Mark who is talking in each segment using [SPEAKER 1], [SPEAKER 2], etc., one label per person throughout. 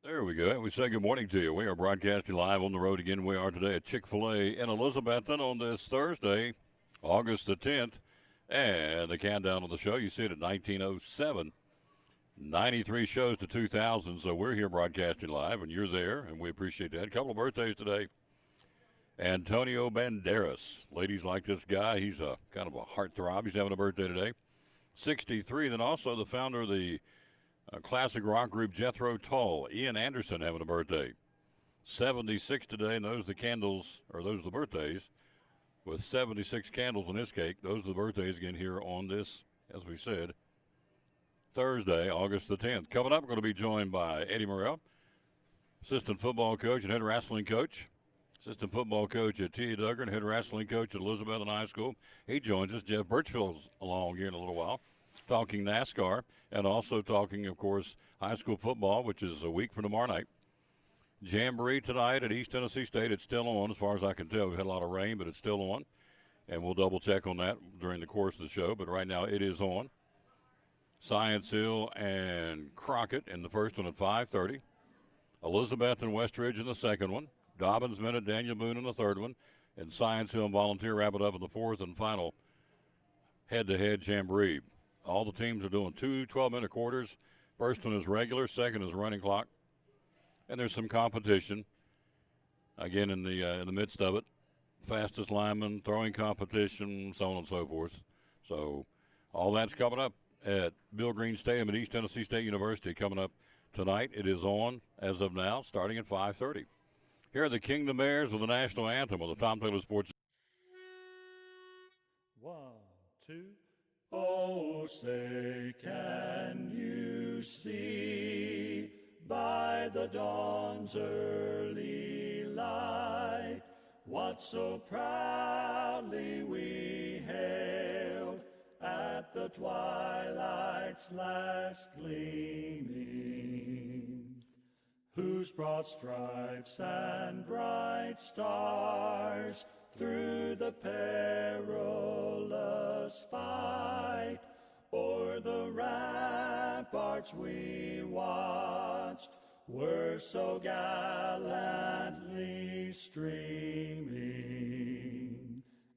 [SPEAKER 1] There we go. We say good morning to you. We are broadcasting live on the road again. We are today at Chick-fil-A in Elizabethton on this Thursday, August the 10th. And the countdown of the show, you see it at 1907. 93 shows to 2000. So we're here broadcasting live, and you're there, and we appreciate that. A couple of birthdays today. Antonio Banderas. Ladies like this guy. He's a kind of a heartthrob. He's having a birthday today. 63. Then also the founder of the classic rock group Jethro Tull, Ian Anderson, having a birthday. 76 today, and those are the candles, or those are the birthdays, with 76 candles on this cake. Those are the birthdays again here on this, as we said, Thursday, August the 10th. Coming up, we're going to be joined by Eddie Morrell, assistant football coach and head wrestling coach. Assistant football coach at T.A. Duggar and head wrestling coach at Elizabethton High School. He joins us. Jeff Birchfield's along here in a little while, talking NASCAR and also talking, of course, high school football, which is a week from tomorrow night. Jamboree tonight at East Tennessee State. It's still on as far as I can tell. We've had a lot of rain, but it's still on. And we'll double check on that during the course of the show. But right now it is on. Science Hill and Crockett in the first one at 5:30. Elizabeth and Westridge in the second one. Dobbins Minute, Daniel Boone in the third one. And Science Hill and Volunteer wrap it up in the fourth and final head-to-head Jamboree. All the teams are doing 2 12-minute quarters. First one is regular, second is running clock. And there's some competition, again, in the midst of it. Fastest lineman, throwing competition, so on and so forth. So all that's coming up at Bill Green Stadium at East Tennessee State University coming up tonight. It is on, as of now, starting at 5:30. Here are the Kingdom Bears with the national anthem on the Tom Taylor Sports.
[SPEAKER 2] 1, 2. Oh, say, can you see by the dawn's early light what so proudly we hailed at the twilight's last gleaming, whose broad stripes and bright stars through the perilous fight o'er the ramparts we watched were so gallantly streaming,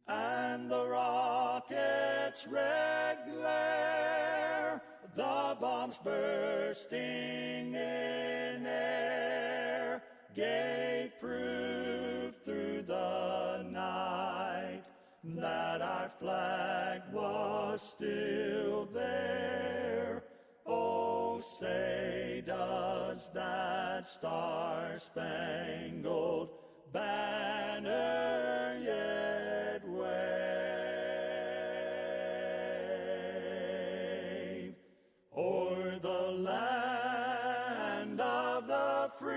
[SPEAKER 2] and the rocket's red glare, the bombs bursting in air, gave proof through the night that our flag was still there. Oh, say, does that star-spangled banner yet wave o'er the land of the free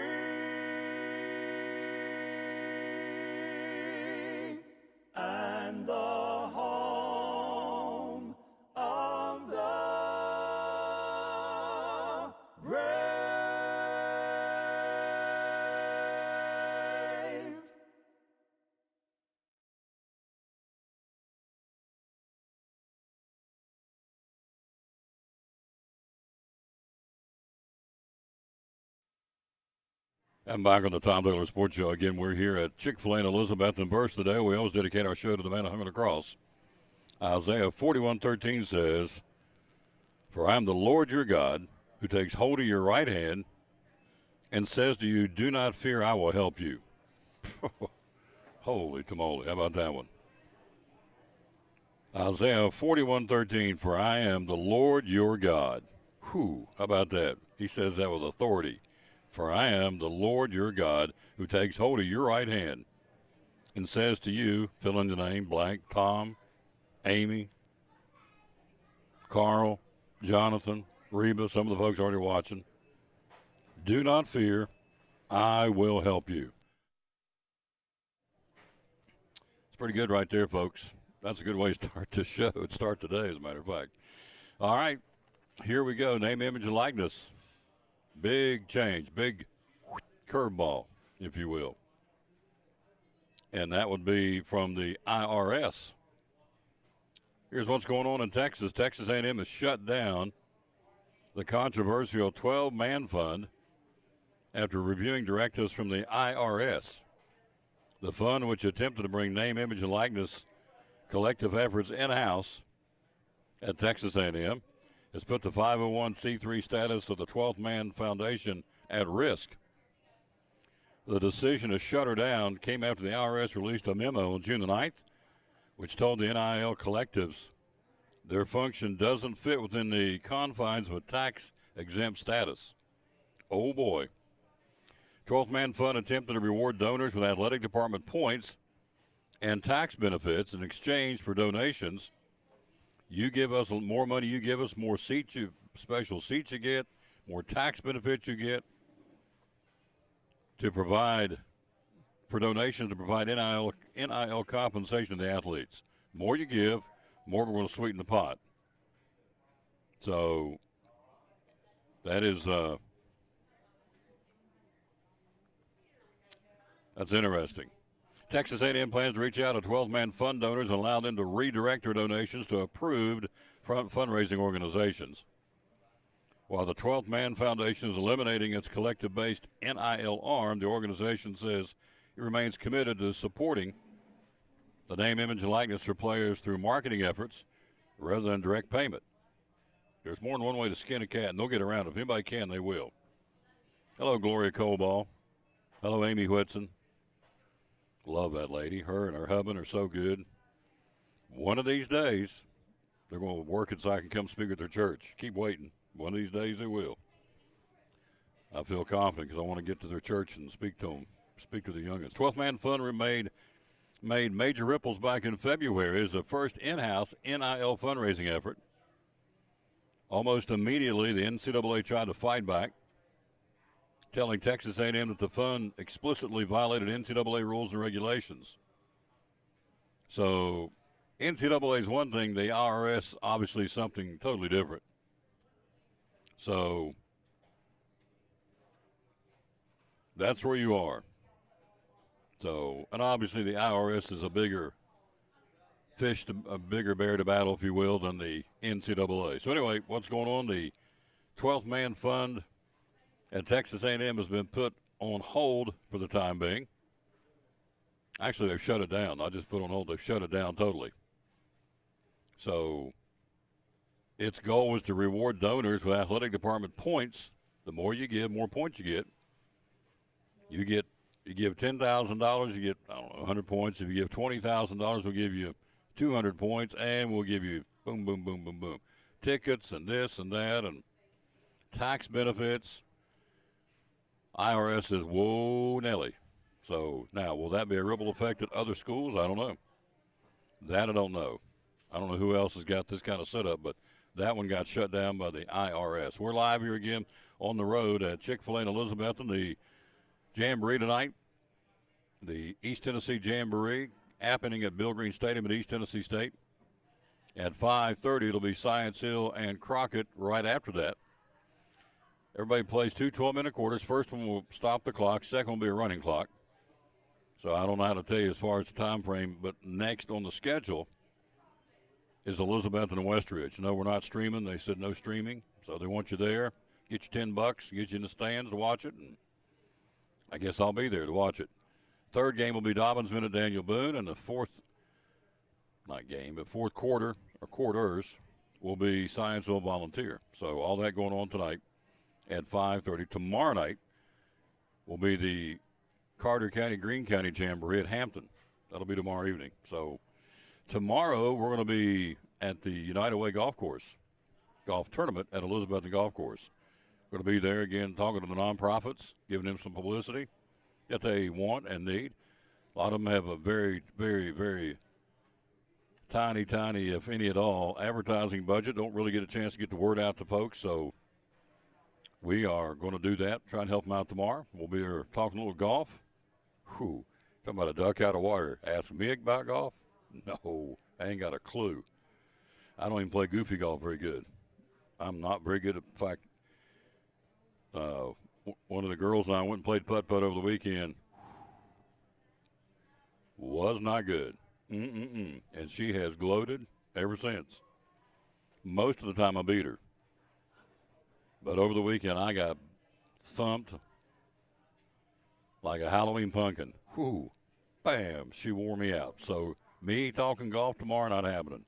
[SPEAKER 2] and the home of the brave?
[SPEAKER 1] I'm back on the Tom Taylor Sports Show. Again, we're here at Chick-fil-A in Elizabethton. Verse today, we always dedicate our show to the man who hung on the cross. Isaiah 41:13 says, "For I am the Lord your God, who takes hold of your right hand and says to you, do not fear, I will help you." Holy tamale, how about that one? Isaiah 41:13, "For I am the Lord your God." Whew, how about that? He says that with authority. "For I am the Lord your God, who takes hold of your right hand and says to you," fill in the name, blank, Tom, Amy, Carl, Jonathan, Reba, some of the folks already watching, "Do not fear, I will help you." It's pretty good right there, folks. That's a good way to start this show. It'd start today, as a matter of fact. All right, here we go. Name, image, and likeness. Big change, big curveball, if you will. And that would be from the IRS. Here's what's going on in Texas. Texas A&M is shut down the controversial 12-man fund after reviewing directives from the IRS. The fund, which attempted to bring name, image, and likeness collective efforts in-house at Texas A&M, has put the 501c3 status of the 12th Man Foundation at risk. The decision to shut her down came after the IRS released a memo on June the 9th, which told the NIL collectives their function doesn't fit within the confines of a tax-exempt status. Oh, boy. 12th Man Fund attempted to reward donors with athletic department points and tax benefits in exchange for donations. You give us more money, you give us more seats, special seats you get, more tax benefits you get to provide for donations to provide NIL compensation to the athletes. The more you give, the more we're going to sweeten the pot. So that is that's interesting. Texas A&M plans to reach out to 12-man fund donors and allow them to redirect their donations to approved fundraising organizations. While the 12th Man Foundation is eliminating its collective-based NIL arm, the organization says it remains committed to supporting the name, image, and likeness for players through marketing efforts rather than direct payment. There's more than one way to skin a cat, and they'll get around it. If anybody can, they will. Hello, Gloria Colball. Hello, Amy Whitson. Love that lady. Her and her husband are so good. One of these days, they're going to work it so I can come speak at their church. Keep waiting. One of these days they will. I feel confident because I want to get to their church and speak to them, speak to the youngins. 12th Man Fund made major ripples back in February as the first in-house NIL fundraising effort. Almost immediately, the NCAA tried to fight back, telling Texas A&M that the fund explicitly violated NCAA rules and regulations. So NCAA is one thing, the IRS obviously something totally different. So that's where you are. So, and obviously the IRS is a bigger fish, a bigger bear to battle, if you will, than the NCAA. So anyway, what's going on? The 12th Man Fund at Texas A&M has been put on hold for the time being. Actually, they've shut it down. Not just put on hold, they've shut it down totally. So its goal was to reward donors with athletic department points. The more you give, more points you get. You give $10,000, you get, 100 points. If you give $20,000, we'll give you 200 points, and we'll give you boom, boom, boom, boom, boom. Tickets and this and that and tax benefits. IRS says, whoa, Nelly. So now, will that be a ripple effect at other schools? I don't know. That I don't know. I don't know who else has got this kind of setup, but that one got shut down by the IRS. We're live here again on the road at Chick-fil-A in Elizabethton. The Jamboree tonight, the East Tennessee Jamboree, happening at Bill Green Stadium at East Tennessee State. At 5:30, it'll be Science Hill and Crockett right after that. Everybody plays two 12-minute quarters. First one will stop the clock. Second will be a running clock. So I don't know how to tell you as far as the time frame, but next on the schedule is Elizabethton and Westridge. No, we're not streaming. They said no streaming, so they want you there. Get you $10, get you in the stands to watch it, and I guess I'll be there to watch it. Third game will be Dobbinsville at Daniel Boone, and the fourth quarter, or quarters, will be Scienceville Volunteer. So all that going on tonight at 5:30. Tomorrow night will be the Carter County, Greene County Jamboree at Hampton. That'll be tomorrow evening. So tomorrow we're going to be at the United Way Golf Course, golf tournament at Elizabethton Golf Course. Going to be there again talking to the nonprofits, giving them some publicity that they want and need. A lot of them have a very, very, very tiny, if any at all, advertising budget. Don't really get a chance to get the word out to folks. So we are going to do that, try and help them out tomorrow. We'll be there talking a little golf. Whew, talking about a duck out of water. Ask me about golf? No, I ain't got a clue. I don't even play goofy golf very good. I'm not very good. In fact, one of the girls and I went and played putt-putt over the weekend. Was not good. And she has gloated ever since. Most of the time I beat her. But over the weekend, I got thumped like a Halloween pumpkin. Whoo, bam, she wore me out. So me talking golf tomorrow, not happening.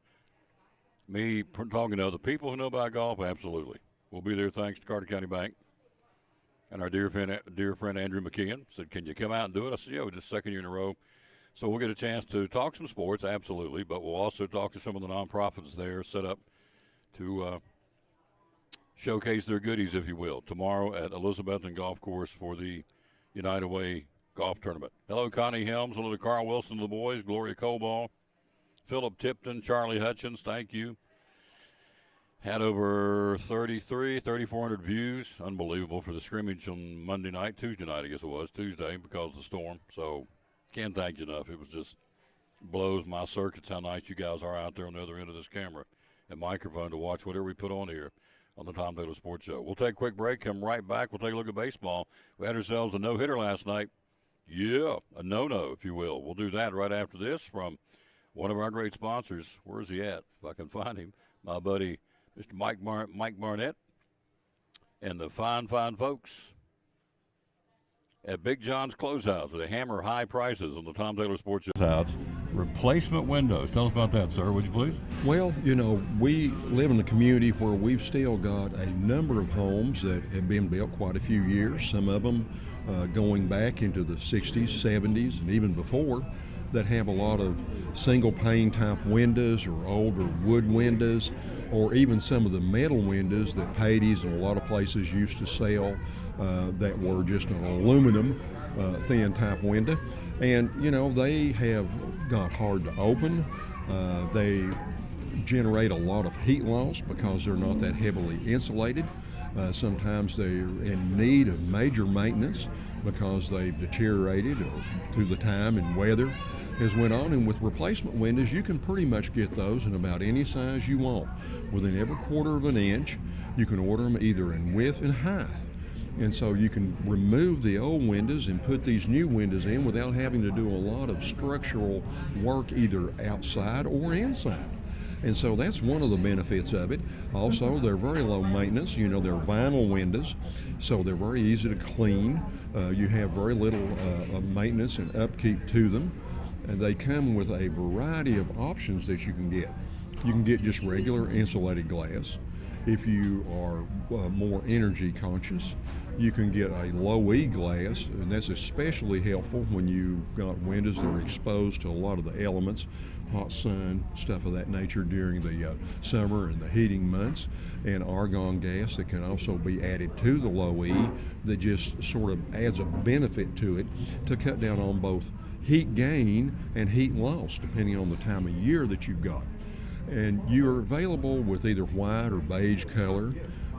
[SPEAKER 1] Me talking to other people who know about golf, absolutely. We'll be there thanks to Carter County Bank. And our dear friend Andrew McKeon said, "Can you come out and do it?" I said, "Yeah, just second year in a row." So we'll get a chance to talk some sports, absolutely, but we'll also talk to some of the nonprofits there set up to showcase their goodies, if you will, tomorrow at Elizabethton Golf Course for the United Way Golf Tournament. Hello, Connie Helms. Hello to Carl Wilson and the boys, Gloria Coball, Philip Tipton, Charlie Hutchins, thank you. Had over 3,400 views. Unbelievable for the scrimmage on Monday night, Tuesday night, I guess it was, Tuesday, because of the storm. So can't thank you enough. It was just blows my circuits how nice you guys are out there on the other end of this camera and microphone to watch whatever we put on here on the Tom Taylor Sports Show. We'll take a quick break, come right back. We'll take a look at baseball. We had ourselves a no-hitter last night. Yeah, a no-no, if you will. We'll do that right after this from one of our great sponsors. Where's he at? If I can find him. My buddy, Mr. Mike Barnett, and the fine folks at Big John's Closeouts. They hammer high prices on the Tom Taylor Sports Show. Replacement windows. Tell us about that, sir, would you please?
[SPEAKER 3] Well, you know, we live in a community where we've still got a number of homes that have been built quite a few years, some of them going back into the 60s, 70s, and even before, that have a lot of single pane type windows or older wood windows, or even some of the metal windows that Patey's and a lot of places used to sell that were just an aluminum thin type window. And, you know, they have got hard to open. They generate a lot of heat loss because they're not that heavily insulated. Sometimes they're in need of major maintenance because they've deteriorated through the time and weather has went on. And with replacement windows, you can pretty much get those in about any size you want. Within every quarter of an inch, you can order them either in width and height. And so you can remove the old windows and put these new windows in without having to do a lot of structural work either outside or inside. And so that's one of the benefits of it. Also, they're very low maintenance. You know, they're vinyl windows, so they're very easy to clean. You have very little maintenance and upkeep to them. And they come with a variety of options that you can get. You can get just regular insulated glass. If you are more energy conscious, you can get a low E glass, and that's especially helpful when you've got windows that are exposed to a lot of the elements, hot sun, stuff of that nature during the summer and the heating months, and argon gas that can also be added to the low E that just sort of adds a benefit to it to cut down on both heat gain and heat loss depending on the time of year that you've got. And you're available with either white or beige color,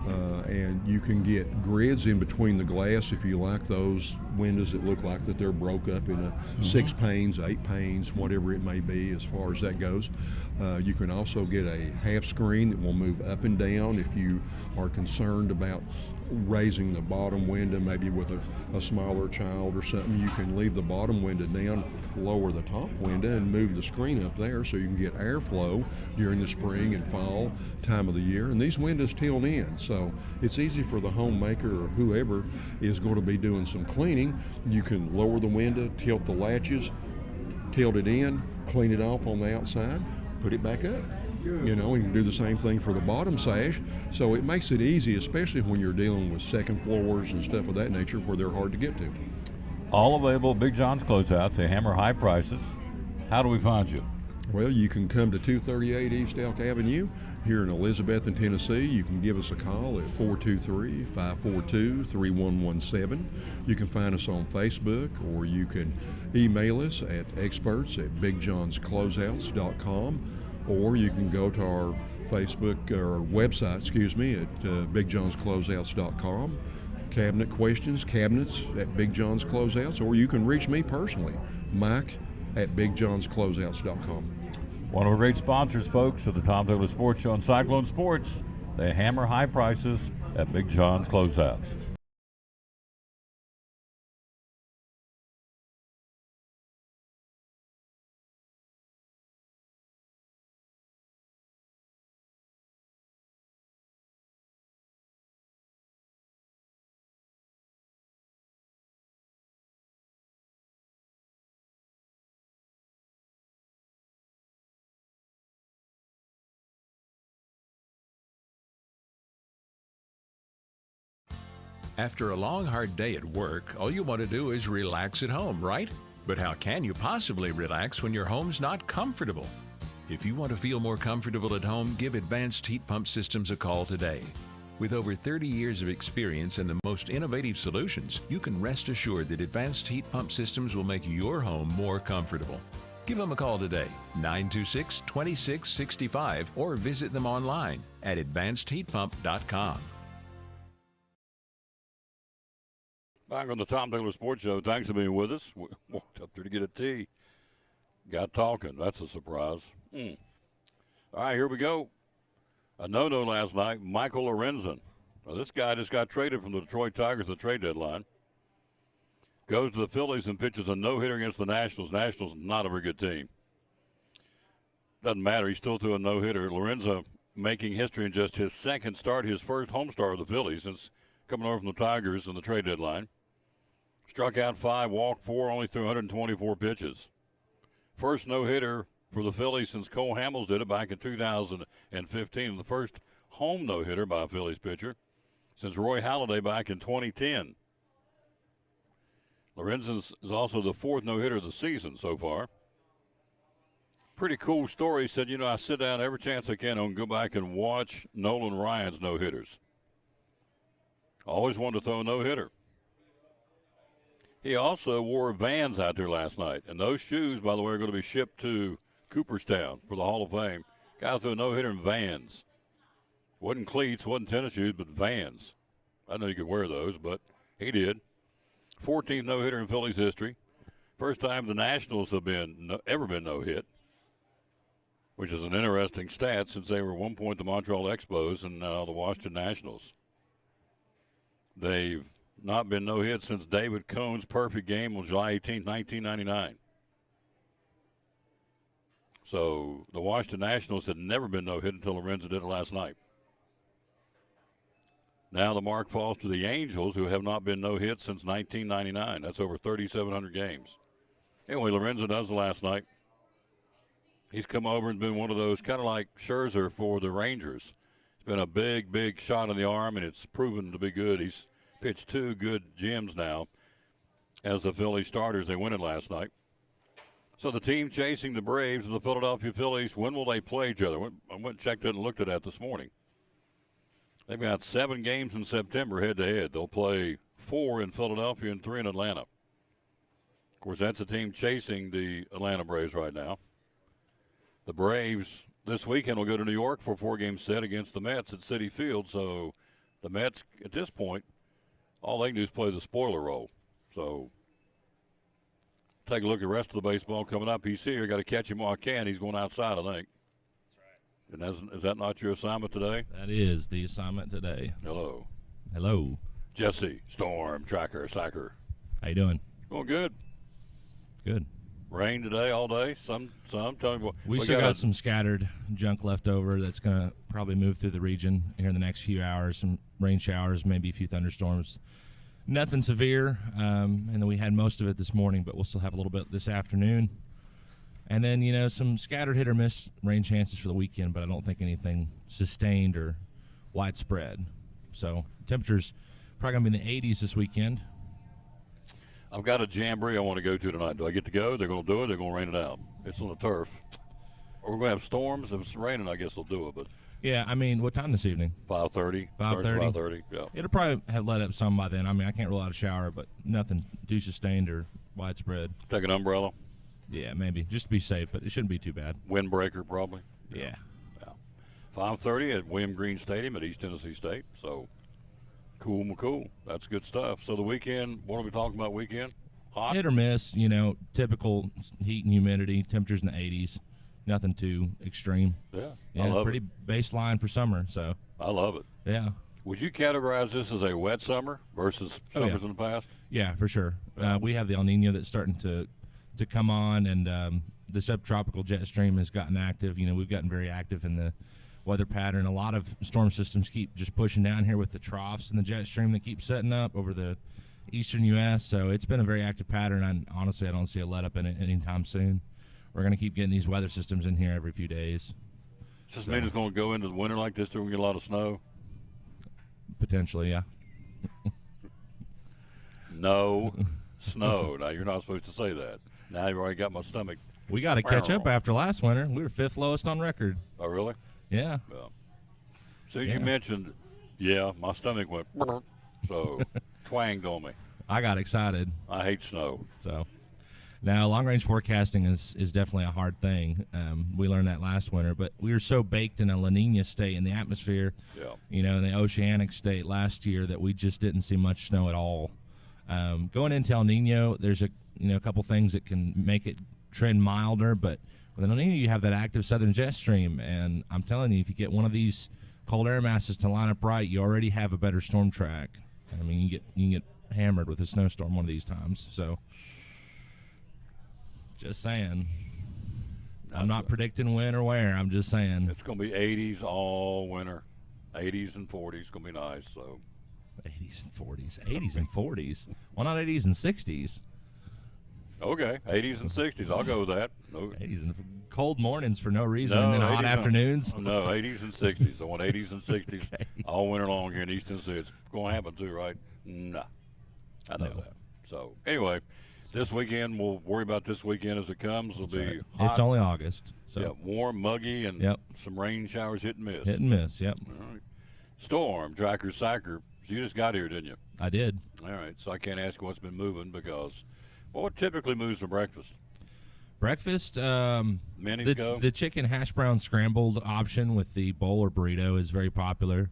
[SPEAKER 3] and you can get grids in between the glass if you like those windows that look like that they're broke up in 6 panes, 8 panes, whatever it may be as far as that goes. You can also get a half screen that will move up and down if you are concerned about raising the bottom window, maybe with a smaller child or something. You can leave the bottom window down, lower the top window, and move the screen up there so you can get airflow during the spring and fall time of the year. And these windows tilt in, so it's easy for the homemaker or whoever is going to be doing some cleaning. You can lower the window, tilt the latches, tilt it in, clean it off on the outside, put it back up. You know, you can do the same thing for the bottom sash. So it makes it easy, especially when you're dealing with second floors and stuff of that nature where they're hard to get to.
[SPEAKER 1] All available at Big John's Closeouts. They hammer high prices. How do we find you?
[SPEAKER 3] Well, you can come to 238 East Elk Avenue here in Elizabethton, Tennessee. You can give us a call at 423-542-3117. You can find us on Facebook, or you can email us at experts@bigjohnscloseouts.com. Or you can go to our Facebook or website, at bigjohnscloseouts.com. Cabinet questions, cabinets at Big John's Closeouts, or you can reach me personally, Mike at bigjohnscloseouts.com.
[SPEAKER 1] One of our great sponsors, folks, of the Tom Taylor Sports Show and Cyclone Sports. They hammer high prices at Big John's Closeouts.
[SPEAKER 4] After a long, hard day at work, all you want to do is relax at home, right? But how can you possibly relax when your home's not comfortable? If you want to feel more comfortable at home, give Advanced Heat Pump Systems a call today. With over 30 years of experience and the most innovative solutions, you can rest assured that Advanced Heat Pump Systems will make your home more comfortable. Give them a call today, 926-2665, or visit them online at advancedheatpump.com.
[SPEAKER 1] Back on the Tom Taylor Sports Show. Thanks for being with us. We walked up there to get a tea. Got talking. That's a surprise. All right, here we go. A no-no last night, Michael Lorenzen. Now, this guy just got traded from the Detroit Tigers at the trade deadline. Goes to the Phillies and pitches a no-hitter against the Nationals. Nationals, not a very good team. Doesn't matter. He still threw a no-hitter. Lorenzen making history in just his second start, his first home start of the Phillies since coming over from the Tigers in the trade deadline. Struck out 5, walked 4, only threw 124 pitches. First no-hitter for the Phillies since Cole Hamels did it back in 2015. The first home no-hitter by a Phillies pitcher since Roy Halladay back in 2010. Lorenzen is also the fourth no-hitter of the season so far. Pretty cool story. He said, I sit down every chance I can and go back and watch Nolan Ryan's no-hitters. Always wanted to throw a no-hitter. He also wore Vans out there last night. And those shoes, by the way, are going to be shipped to Cooperstown for the Hall of Fame. Guy threw a no-hitter in Vans. Wasn't cleats, wasn't tennis shoes, but Vans. I know you could wear those, but he did. 14th no-hitter in Phillies history. First time the Nationals have ever been no-hit, which is an interesting stat since they were at one point the Montreal Expos and now the Washington Nationals. They've not been no-hit since David Cohn's perfect game on July 18, 1999. So the Washington Nationals had never been no-hit until Lorenzen did it last night. Now the mark falls to the Angels, who have not been no-hit since 1999. That's over 3,700 games. Anyway, Lorenzen does it last night. He's come over and been one of those kind of like Scherzer for the Rangers. It's been a big, big shot in the arm, and it's proven to be good. He's pitched 2 good gems now as the Phillies starters. They win it last night. So the team chasing the Braves and the Philadelphia Phillies, when will they play each other? I went and checked it and looked at that this morning. They've got 7 games in September head-to-head. They'll play 4 in Philadelphia and 3 in Atlanta. Of course, that's a team chasing the Atlanta Braves right now. The Braves this weekend will go to New York for a 4-game set against the Mets at Citi Field. So the Mets, at this point, all they can do is play the spoiler role. So take a look at the rest of the baseball coming up. He's here. Got to catch him while I can. He's going outside, I think. And is that not your assignment today?
[SPEAKER 5] That is the assignment today.
[SPEAKER 1] Hello.
[SPEAKER 5] Hello.
[SPEAKER 1] Jesse, Storm, Tracker, Sacker.
[SPEAKER 5] How you doing?
[SPEAKER 1] Oh, good.
[SPEAKER 5] Good.
[SPEAKER 1] Rain today all day. Some. Tell me what.
[SPEAKER 5] We still got some scattered junk left over that's going to probably move through the region here in the next few hours. Some rain showers, maybe a few thunderstorms. Nothing severe. And then we had most of it this morning, but we'll still have a little bit this afternoon. And then, some scattered hit or miss rain chances for the weekend, but I don't think anything sustained or widespread. So temperatures probably going to be in the 80s this weekend.
[SPEAKER 1] I've got a jamboree I want to go to tonight. Do I get to go? They're going to do it. They're going to rain it out. It's on the turf. Or we're going to have storms. If it's raining, I guess they'll do it. But
[SPEAKER 5] Yeah, what time this evening?
[SPEAKER 1] 5:30.
[SPEAKER 5] 5:30?
[SPEAKER 1] 5:30, yeah.
[SPEAKER 5] It'll probably have let up some by then. I can't rule out a shower, but nothing too sustained or widespread.
[SPEAKER 1] Take an umbrella.
[SPEAKER 5] Yeah, maybe, just to be safe, but it shouldn't be too bad.
[SPEAKER 1] Windbreaker, probably.
[SPEAKER 5] Yeah.
[SPEAKER 1] 5:30 at William Green Stadium at East Tennessee State. So, cool. That's good stuff. So the weekend, what are we talking about weekend? Hot?
[SPEAKER 5] Hit or miss, typical heat and humidity, temperatures in the 80s. Nothing too extreme.
[SPEAKER 1] Yeah,
[SPEAKER 5] Yeah,
[SPEAKER 1] I love
[SPEAKER 5] pretty
[SPEAKER 1] it.
[SPEAKER 5] baseline for summer, so.
[SPEAKER 1] I love it.
[SPEAKER 5] Yeah.
[SPEAKER 1] Would you categorize this as a wet summer versus summers in the past?
[SPEAKER 5] Yeah, for sure. We have the El Nino that's starting to come on, and the subtropical jet stream has gotten active. We've gotten very active in the weather pattern. A lot of storm systems keep just pushing down here with the troughs and the jet stream that keeps setting up over the eastern U.S., so it's been a very active pattern, and honestly, I don't see a let-up in it anytime soon. We're going to keep getting these weather systems in here every few days.
[SPEAKER 1] Does this mean it's going to go into the winter like this? We're going to get a lot of snow?
[SPEAKER 5] Potentially, yeah.
[SPEAKER 1] No, snow. Now, you're not supposed to say that. Now you've already got my stomach.
[SPEAKER 5] We got to catch up after last winter. We were 5th lowest on record.
[SPEAKER 1] Oh, really?
[SPEAKER 5] Yeah.
[SPEAKER 1] Well, as soon as
[SPEAKER 5] Yeah.
[SPEAKER 1] you mentioned, my stomach went, so twanged on me.
[SPEAKER 5] I got excited.
[SPEAKER 1] I hate snow.
[SPEAKER 5] So, now long-range forecasting is definitely a hard thing. We learned that last winter, but we were so baked in a La Nina state in the atmosphere,
[SPEAKER 1] Yeah.
[SPEAKER 5] in the oceanic state last year that we just didn't see much snow at all. Going into El Nino, there's a couple things that can make it trend milder, but with El Nino you have that active southern jet stream, and I'm telling you, if you get one of these cold air masses to line up right, you already have a better storm track. I mean, you can get hammered with a snowstorm one of these times. So, just saying. I'm not predicting when or where. I'm just saying.
[SPEAKER 1] It's going to be 80s all winter. 80s and 40s going to be nice. So
[SPEAKER 5] 80s and 40s. 80s and 40s. Why not 80s and 60s?
[SPEAKER 1] okay, 80s and 60s. I'll go with that. No,
[SPEAKER 5] 80s and cold mornings for no reason,
[SPEAKER 1] no,
[SPEAKER 5] and then hot
[SPEAKER 1] 80s
[SPEAKER 5] afternoons.
[SPEAKER 1] No, 80s and 60s. I want 80s and 60s
[SPEAKER 5] Okay.
[SPEAKER 1] all winter long here in East Tennessee. It's going to happen too, right? Nah, I know
[SPEAKER 5] No.
[SPEAKER 1] that. So anyway, this weekend we'll worry about this weekend as it comes. It'll be hot.
[SPEAKER 5] It's only August, so
[SPEAKER 1] Yeah, warm, muggy, and
[SPEAKER 5] Yep.
[SPEAKER 1] some rain showers hit and miss.
[SPEAKER 5] hit and miss. Yep,
[SPEAKER 1] All right. Storm, Tracker, Sacker. You just got here, didn't you?
[SPEAKER 5] I did.
[SPEAKER 1] All right, so I can't ask you what's been moving because what typically moves for breakfast?
[SPEAKER 5] Breakfast.
[SPEAKER 1] Minis go?
[SPEAKER 5] The chicken hash brown scrambled option with the bowl or burrito is very popular.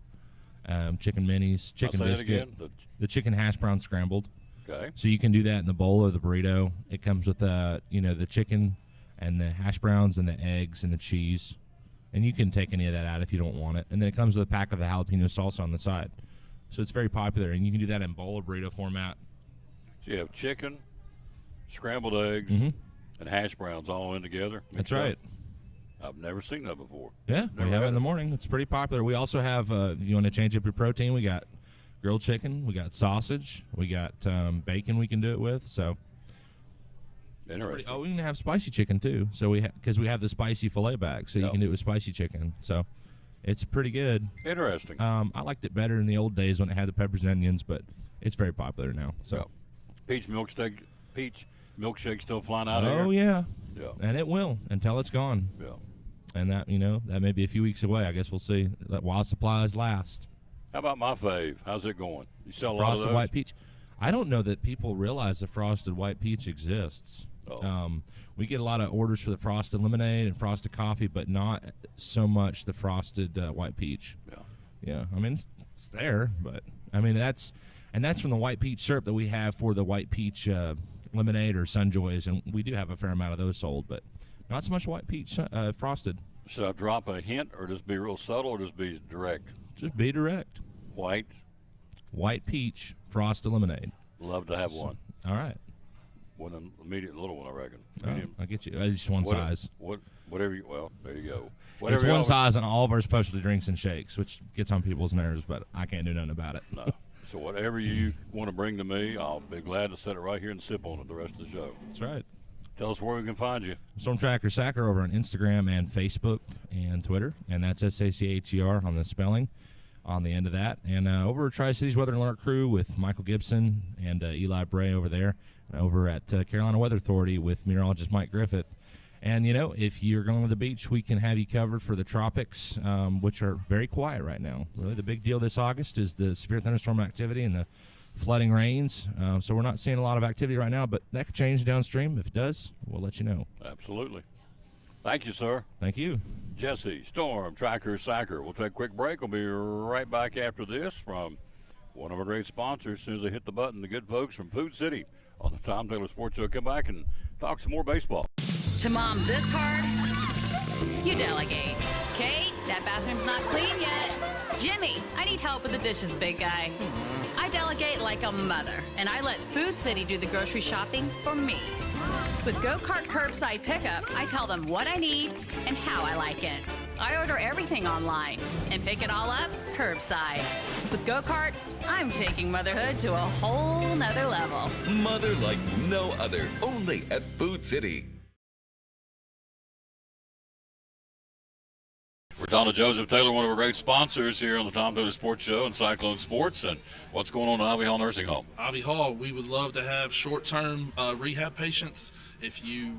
[SPEAKER 5] Chicken minis,
[SPEAKER 1] I'll
[SPEAKER 5] chicken
[SPEAKER 1] say it
[SPEAKER 5] biscuit,
[SPEAKER 1] again.
[SPEAKER 5] the chicken hash brown scrambled.
[SPEAKER 1] Okay.
[SPEAKER 5] So you can do that in the bowl or the burrito. It comes with the chicken and the hash browns and the eggs and the cheese, and you can take any of that out if you don't want it. And then it comes with a pack of the jalapeno salsa on the side. So it's very popular, and you can do that in bowl or burrito format.
[SPEAKER 1] So you have chicken, scrambled eggs, and hash browns all in together.
[SPEAKER 5] That's
[SPEAKER 1] mixed up.
[SPEAKER 5] right.
[SPEAKER 1] I've never seen that before.
[SPEAKER 5] Yeah,
[SPEAKER 1] Never
[SPEAKER 5] we have it
[SPEAKER 1] had
[SPEAKER 5] in the morning. It's pretty popular. We also have, if you want to change up your protein, we got grilled chicken, we got sausage, we got bacon we can do it with. So
[SPEAKER 1] Interesting.
[SPEAKER 5] we can have spicy chicken too. So because we have the spicy filet bag, so you
[SPEAKER 1] Yep.
[SPEAKER 5] can do it with spicy chicken. So it's pretty good.
[SPEAKER 1] Interesting.
[SPEAKER 5] I liked it better in the old days when it had the peppers and onions, but it's very popular now. So
[SPEAKER 1] Yeah. Peach milkshake still flying out of
[SPEAKER 5] oh
[SPEAKER 1] here?
[SPEAKER 5] yeah,
[SPEAKER 1] Yeah.
[SPEAKER 5] and it will until it's gone.
[SPEAKER 1] Yeah.
[SPEAKER 5] And that that may be a few weeks away. I guess we'll see. While supplies last.
[SPEAKER 1] How about my fave? How's it going? You sell a lot of
[SPEAKER 5] Frosted
[SPEAKER 1] those?
[SPEAKER 5] white peach. I don't know that people realize the frosted white peach exists.
[SPEAKER 1] Oh.
[SPEAKER 5] We get a lot of orders for the frosted lemonade and frosted coffee, but not so much the frosted white peach.
[SPEAKER 1] Yeah.
[SPEAKER 5] Yeah, I mean it's there, but I mean that's from the white peach syrup that we have for the white peach lemonade or Sunjoys, and we do have a fair amount of those sold, but not so much white peach frosted.
[SPEAKER 1] Should I drop a hint or just be real subtle or just be direct?
[SPEAKER 5] Just be direct.
[SPEAKER 1] White.
[SPEAKER 5] Peach frosted lemonade.
[SPEAKER 1] Love to have one.
[SPEAKER 5] All right.
[SPEAKER 1] One immediate little one, I reckon.
[SPEAKER 5] Oh,
[SPEAKER 1] Medium.
[SPEAKER 5] I get you. Just one size.
[SPEAKER 1] Whatever you, well, there you go.
[SPEAKER 5] It's
[SPEAKER 1] Whatever
[SPEAKER 5] one
[SPEAKER 1] y'all-
[SPEAKER 5] size on all of our specialty drinks and shakes, which gets on people's nerves, but I can't do nothing about it.
[SPEAKER 1] No. So whatever you want to bring to me, I'll be glad to sit it right here and sip on it the rest of the show.
[SPEAKER 5] That's right.
[SPEAKER 1] Tell us where we can find you.
[SPEAKER 5] Storm Tracker Sacker over on Instagram and Facebook and Twitter, and that's SACHER on the spelling on the end of that. And over at Tri-Cities Weather Alert Crew with Michael Gibson and Eli Bray over there, and over at Carolina Weather Authority with meteorologist Mike Griffith. And, if you're going to the beach, we can have you covered for the tropics, which are very quiet right now. Really, the big deal this August is the severe thunderstorm activity and the flooding rains. So we're not seeing a lot of activity right now, but that could change downstream. If it does, we'll let you know.
[SPEAKER 1] Absolutely. Thank you, sir.
[SPEAKER 5] Thank you.
[SPEAKER 1] Jesse, Storm, Tracker, Sacker. We'll take a quick break. We'll be right back after this from one of our great sponsors. As soon as they hit the button, the good folks from Food City on the Tom Taylor Sports Show. Come back and talk some more baseball.
[SPEAKER 6] To mom this hard, you delegate. Kate, that bathroom's not clean yet. Jimmy, I need help with the dishes, big guy. I delegate like a mother, and I let Food City do the grocery shopping for me. With Go-Kart Curbside Pickup, I tell them what I need and how I like it. I order everything online and pick it all up curbside. With Go-Kart, I'm taking motherhood to a whole nother level.
[SPEAKER 7] Mother like no other, only at Food City.
[SPEAKER 1] talking to Joseph Taylor, one of our great sponsors here on the Tom Taylor Sports Show and Cyclone Sports. And what's going on at Ivy Hall Nursing Home?
[SPEAKER 8] Ivy Hall, we would love to have short-term rehab patients. If you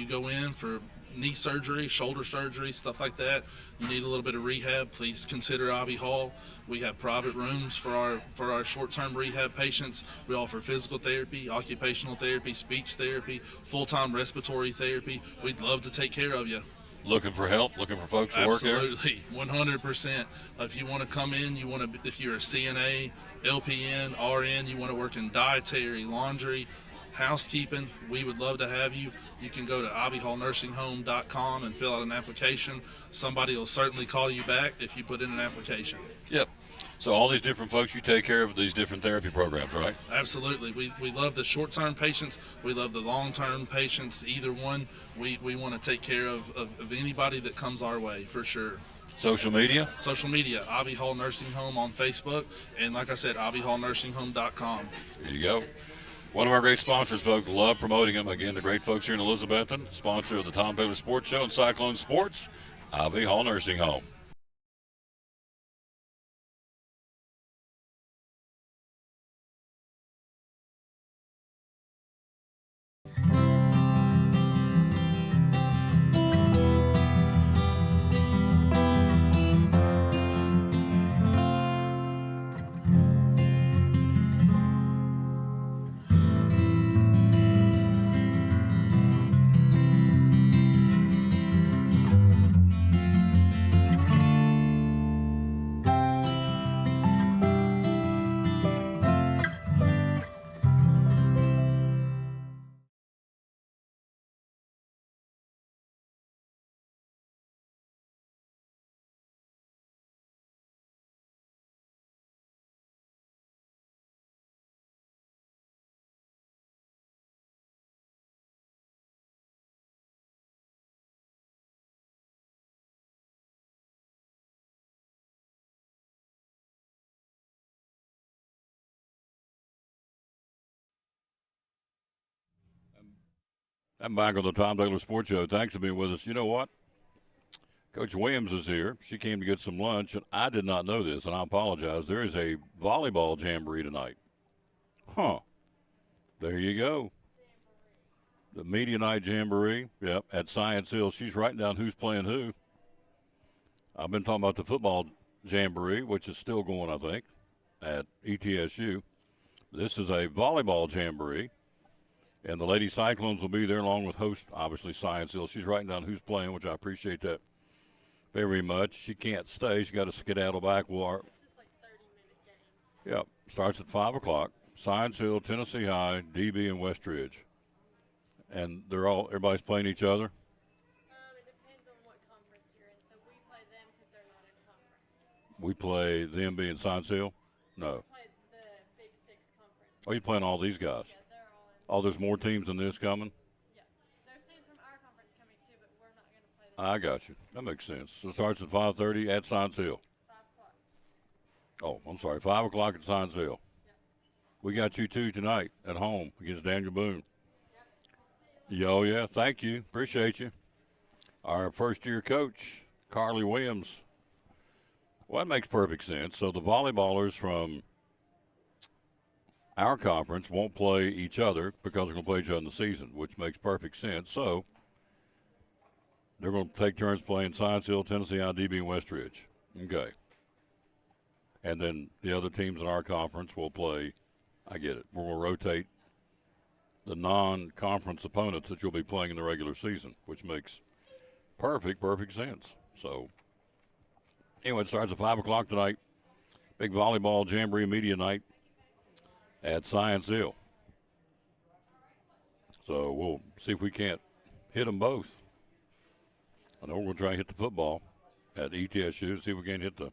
[SPEAKER 8] go in for knee surgery, shoulder surgery, stuff like that, you need a little bit of rehab, please consider Ivy Hall. We have private rooms for our short-term rehab patients. We offer physical therapy, occupational therapy, speech therapy, full-time respiratory therapy. We'd love to take care of you.
[SPEAKER 1] Looking for help? Looking for folks to work here?
[SPEAKER 8] Absolutely, 100%. If you want to come in, if you're a CNA, LPN, RN, you want to work in dietary, laundry, housekeeping, we would love to have you. You can go to ivyhallnursinghome.com and fill out an application. Somebody will certainly call you back if you put in an application.
[SPEAKER 1] Yep. So all these different folks, you take care of these different therapy programs, right?
[SPEAKER 8] Absolutely. We love the short-term patients. We love the long-term patients. Either one, we want to take care of anybody that comes our way, for sure.
[SPEAKER 1] Social media?
[SPEAKER 8] Social media, Ivy Hall Nursing Home on Facebook, and like I said, ivyhallnursinghome.com.
[SPEAKER 1] There you go. One of our great sponsors, folks. Love promoting them. Again, the great folks here in Elizabethton, sponsor of the Tom Taylor Sports Show and Cyclone Sports, Ivy Hall Nursing Home. I'm back on the Tom Taylor Sports Show. Thanks for being with us. You know what? Coach Williams is here. She came to get some lunch, and I did not know this, and I apologize. There is a volleyball jamboree tonight. Huh. There you go. The Media Night Jamboree, yep, at Science Hill. She's writing down who's playing who. I've been talking about the football jamboree, which is still going, I think, at ETSU. This is a volleyball jamboree. And the Lady Cyclones will be there along with host, obviously, Science Hill. She's writing down who's playing, which I appreciate that very much. She can't stay. She got to skedaddle back. It's just like 30-minute game. Yep. Starts at 5 o'clock. Science Hill, Tennessee High, DB, and Westridge. And everybody's playing each other?
[SPEAKER 9] It depends on what conference you're in. So we play them because they're not in conference.
[SPEAKER 1] We play them being Science Hill? No.
[SPEAKER 9] We play the Big Six conference.
[SPEAKER 1] Oh, you're playing all these guys?
[SPEAKER 9] Yeah.
[SPEAKER 1] Oh, there's more teams than this coming?
[SPEAKER 9] Yeah. There's teams from our conference coming too, but we're not going to play them.
[SPEAKER 1] I got you. That makes sense. So it starts at 5:30 at Science Hill.
[SPEAKER 9] 5 o'clock.
[SPEAKER 1] Oh, I'm sorry. 5 o'clock at Science Hill.
[SPEAKER 9] Yep.
[SPEAKER 1] We got you two tonight at home against Daniel Boone. Yep. Oh, yeah. Thank you. Appreciate you. Our first-year coach, Carly Williams. Well, that makes perfect sense. So the volleyballers from our conference won't play each other because they're going to play each other in the season, which makes perfect sense. So they're going to take turns playing Science Hill, Tennessee IDB, and Westridge. Okay. And then the other teams in our conference will play, I get it, we're going to rotate the non-conference opponents that you'll be playing in the regular season, which makes perfect sense. So anyway, it starts at 5 o'clock tonight. Big volleyball jamboree media night at Science Hill. So we'll see if we can't hit them both. I know we're going to try and hit the football at ETSU, see if we can hit the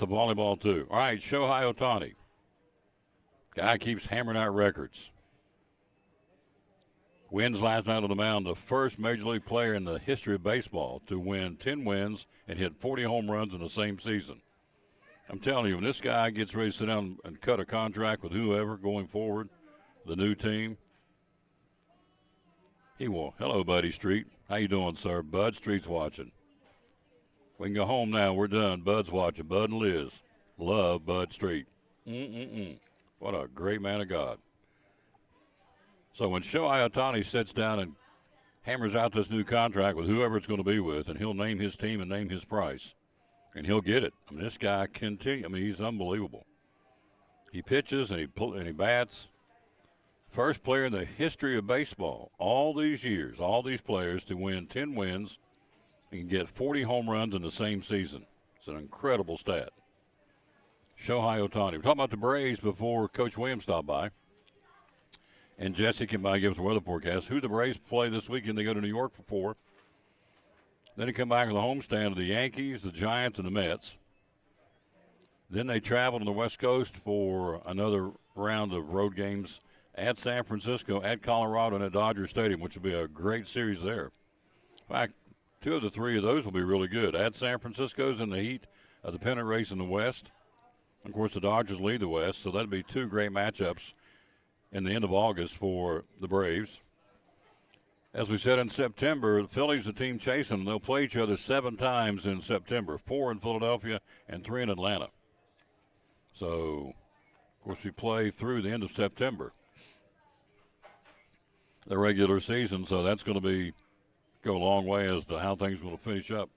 [SPEAKER 1] volleyball too. All right, Shohei Ohtani. Guy keeps hammering out records. Wins last night on the mound, the first Major League player in the history of baseball to win 10 wins and hit 40 home runs in the same season. I'm telling you, when this guy gets ready to sit down and cut a contract with whoever going forward, the new team, he will. Hello, Buddy Street. How you doing, sir? Bud Street's watching. We can go home now. We're done. Bud's watching. Bud and Liz. Love Bud Street. What a great man of God. So when Shohei Ohtani sits down and hammers out this new contract with whoever it's going to be with, and he'll name his team and name his price, and he'll get it. I mean, this guy continue. I mean, he's unbelievable. He pitches and he bats. First player in the history of baseball, all these years, all these players to win 10 wins and get 40 home runs in the same season. It's an incredible stat. Shohei Ohtani. We're talking about the Braves before Coach Williams stopped by. And Jesse came by and gave us a weather forecast. Who the Braves play this weekend? They go to New York for 4. Then they come back to the homestand of the Yankees, the Giants, and the Mets. Then they travel to the West Coast for another round of road games at San Francisco, at Colorado, and at Dodger Stadium, which will be a great series there. In fact, 2 of the 3 of those will be really good. At San Francisco's in the heat of the pennant race in the West. Of course, the Dodgers lead the West, so that'll be 2 great matchups in the end of August for the Braves. As we said in September, the Phillies, the team chasing them, they'll play each other 7 times in September, 4 in Philadelphia and 3 in Atlanta. So, of course, we play through the end of September, the regular season, so that's going to go a long way as to how things will finish up.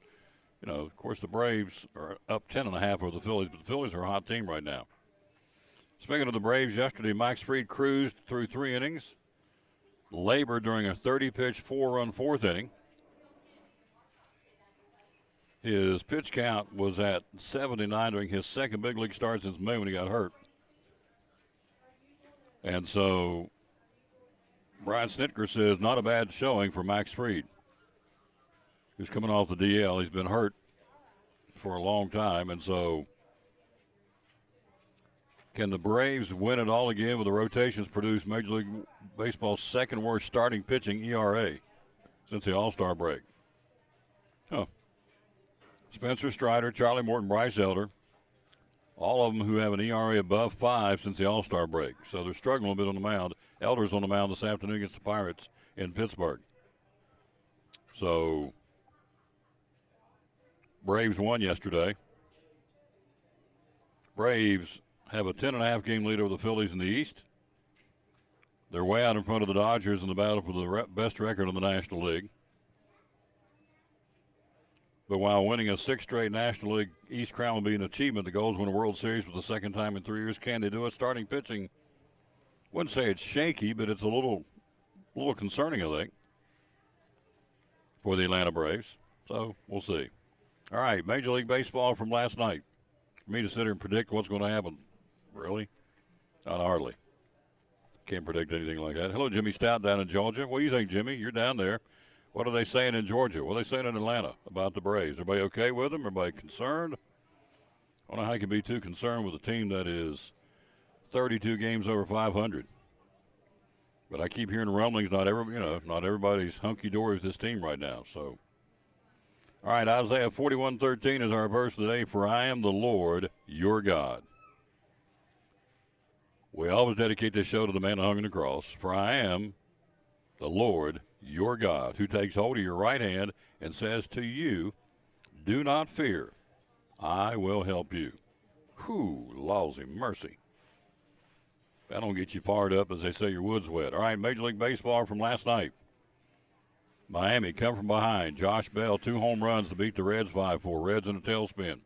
[SPEAKER 1] You know, of course, the Braves are up 10.5 over the Phillies, but the Phillies are a hot team right now. Speaking of the Braves, yesterday, Mike Fried cruised through 3 innings, labored during a 30-pitch, 4-run 4th inning. His pitch count was at 79 during his second big league start since May when he got hurt. And so Brian Snitker says not a bad showing for Max Fried, who's coming off the DL. He's been hurt for a long time, and so can the Braves win it all again with the rotations produce Major League Baseball's second worst starting pitching ERA since the All-Star break? Spencer Strider, Charlie Morton, Bryce Elder, all of them who have an ERA above 5 since the All-Star break. So they're struggling a bit on the mound. Elder's on the mound this afternoon against the Pirates in Pittsburgh. So Braves won yesterday. Braves have a 10.5 game lead over the Phillies in the East. They're way out in front of the Dodgers in the battle for the best record in the National League. But while winning a 6th straight National League East crown will be an achievement, the goal is win a World Series for the second time in 3 years. Can they do it? Starting pitching, wouldn't say it's shaky, but it's a little concerning, I think, for the Atlanta Braves. So we'll see. All right, Major League Baseball from last night. For me to sit here and predict what's going to happen, really? Not hardly. Can't predict anything like that. Hello, Jimmy Stout down in Georgia. What do you think, Jimmy? You're down there. What are they saying in Georgia? What are they saying in Atlanta about the Braves? Everybody okay with them? Everybody concerned? I don't know how you can be too concerned with a team that is 32 games over 500. But I keep hearing rumblings. Not everybody's hunky-dory with this team right now. So, all right, Isaiah 41:13 is our verse today. For I am the Lord, your God. We always dedicate this show to the man who hung on the cross. For I am the Lord, your God, who takes hold of your right hand and says to you, do not fear, I will help you. Whew, lousy mercy. That don't get you fired up, as they say, your wood's wet. All right, Major League Baseball from last night. Miami come from behind. Josh Bell, 2 home runs to beat the Reds 5-4. Reds in a tailspin.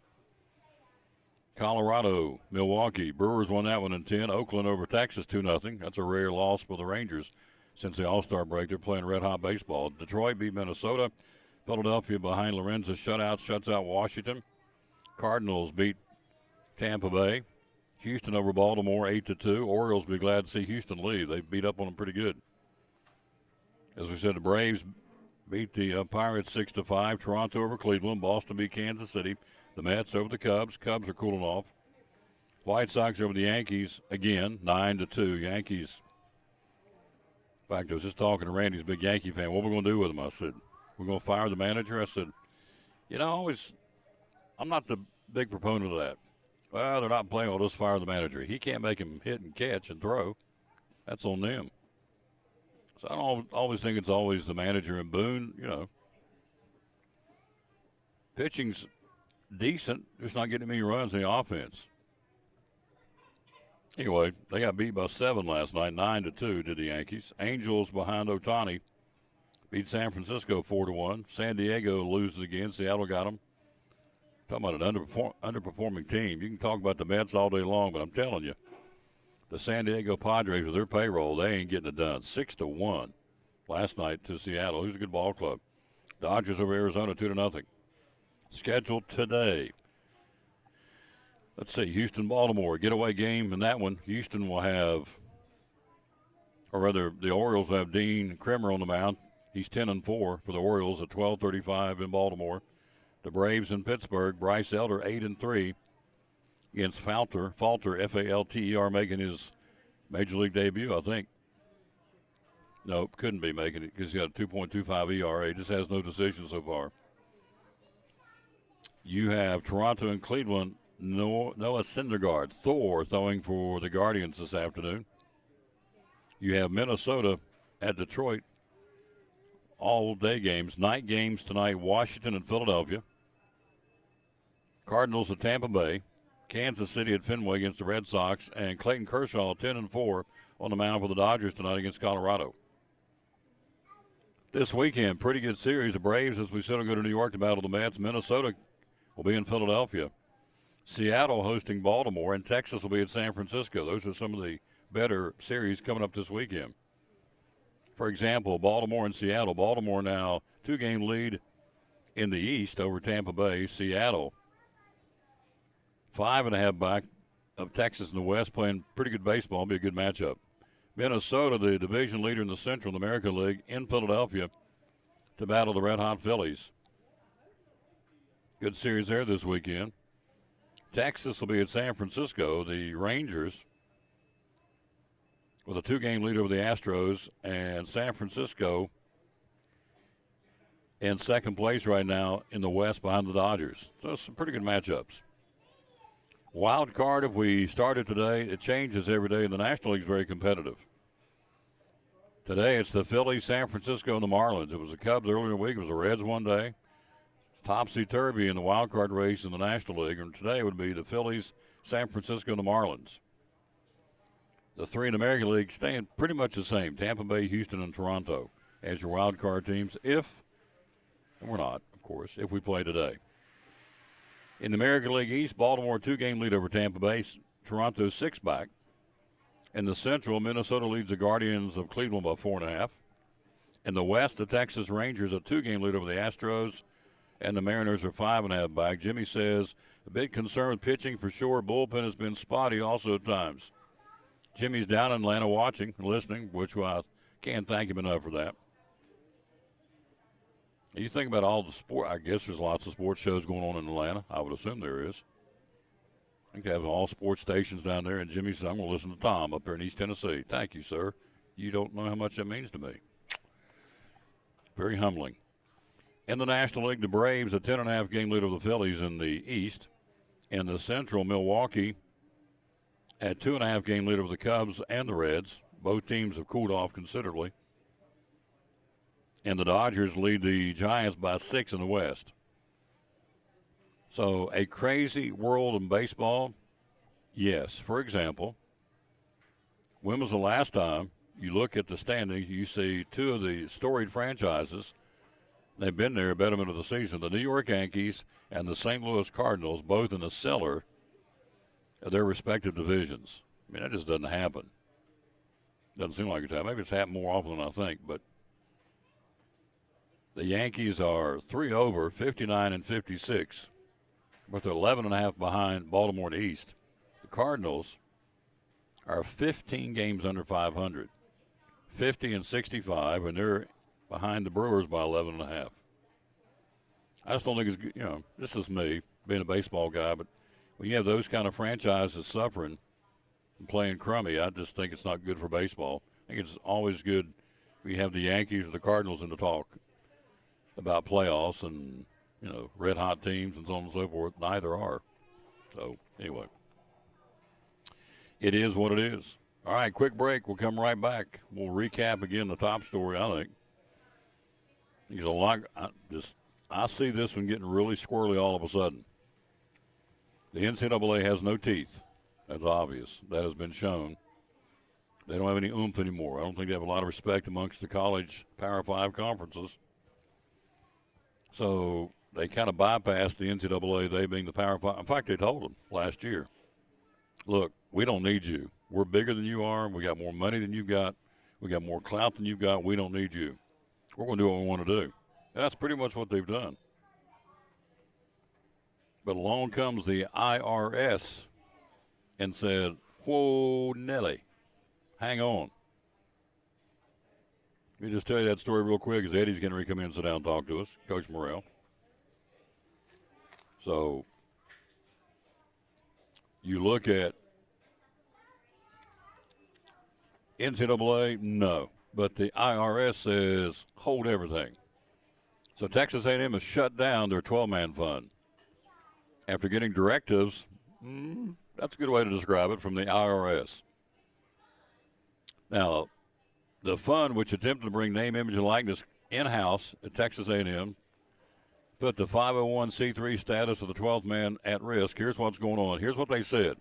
[SPEAKER 1] Colorado, Milwaukee. Brewers won that one in 10. Oakland over Texas 2-0. That's a rare loss for the Rangers. Since the All-Star break, they're playing red-hot baseball. Detroit beat Minnesota. Philadelphia behind Lorenzo's shutout shuts out Washington. Cardinals beat Tampa Bay. Houston over Baltimore 8-2. Orioles be glad to see Houston leave. They beat up on them pretty good. As we said, the Braves beat the Pirates 6-5. Toronto over Cleveland. Boston beat Kansas City. The Mets over the Cubs. Cubs are cooling off. White Sox over the Yankees again, 9-2. Yankees. In fact, I was just talking to Randy's a big Yankee fan. What are we going to do with him? I said, we're going to fire the manager? I said, I'm not the big proponent of that. Well, they're not playing. I'll just fire the manager. He can't make him hit and catch and throw. That's on them. So I don't always think it's always the manager and Boone, Pitching's decent, just not getting many runs in the offense. Anyway, they got beat by 7 last night, 9-2 did the Yankees. Angels behind Ohtani beat San Francisco 4-1. San Diego loses again. Seattle got them. Talking about an underperforming team. You can talk about the Mets all day long, but I'm telling you, the San Diego Padres with their payroll, they ain't getting it done. 6-1 last night to Seattle. Who's a good ball club? Dodgers over Arizona 2-0. Scheduled today. Let's see, Houston-Baltimore, getaway game in that one. Houston will have, or rather, the Orioles will have Dean Kremer on the mound. He's 10-4 for the Orioles at 12:35 in Baltimore. The Braves in Pittsburgh, Bryce Elder 8-3 against Falter, F-A-L-T-E-R, making his major league debut, I think. Nope, couldn't be making it because he got a 2.25 ERA. Just has no decision so far. You have Toronto and Cleveland. Noah Syndergaard, Thor, throwing for the Guardians this afternoon. You have Minnesota at Detroit. All day games. Night games tonight, Washington and Philadelphia. Cardinals at Tampa Bay. Kansas City at Fenway against the Red Sox. And Clayton Kershaw 10-4 on the mound for the Dodgers tonight against Colorado. This weekend, pretty good series. The Braves, as we said, will go to New York to battle the Mets. Minnesota will be in Philadelphia. Seattle hosting Baltimore, and Texas will be at San Francisco. Those are some of the better series coming up this weekend. For example, Baltimore and Seattle. Baltimore now 2-game lead in the East over Tampa Bay. Seattle 5.5 back of Texas in the West, playing pretty good baseball. It'll be a good matchup. Minnesota, the division leader in the Central American League, in Philadelphia to battle the red-hot Phillies. Good series there this weekend. Texas will be at San Francisco. The Rangers with a 2-game lead over the Astros, and San Francisco in second place right now in the West behind the Dodgers. So some pretty good matchups. Wild card, if we started today, it changes every day, and the National League is very competitive. Today it's the Phillies, San Francisco, and the Marlins. It was the Cubs earlier in the week. It was the Reds one day. Topsy-turvy in the wild card race in the National League, and today would be the Phillies, San Francisco, and the Marlins. The 3 in the American League staying pretty much the same, Tampa Bay, Houston, and Toronto as your wild card teams, if, and we're not, of course, if we play today. In the American League East, Baltimore 2-game lead over Tampa Bay, Toronto 6 back. In the Central, Minnesota leads the Guardians of Cleveland by 4.5. In the West, the Texas Rangers a 2-game lead over the Astros, and the Mariners are 5.5 back. Jimmy says, a bit concerned with pitching for sure. Bullpen has been spotty also at times. Jimmy's down in Atlanta watching and listening, which I can't thank him enough for that. You think about all the sport, I guess there's lots of sports shows going on in Atlanta. I would assume there is. I think they have all sports stations down there, and Jimmy says, I'm going to listen to Tom up there in East Tennessee. Thank you, sir. You don't know how much that means to me. Very humbling. In the National League, the Braves, a 10.5 game lead over the Phillies in the East. In the Central, Milwaukee at 2.5 game lead over the Cubs and the Reds. Both teams have cooled off considerably. And the Dodgers lead the Giants by 6 in the West. So a crazy world in baseball? Yes. For example, when was the last time you look at the standings, you see 2 of the storied franchises, they've been there, betterment of the season, the New York Yankees and the St. Louis Cardinals, both in the cellar of their respective divisions. I mean, that just doesn't happen. Doesn't seem like it's happened. Maybe it's happened more often than I think, but the Yankees are 3 over, 59 and 56, but they're 11.5 behind Baltimore in the East. The Cardinals are 15 games under 500, 50 and 65, and they're behind the Brewers by 11.5. I just don't think it's, you know, this is me being a baseball guy, but when you have those kind of franchises suffering and playing crummy, I just think it's not good for baseball. I think it's always good when you have the Yankees or the Cardinals in the talk about playoffs and, you know, red-hot teams and so on and so forth. Neither are. So, anyway, it is what it is. All right, quick break. We'll come right back. We'll recap again the top story, I think. There's a lot. I see this one getting really squirrely all of a sudden. The NCAA has no teeth. That's obvious. That has been shown. They don't have any oomph anymore. I don't think they have a lot of respect amongst the college Power 5 conferences. So they kind of bypassed the NCAA, they being the Power 5. In fact, they told them last year, look, we don't need you. We're bigger than you are. We got more money than you've got. We got more clout than you've got. We don't need you. We're going to do what we want to do. And that's pretty much what they've done. But along comes the IRS and said, whoa, Nelly, hang on. Let me just tell you that story real quick, because Eddie's going to come in and sit down and talk to us, Coach Morrell. So you look at NCAA, no. But the IRS says hold everything. So Texas A&M has shut down their 12-man fund after getting directives, that's a good way to describe it, from the IRS. Now, the fund, which attempted to bring name, image, and likeness in-house at Texas A&M, put the 501c3 status of the 12th man at risk. Here's what's going on. Here's what they said.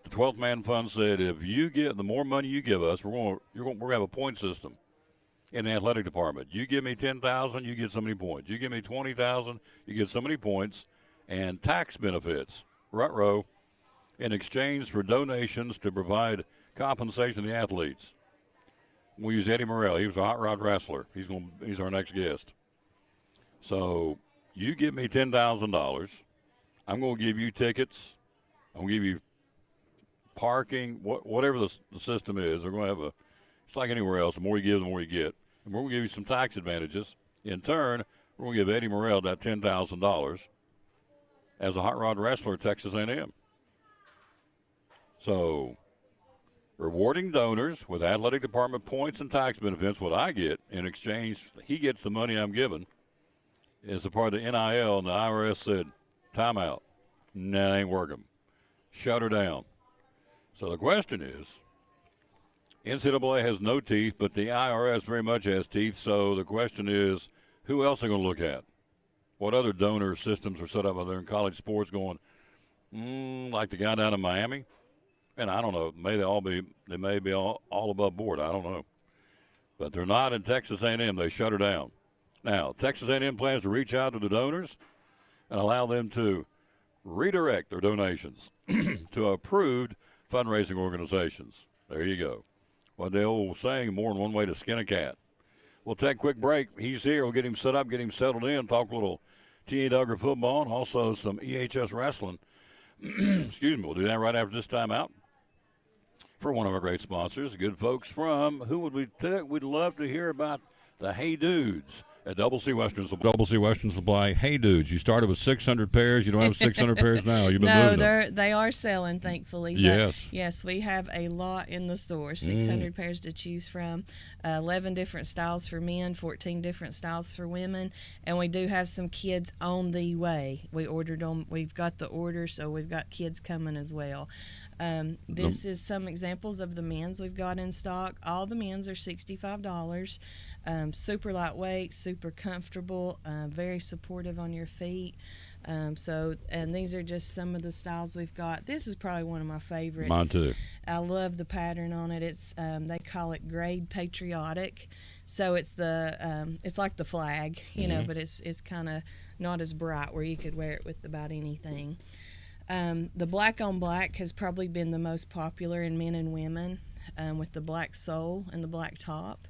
[SPEAKER 1] The 12th man fund said, if you get the more money you give us, we're going to have a point system in the athletic department. You give me 10,000, you get so many points. You give me 20,000, you get so many points, and tax benefits, ruh-roh, in exchange for donations to provide compensation to the athletes. We use Eddie Morrell. He was a hot rod wrestler. He's our next guest. So you give me $10,000. I'm going to give you tickets. I'm going to give you parking, whatever the system is. They're going to have it's like anywhere else. The more you give, the more you get. And we're going to give you some tax advantages. In turn, we're going to give Eddie Morrell that $10,000 as a hot rod wrestler at Texas A&M. So rewarding donors with athletic department points and tax benefits, what I get in exchange, he gets the money I'm given, is a part of the NIL, and the IRS said, timeout. Nah, ain't working. Shut her down. So the question is, NCAA has no teeth, but the IRS very much has teeth. So the question is, who else are going to look at? What other donor systems are set up out there in college sports going, like the guy down in Miami? And I don't know. They may be all above board. I don't know. But they're not in Texas A&M. They shut her down. Now, Texas A&M plans to reach out to the donors and allow them to redirect their donations to approved fundraising organizations. There you go. What the old saying, more than one way to skin a cat. We'll take a quick break. He's here. We'll get him set up, get him settled in, talk a little T.A. Duggar football, and also some EHS wrestling. Excuse me. We'll do that right after this time out. For one of our great sponsors, good folks from, who would we take? We'd love to hear about the Hey Dudes at Double C Western Supply. Hey Dudes, you started with 600 pairs. You don't have 600 pairs now. You've been moving them.
[SPEAKER 10] They are selling, thankfully. But
[SPEAKER 1] yes.
[SPEAKER 10] Yes, we have a lot in the store. 600 pairs to choose from. 11 different styles for men, 14 different styles for women. And we do have some kids on the way. We ordered them. We've got the order, so we've got kids coming as well. This is some examples of the men's we've got in stock. All the men's are $65. Super lightweight, super comfortable, very supportive on your feet. And these are just some of the styles we've got. This is probably one of my favorites.
[SPEAKER 1] Mine too.
[SPEAKER 10] I love the pattern on it. It's they call it Grade Patriotic. So it's it's like the flag, you know, but it's kind of not as bright where you could wear it with about anything. The black on black has probably been the most popular in men and women, with the black sole and the black top.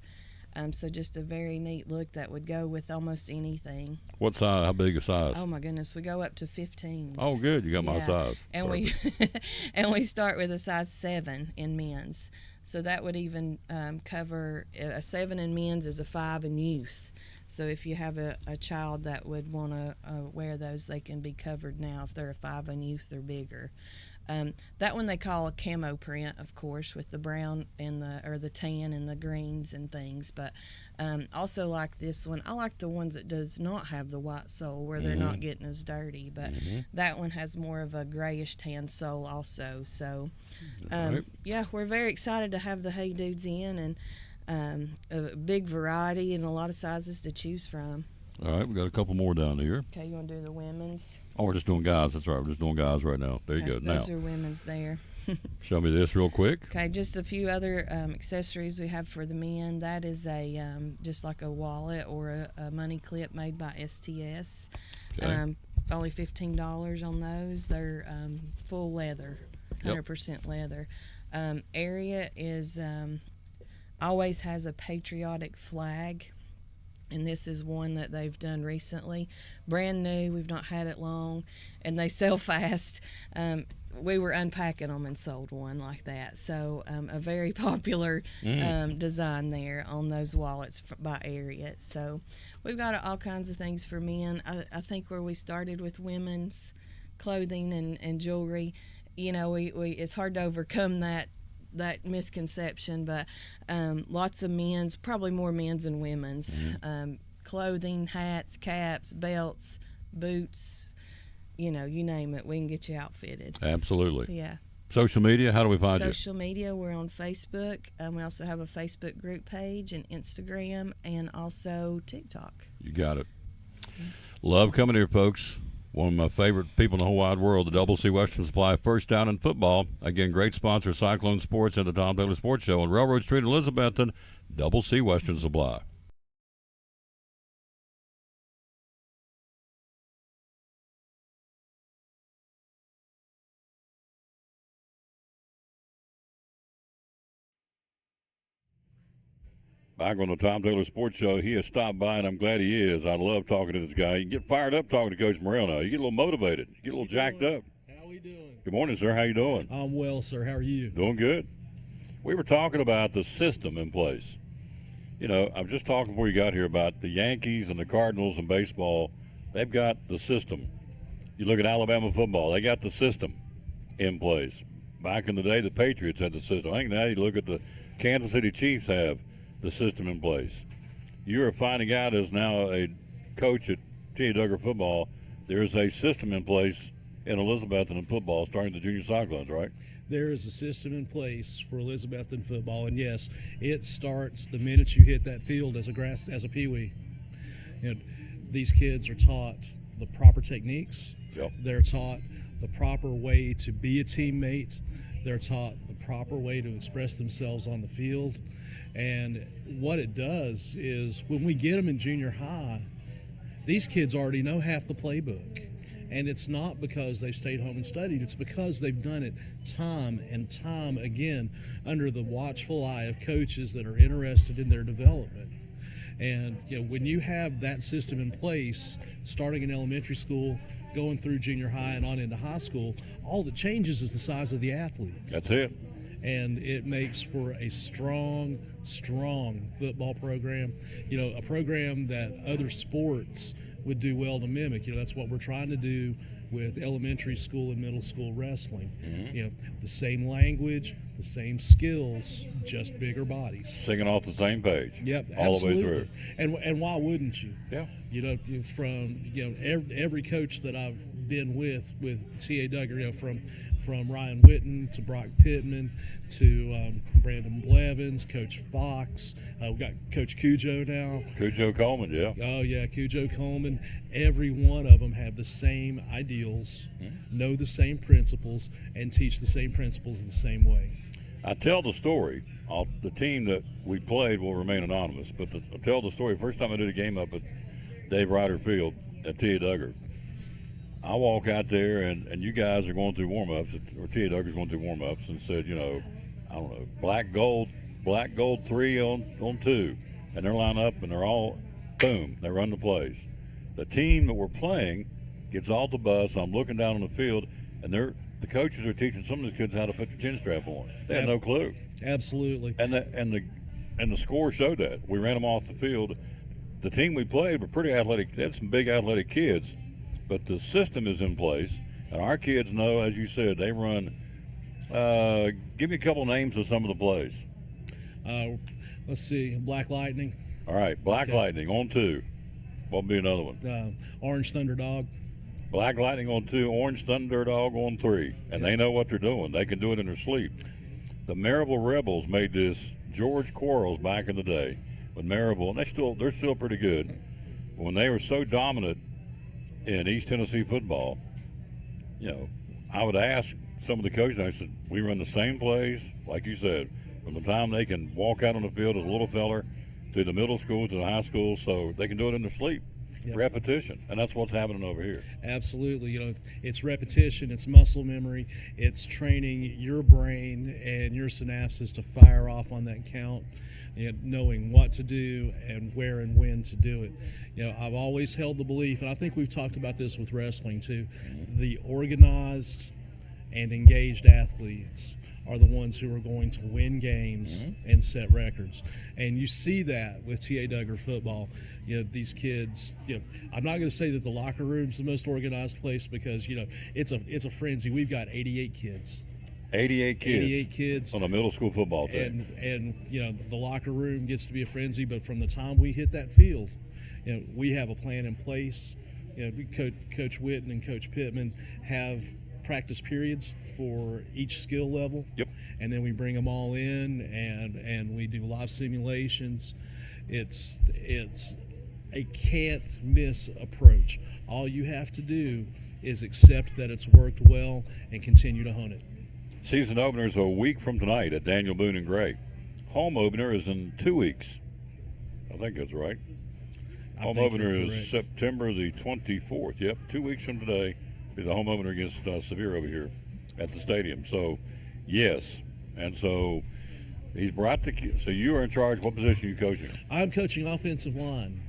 [SPEAKER 10] So just a very neat look that would go with almost anything.
[SPEAKER 1] What size? How big a size?
[SPEAKER 10] Oh my goodness, we go up to 15s.
[SPEAKER 1] Oh, good. You got my size.
[SPEAKER 10] And we start with a size 7 in men's. So that would even cover a 7 in men's is a 5 in youth. So if you have a child that would want to wear those, they can be covered now if they're a 5 in youth or bigger. That one they call a camo print, of course, with the brown and the tan and the greens and things. But also like this one, I like the ones that does not have the white sole where they're not getting as dirty. But that one has more of a grayish tan sole also. So yeah, we're very excited to have the Hey Dudes in, and a big variety and a lot of sizes to choose from.
[SPEAKER 1] All right, we got a couple more down here.
[SPEAKER 10] Okay, you want to do the women's?
[SPEAKER 1] Oh, we're just doing guys. That's right. We're just doing guys right now. There you
[SPEAKER 10] Okay,
[SPEAKER 1] go. Now,
[SPEAKER 10] those are women's there.
[SPEAKER 1] show me this real quick.
[SPEAKER 10] Okay, just a few other accessories we have for the men. That is a just like a wallet or a money clip made by STS.
[SPEAKER 1] Okay.
[SPEAKER 10] Only $15 on those. They're full leather, 100% leather. Area is always has a patriotic flag, and this is one that they've done recently. Brand new. We've not had it long, and they sell fast. We were unpacking them and sold one like that. So a very popular design there on those wallets by Area. So we've got all kinds of things for men. I think where we started with women's clothing and jewelry, you know, we it's hard to overcome that misconception, but lots of men's, probably more men's than women's, clothing, hats, caps, belts, boots, you know, you name it, we can get you outfitted.
[SPEAKER 1] Absolutely.
[SPEAKER 10] Yeah.
[SPEAKER 1] Social media, how do we find you?
[SPEAKER 10] Social media, we're on Facebook. We also have a Facebook group page and Instagram and also TikTok.
[SPEAKER 1] You got it. Love coming here, folks. One of my favorite people in the whole wide world, the Double C Western Supply, first down in football. Again, great sponsor, Cyclone Sports and the Tom Taylor Sports Show on Railroad Street in Elizabethton, Double C Western Supply. Back on the Tom Taylor Sports Show, he has stopped by, and I'm glad he is. I love talking to this guy. You get fired up talking to Coach Morrell now. You get a little motivated. You get a little jacked up.
[SPEAKER 11] How we doing?
[SPEAKER 1] Good morning, sir. How you doing?
[SPEAKER 11] I'm well, sir. How are you?
[SPEAKER 1] Doing good. We were talking about the system in place. You know, I was just talking before you got here about the Yankees and the Cardinals and baseball. They've got the system. You look at Alabama football, they got the system in place. Back in the day, the Patriots had the system. I think now you look at the Kansas City Chiefs have the system in place. You are finding out as now a coach at T.A. Duggar football, there's a system in place in Elizabethton in football starting the Junior Cyclones, right?
[SPEAKER 11] There is a system in place for Elizabethton football, and yes, it starts the minute you hit that field as a peewee. You know, these kids are taught the proper techniques.
[SPEAKER 1] Yep.
[SPEAKER 11] They're taught the proper way to be a teammate. They're taught the proper way to express themselves on the field. And what it does is when we get them in junior high, these kids already know half the playbook. And it's not because they've stayed home and studied. It's because they've done it time and time again under the watchful eye of coaches that are interested in their development. And you know, when you have that system in place, starting in elementary school, going through junior high and on into high school, all that changes is the size of the athlete.
[SPEAKER 1] That's it.
[SPEAKER 11] And it makes for a strong football program. You know, a program that other sports would do well to mimic. You know, that's what we're trying to do with elementary school and middle school wrestling.
[SPEAKER 1] Mm-hmm.
[SPEAKER 11] You know, the same language, the same skills, just bigger bodies.
[SPEAKER 1] Singing off the same page.
[SPEAKER 11] Yep,
[SPEAKER 1] all
[SPEAKER 11] absolutely.
[SPEAKER 1] the way through.
[SPEAKER 11] And why wouldn't you?
[SPEAKER 1] Yeah.
[SPEAKER 11] You know, from every coach that I've been with T.A. Duggar, you know, from Ryan Witten to Brock Pittman to Brandon Blevins, Coach Fox. We've got Coach Cujo now.
[SPEAKER 1] Cujo Coleman, yeah.
[SPEAKER 11] Oh, yeah, Cujo Coleman. Every one of them have the same ideals, know the same principles, and teach the same principles the same way.
[SPEAKER 1] I tell the story. The team that we played will remain anonymous, but I'll tell the story. First time I did a game up at Dave Ryder Field at T.A. Duggar, I walk out there, and you guys are going through warm-ups, or T.A. Duggar's going through warm-ups, and said, you know, I don't know, black gold 3 on 2, and they're lined up, and they're all, boom, they run the plays. The team that we're playing gets off the bus. I'm looking down on the field, and the coaches are teaching some of these kids how to put the chin strap on. They had no clue.
[SPEAKER 11] Absolutely.
[SPEAKER 1] And the score showed that. We ran them off the field. The team we played were pretty athletic. They had some big athletic kids, but the system is in place, and our kids know, as you said, they run. Give me a couple names of some of the plays.
[SPEAKER 11] Let's see, Black Lightning.
[SPEAKER 1] All right, Black Lightning on 2. What would be another one?
[SPEAKER 11] Orange Thunderdog.
[SPEAKER 1] Black Lightning on 2, Orange Thunderdog on 3, and they know what they're doing. They can do it in their sleep. The Maryville Rebels made this. George Quarles back in the day with Maryville, and they're still pretty good. when they were so dominant in East Tennessee football, I would ask some of the coaches, I said, we run the same plays, like you said, from the time they can walk out on the field as a little feller to the middle school to the high school, so they can do it in their sleep.
[SPEAKER 11] Yep.
[SPEAKER 1] Repetition, and that's what's happening over here.
[SPEAKER 11] Absolutely. It's repetition, it's muscle memory, it's training your brain and your synapses to fire off on that count, knowing what to do and where and when to do it. I've always held the belief, and I think we've talked about this with wrestling too, the organized and engaged athletes are the ones who are going to win games and set records. And you see that with T.A. Duggar football. These kids, I'm not going to say that the locker room's the most organized place because, it's a frenzy. We've got 88 kids.
[SPEAKER 1] 88 kids.
[SPEAKER 11] 88 kids.
[SPEAKER 1] On a middle school football team.
[SPEAKER 11] And the locker room gets to be a frenzy, but from the time we hit that field, we have a plan in place. Coach Witten and Coach Pittman have practice periods for each skill level.
[SPEAKER 1] Yep.
[SPEAKER 11] And then we bring them all in and we do live simulations. It's a can't miss approach. All you have to do is accept that it's worked well and continue to hone it.
[SPEAKER 1] Season opener is a week from tonight at Daniel Boone and Gray. Home opener is in 2 weeks. I think that's right. Home opener is September the 24th. Yep, 2 weeks from today. Be the home opener against Sevier over here at the stadium. So, yes. And so he's brought the – so you are in charge. What position are you coaching?
[SPEAKER 11] I'm coaching offensive line.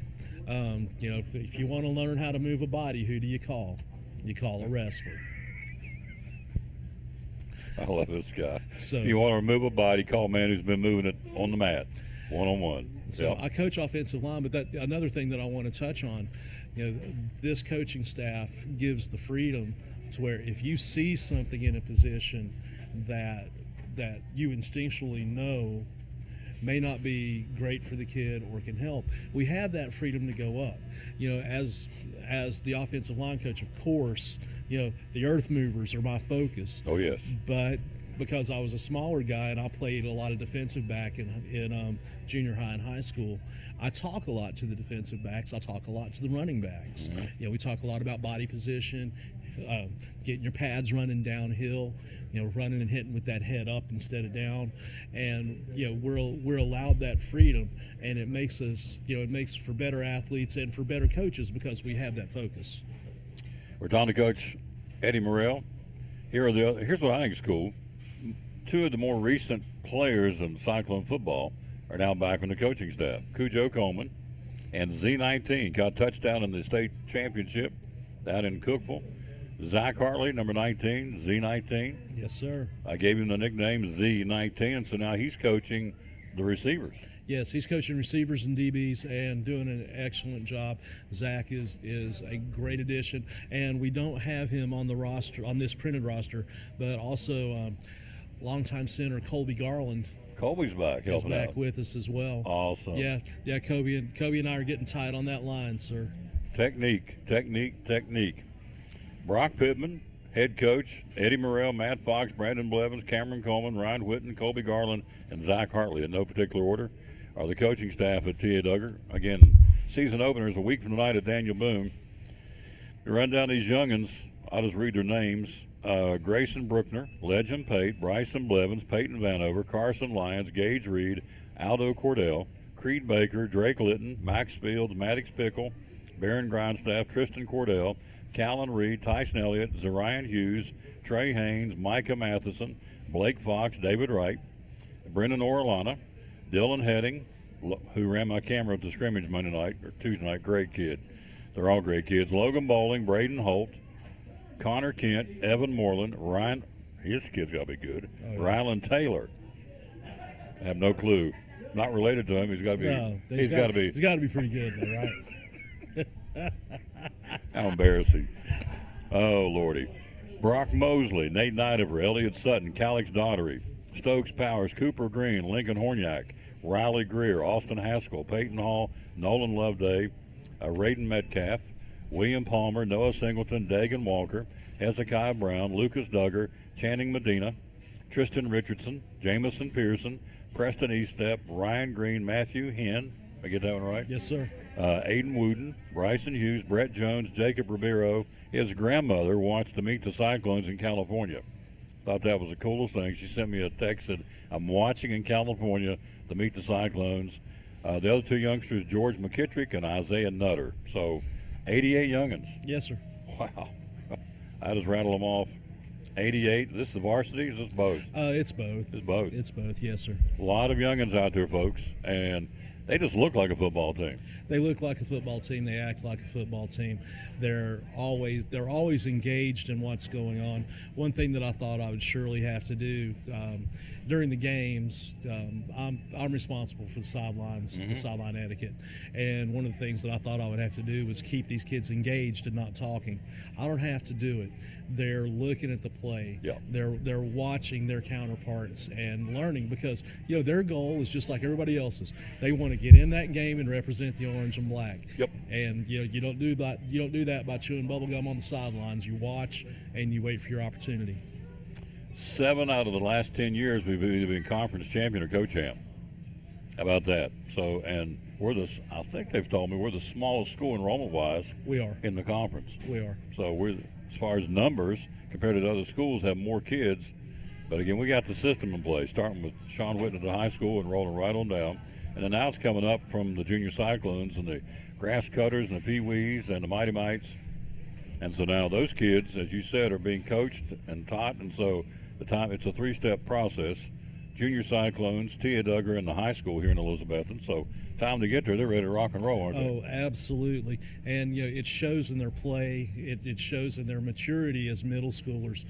[SPEAKER 11] If you want to learn how to move a body, who do you call? You call a wrestler.
[SPEAKER 1] I love this guy.
[SPEAKER 11] So,
[SPEAKER 1] if you want to remove a body, call a man who's been moving it on the mat, one-on-one.
[SPEAKER 11] So
[SPEAKER 1] yep.
[SPEAKER 11] I coach offensive line, but another thing that I want to touch on, this coaching staff gives the freedom to where if you see something in a position that you instinctually know may not be great for the kid or can help, we have that freedom to go up. As the offensive line coach, of course, the earth movers are my focus.
[SPEAKER 1] Oh, yes.
[SPEAKER 11] But because I was a smaller guy and I played a lot of defensive back in junior high and high school, I talk a lot to the defensive backs. I talk a lot to the running backs. We talk a lot about body position, getting your pads running downhill, running and hitting with that head up instead of down. And, we're allowed that freedom, and it makes us, it makes for better athletes and for better coaches because we have that focus.
[SPEAKER 1] We're talking to Coach Eddie Morrell. Here's what I think is cool. Two of the more recent players in Cyclone football are now back on the coaching staff. Cujo Coleman and Z19 caught a touchdown in the state championship down in Cookeville. Zach Hartley, number 19, Z19.
[SPEAKER 11] Yes, sir.
[SPEAKER 1] I gave him the nickname Z19, and so now he's coaching the receivers.
[SPEAKER 11] Yes, he's coaching receivers and DBs and doing an excellent job. Zach is a great addition, and we don't have him on the roster, on this printed roster, but also longtime center Colby Garland.
[SPEAKER 1] Colby's back,
[SPEAKER 11] is
[SPEAKER 1] helping
[SPEAKER 11] back
[SPEAKER 1] out.
[SPEAKER 11] with us as well.
[SPEAKER 1] Awesome.
[SPEAKER 11] Yeah. Kobe and I are getting tight on that line, sir.
[SPEAKER 1] Technique. Brock Pittman, head coach, Eddie Morrell, Matt Fox, Brandon Blevins, Cameron Coleman, Ryan Whitten, Colby Garland, and Zach Hartley, in no particular order, are the coaching staff at T.A. Duggar. Again, season opener is a week from tonight at Daniel Boone. We run down these youngins. I'll just read their names. Grayson Brookner, Legend Pate, Bryson Blevins, Peyton Vanover, Carson Lyons, Gage Reed, Aldo Cordell, Creed Baker, Drake Litton, Max Fields, Maddox Pickle, Baron Grindstaff, Tristan Cordell, Callan Reed, Tyson Elliott, Zarian Hughes, Trey Haynes, Micah Matheson, Blake Fox, David Wright, Brendan Orlana, Dylan Heading, who ran my camera at the scrimmage Monday night, or Tuesday night, great kid. They're all great kids. Logan Bowling, Braden Holt, Connor Kent, Evan Moreland, Ryan, his kid's got to be good, Rylan Taylor. I have no clue. Not related to him. He's got to be.
[SPEAKER 11] No,
[SPEAKER 1] he's got to be.
[SPEAKER 11] He's got to be pretty good, though, right?
[SPEAKER 1] How embarrassing. Oh, Lordy. Brock Mosley, Nate Nidover, Elliott Sutton, Calix Daughtery, Stokes Powers, Cooper Green, Lincoln Horniak, Riley Greer, Austin Haskell, Peyton Hall, Nolan Loveday, Raiden Metcalf, William Palmer, Noah Singleton, Dagan Walker, Hezekiah Brown, Lucas Duggar, Channing Medina, Tristan Richardson, Jamison Pearson, Preston Eastep, Ryan Green, Matthew Henn. Did I get that one right?
[SPEAKER 11] Yes, sir.
[SPEAKER 1] Aiden Wooden, Bryson Hughes, Brett Jones, Jacob Ribeiro. His grandmother wants to meet the Cyclones in California. Thought that was the coolest thing. She sent me a text that I'm watching in California to meet the Cyclones. The other two youngsters, George McKittrick and Isaiah Nutter. So 88 youngins.
[SPEAKER 11] Yes, sir.
[SPEAKER 1] Wow. I just rattle them off. 88. This is the varsity? Is this both?
[SPEAKER 11] It's both.
[SPEAKER 1] It's both.
[SPEAKER 11] It's both, yes, sir.
[SPEAKER 1] A lot of youngins out there, folks, and they just look like a football team.
[SPEAKER 11] They look like a football team. They act like a football team. They're always engaged in what's going on. One thing that I thought I would surely have to do during the games, I'm responsible for the sidelines, the sideline etiquette, and one of the things that I thought I would have to do was keep these kids engaged and not talking. I don't have to do it. They're looking at the play.
[SPEAKER 1] Yeah.
[SPEAKER 11] They're watching their counterparts and learning, because their goal is just like everybody else's. They want to get in that game and represent the orange and black.
[SPEAKER 1] Yep.
[SPEAKER 11] And you don't do that by chewing bubble gum on the sidelines. You watch and you wait for your opportunity.
[SPEAKER 1] 7 out of the last 10 years we've either been conference champion or co-champ. How about that? So, and I think they've told me we're the smallest school enrollment-wise.
[SPEAKER 11] We are.
[SPEAKER 1] In the conference.
[SPEAKER 11] We are.
[SPEAKER 1] So we're, as far as numbers, compared to other schools, have more kids. But again, we got the system in place, starting with Sean Whitten at the high school and rolling right on down. And then now it's coming up from the junior Cyclones and the grass cutters and the pee-wees and the mighty mites. And so now those kids, as you said, are being coached and taught. And so it's a 3-step process. Junior Cyclones, Tia Duggar in the high school here in Elizabethton. So time to get there, they're ready to rock and roll, aren't they?
[SPEAKER 11] Oh, absolutely. And it shows in their play. It shows in their maturity as middle schoolers.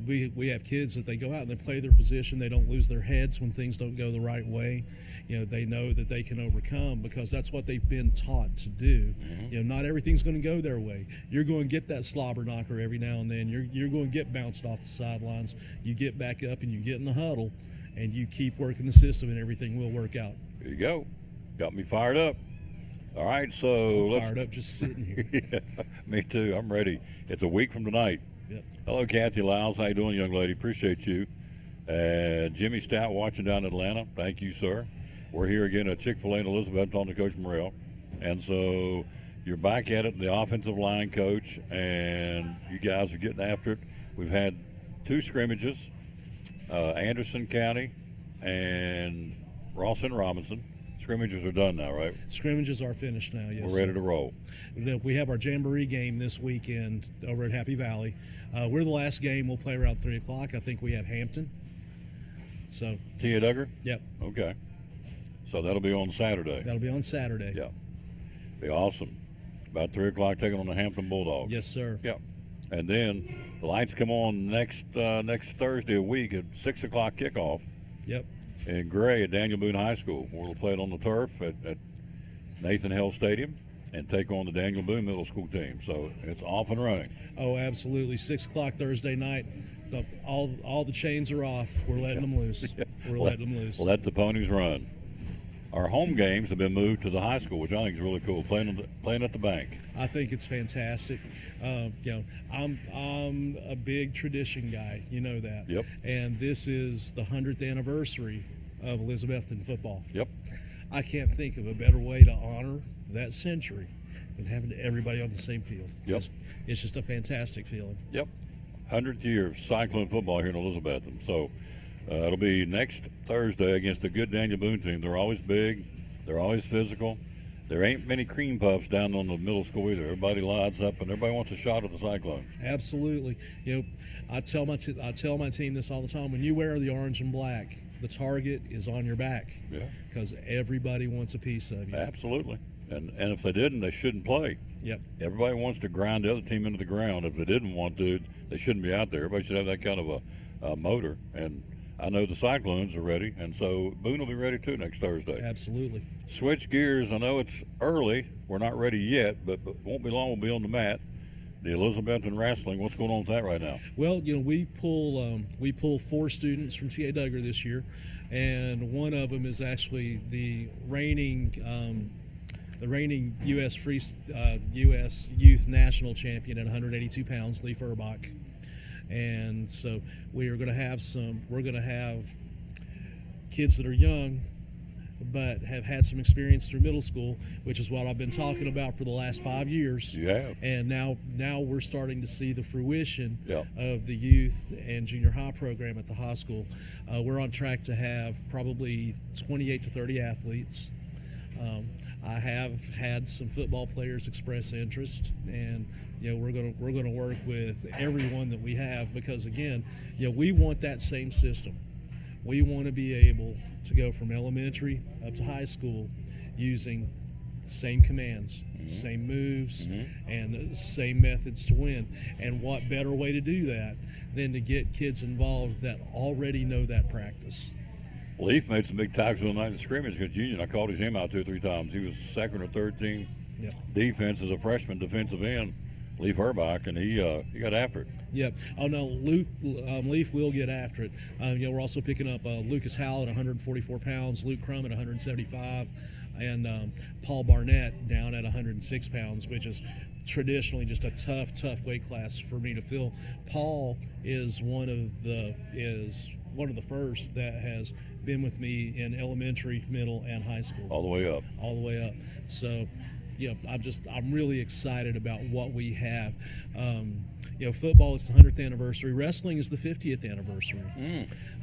[SPEAKER 11] We have kids that they go out and they play their position. They don't lose their heads when things don't go the right way. They know that they can overcome because that's what they've been taught to do. Not everything's going to go their way. You're going to get that slobber knocker every now and then. You're going to get bounced off the sidelines. You get back up and you get in the huddle and you keep working the system and everything will work out.
[SPEAKER 1] There you go. Got me fired up. All right, so
[SPEAKER 11] I'm fired up just sitting here.
[SPEAKER 1] Yeah, me too. I'm ready. It's a week from tonight.
[SPEAKER 11] Yep.
[SPEAKER 1] Hello, Kathy Lyles. How you doing, young lady? Appreciate you. Jimmy Stout watching down in Atlanta. Thank you, sir. We're here again at Chick-fil-A in Elizabeth on the Coach Morrell. And so you're back at it, the offensive line coach, and you guys are getting after it. We've had 2 scrimmages, Anderson County and Ross and Robinson. Scrimmages are done now, right?
[SPEAKER 11] Scrimmages are finished now, yes.
[SPEAKER 1] We're ready to roll.
[SPEAKER 11] We have our Jamboree game this weekend over at Happy Valley. We're the last game. We'll play around 3 o'clock. I think we have Hampton. So.
[SPEAKER 1] Tia Duggar?
[SPEAKER 11] Yep.
[SPEAKER 1] Okay. So that'll be on Saturday.
[SPEAKER 11] That'll be on Saturday.
[SPEAKER 1] Yeah. Be awesome. About 3 o'clock, taking on the Hampton Bulldogs.
[SPEAKER 11] Yes, sir.
[SPEAKER 1] Yeah. And then the lights come on next Thursday a week at 6 o'clock kickoff.
[SPEAKER 11] Yep.
[SPEAKER 1] In Gray at Daniel Boone High School. We'll play it on the turf at Nathan Hale Stadium and take on the Daniel Boone Middle School team. So it's off and running.
[SPEAKER 11] Oh, absolutely. 6 o'clock Thursday night. All the chains are off. We're letting them loose. We're letting them loose.
[SPEAKER 1] Let the ponies run. Our home games have been moved to the high school, which I think is really cool. Playing at the bank.
[SPEAKER 11] I think it's fantastic. I'm a big tradition guy. You know that.
[SPEAKER 1] Yep.
[SPEAKER 11] And this is the 100th anniversary of Elizabethton football.
[SPEAKER 1] Yep.
[SPEAKER 11] I can't think of a better way to honor that century than having everybody on the same field.
[SPEAKER 1] Yep.
[SPEAKER 11] It's just a fantastic feeling.
[SPEAKER 1] Yep. 100th year of Cyclone football here in Elizabethton. So it'll be next Thursday against a good Daniel Boone team. They're always big. They're always physical. There ain't many cream puffs down on the middle school either. Everybody lines up, and everybody wants a shot at the Cyclones.
[SPEAKER 11] Absolutely. I tell my team this all the time. When you wear the orange and black, the target is on your back.
[SPEAKER 1] Yeah.
[SPEAKER 11] Because everybody wants a piece of you.
[SPEAKER 1] Absolutely. And if they didn't, they shouldn't play.
[SPEAKER 11] Yep.
[SPEAKER 1] Everybody wants to grind the other team into the ground. If they didn't want to, they shouldn't be out there. Everybody should have that kind of a motor. And I know the Cyclones are ready, and so Boone will be ready too next Thursday.
[SPEAKER 11] Absolutely.
[SPEAKER 1] Switch gears. I know it's early. We're not ready yet, but won't be long. We'll be on the mat. The Elizabethton Wrestling. What's going on with that right now?
[SPEAKER 11] Well, we pull 4 students from Tia Duggar this year, and one of them is actually the reigning U.S. Youth National Champion at 182 pounds, Lee Furbach. And so we're going to have kids that are young but have had some experience through middle school, which is what I've been talking about for the last 5 years.
[SPEAKER 1] You have.
[SPEAKER 11] And now we're starting to see the fruition
[SPEAKER 1] Yep.
[SPEAKER 11] of the youth and junior high program at the high school. We're on track to have probably 28 to 30 athletes. I have had some football players express interest, and we're gonna work with everyone that we have, because again, we want that same system. We want to be able to go from elementary up to high school using the same commands, same moves, and the same methods to win. And what better way to do that than to get kids involved that already know that practice?
[SPEAKER 1] Leaf made some big tackles on the night of scrimmage against Union. I called his name out 2 or 3 times. He was second or third team defense as a freshman defensive end, Leaf Herbach, and he got after it.
[SPEAKER 11] Yep. Oh no, Leaf will get after it. We're also picking up Lucas Howell at 144 pounds, Luke Crum at 175, and Paul Barnett down at 106 pounds, which is traditionally just a tough weight class for me to fill. Paul is one of the first that has been with me in elementary, middle, and high school.
[SPEAKER 1] All the way up.
[SPEAKER 11] All the way up. So, I'm really excited about what we have. Football is the 100th anniversary. Wrestling is the 50th anniversary.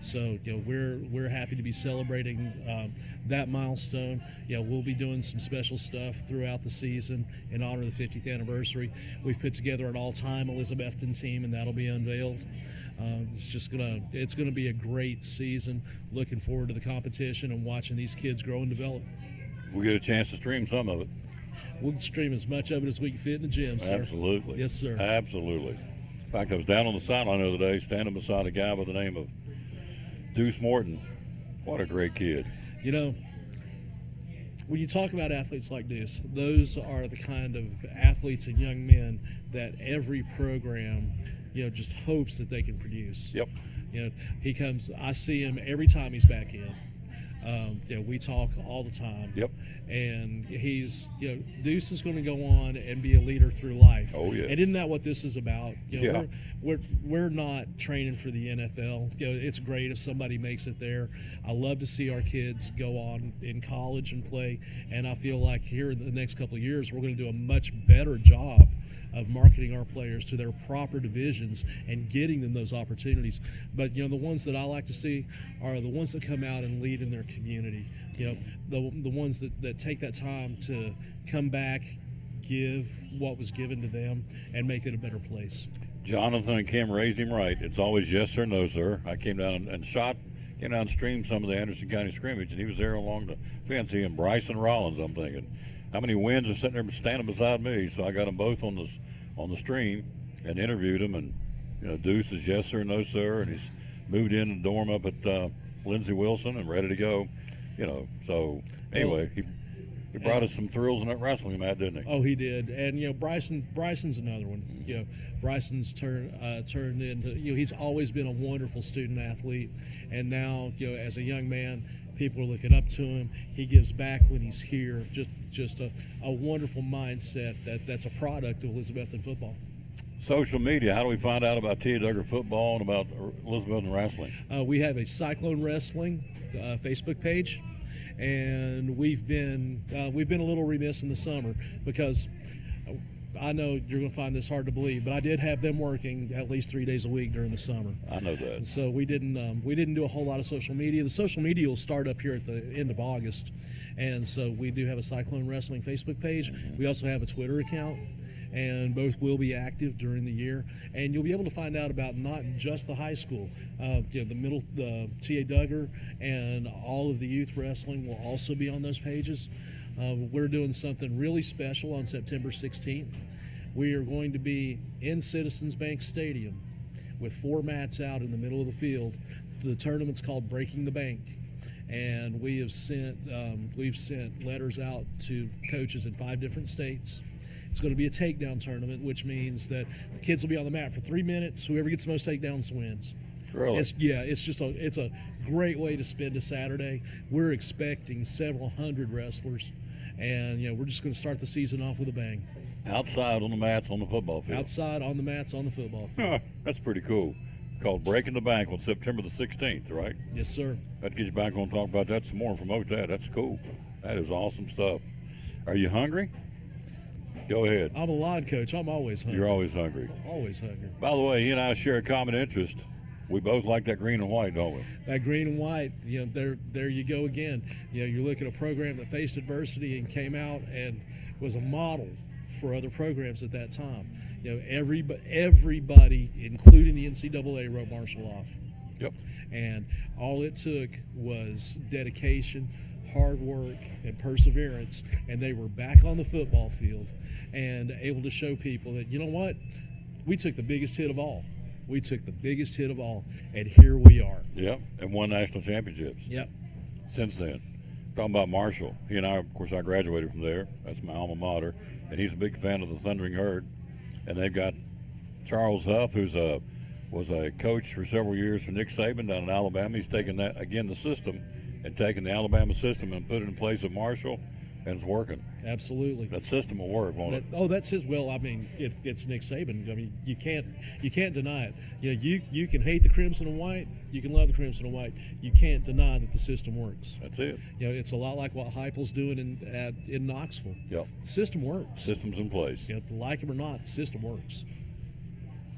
[SPEAKER 11] So, we're happy to be celebrating that milestone. We'll be doing some special stuff throughout the season in honor of the 50th anniversary. We've put together an all-time Elizabethton team, and that'll be unveiled. It's gonna be a great season. Looking forward to the competition and watching these kids grow and develop.
[SPEAKER 1] We'll get a chance to stream some of it.
[SPEAKER 11] We'll stream as much of it as we can fit in the gym, sir.
[SPEAKER 1] Absolutely.
[SPEAKER 11] Yes, sir.
[SPEAKER 1] Absolutely. In fact, I was down on the sideline the other day, standing beside a guy by the name of Deuce Morton. What a great kid.
[SPEAKER 11] When you talk about athletes like Deuce, those are the kind of athletes and young men that every program just hopes that they can produce.
[SPEAKER 1] Yep.
[SPEAKER 11] I see him every time he's back in. We talk all the time.
[SPEAKER 1] Yep.
[SPEAKER 11] And he's, Deuce is going to go on and be a leader through life.
[SPEAKER 1] Oh, yes.
[SPEAKER 11] And isn't that what this is about?
[SPEAKER 1] Yeah.
[SPEAKER 11] We're not training for the NFL. It's great if somebody makes it there. I love to see our kids go on in college and play. And I feel like here in the next couple of years, we're going to do a much better job of marketing our players to their proper divisions and getting them those opportunities. But the ones that I like to see are the ones that come out and lead in their community. The ones that take that time to come back, give what was given to them, and make it a better place.
[SPEAKER 1] Jonathan and Kim raised him right. It's always yes sir, no sir. I came down and streamed some of the Anderson County scrimmage, and he was there along the fence. He and Bryson Rollins, I'm thinking, how many wins are sitting there standing beside me? So I got them both on the stream and interviewed them. And Deuce is yes sir, no sir, and he's moved in the dorm up at Lindsey Wilson and ready to go. So anyway, he brought us some thrills in that wrestling match, didn't he?
[SPEAKER 11] Oh, he did. And Bryson's another one. Bryson's turned into he's always been a wonderful student athlete, and now as a young man, people are looking up to him. He gives back when he's here. Just a wonderful mindset that's a product of Elizabethton football.
[SPEAKER 1] Social media. How do we find out about Tia Duggar football and about Elizabethton wrestling?
[SPEAKER 11] We have a Cyclone Wrestling Facebook page, and we've been a little remiss in the summer because I know you're going to find this hard to believe, but I did have them working at least 3 days a week during the summer.
[SPEAKER 1] I know that.
[SPEAKER 11] And so we didn't do a whole lot of social media. The social media will start up here at the end of August, and so we do have a Cyclone Wrestling Facebook page. We also have a Twitter account, and both will be active during the year. And you'll be able to find out about not just the high school, the middle, the Tia Duggar, and all of the youth wrestling will also be on those pages. We're doing something really special on September 16th. We are going to be in Citizens Bank Stadium with 4 mats out in the middle of the field. The tournament's called Breaking the Bank, and we've sent letters out to coaches in 5 different states. It's going to be a takedown tournament, which means that the kids will be on the mat for 3 minutes. Whoever gets the most takedowns wins.
[SPEAKER 1] Really?
[SPEAKER 11] It's a great way to spend a Saturday. We're expecting several hundred wrestlers, and we're just going to start the season off with a bang.
[SPEAKER 1] Outside on the mats on the football field.
[SPEAKER 11] Outside on the mats on the football field.
[SPEAKER 1] That's pretty cool. called Breaking the Bank on September the 16th, right?
[SPEAKER 11] Yes, sir.
[SPEAKER 1] That gets you back on talk about that some more and promote that. That's cool. That is awesome stuff. Are you hungry? Go ahead.
[SPEAKER 11] I'm a line coach. I'm always hungry.
[SPEAKER 1] You're always hungry.
[SPEAKER 11] Always hungry.
[SPEAKER 1] By the way, he and I share a common interest. We both like that green and white, don't we?
[SPEAKER 11] That green and white, there you go again. You look at a program that faced adversity and came out and was a model for other programs at that time. Everybody, including the NCAA, wrote Marshall off.
[SPEAKER 1] Yep.
[SPEAKER 11] And all it took was dedication, hard work, and perseverance, and they were back on the football field and able to show people that, you know what, we took the biggest hit of all. We took the biggest hit of all, and here we are.
[SPEAKER 1] Yep, and won national championships.
[SPEAKER 11] Yep.
[SPEAKER 1] Since then. Talking about Marshall, he and I, of course, I graduated from there. That's my alma mater, and he's a big fan of the Thundering Herd. And they've got Charles Huff, who's was a coach for several years for Nick Saban down in Alabama. He's taken that, again, the system, and taken the Alabama system and put it in place at Marshall, and it's working.
[SPEAKER 11] Absolutely.
[SPEAKER 1] That system will work, won't it?
[SPEAKER 11] That's his. Well, I mean, it's Nick Saban. I mean, you can't deny it. You can hate the crimson and white. You can love the crimson and white. You can't deny that the system works.
[SPEAKER 1] That's it.
[SPEAKER 11] It's a lot like what Heupel's doing in Knoxville.
[SPEAKER 1] Yep.
[SPEAKER 11] The system works.
[SPEAKER 1] System's in place.
[SPEAKER 11] Like him or not, the system works.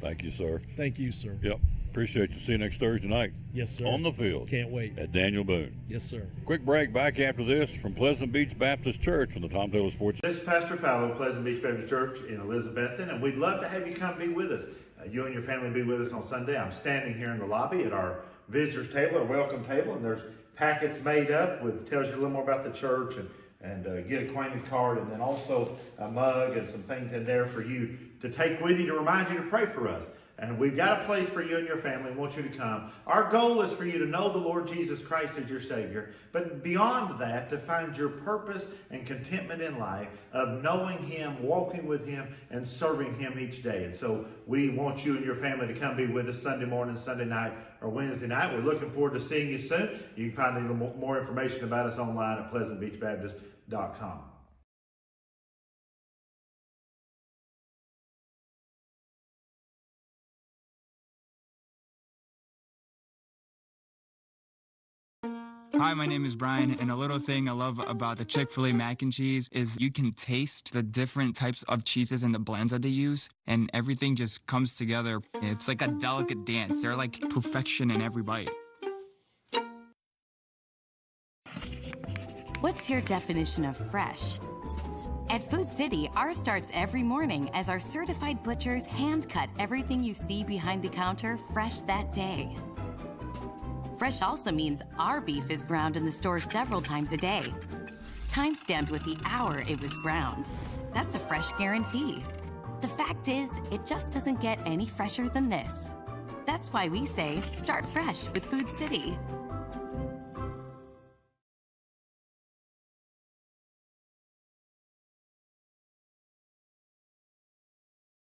[SPEAKER 1] Thank you, sir.
[SPEAKER 11] Thank you, sir.
[SPEAKER 1] Yep. Appreciate you. See you next Thursday night.
[SPEAKER 11] Yes, sir.
[SPEAKER 1] On the field.
[SPEAKER 11] Can't wait.
[SPEAKER 1] At Daniel Boone.
[SPEAKER 11] Yes, sir.
[SPEAKER 1] Quick break. Back after this from Pleasant Beach Baptist Church from the Tom Taylor Sports.
[SPEAKER 12] This is Pastor Fallow, Pleasant Beach Baptist Church in Elizabethton, and we'd love to have you come be with us. You and your family be with us on Sunday. I'm standing here in the lobby at our visitors table, our welcome table, and there's packets made up with tells you a little more about the church and get acquainted card, and then also a mug and some things in there for you to take with you to remind you to pray for us. And we've got a place for you and your family. We want you to come. Our goal is for you to know the Lord Jesus Christ as your Savior. But beyond that, to find your purpose and contentment in life of knowing Him, walking with Him, and serving Him each day. And so we want you and your family to come be with us Sunday morning, Sunday night, or Wednesday night. We're looking forward to seeing you soon. You can find a little more information about us online at pleasantbeachbaptist.com.
[SPEAKER 13] Hi, my name is Brian, and a little thing I love about the Chick-fil-A mac and cheese is you can taste the different types of cheeses and the blends that they use, and everything just comes together. It's like a delicate dance. They're like perfection in every bite.
[SPEAKER 14] What's your definition of fresh? At Food City, ours starts every morning as our certified butchers hand-cut everything you see behind the counter fresh that day. Fresh also means our beef is ground in the store several times a day. Time-stamped with the hour it was ground. That's a fresh guarantee. The fact is, it just doesn't get any fresher than this. That's why we say, start fresh with Food City.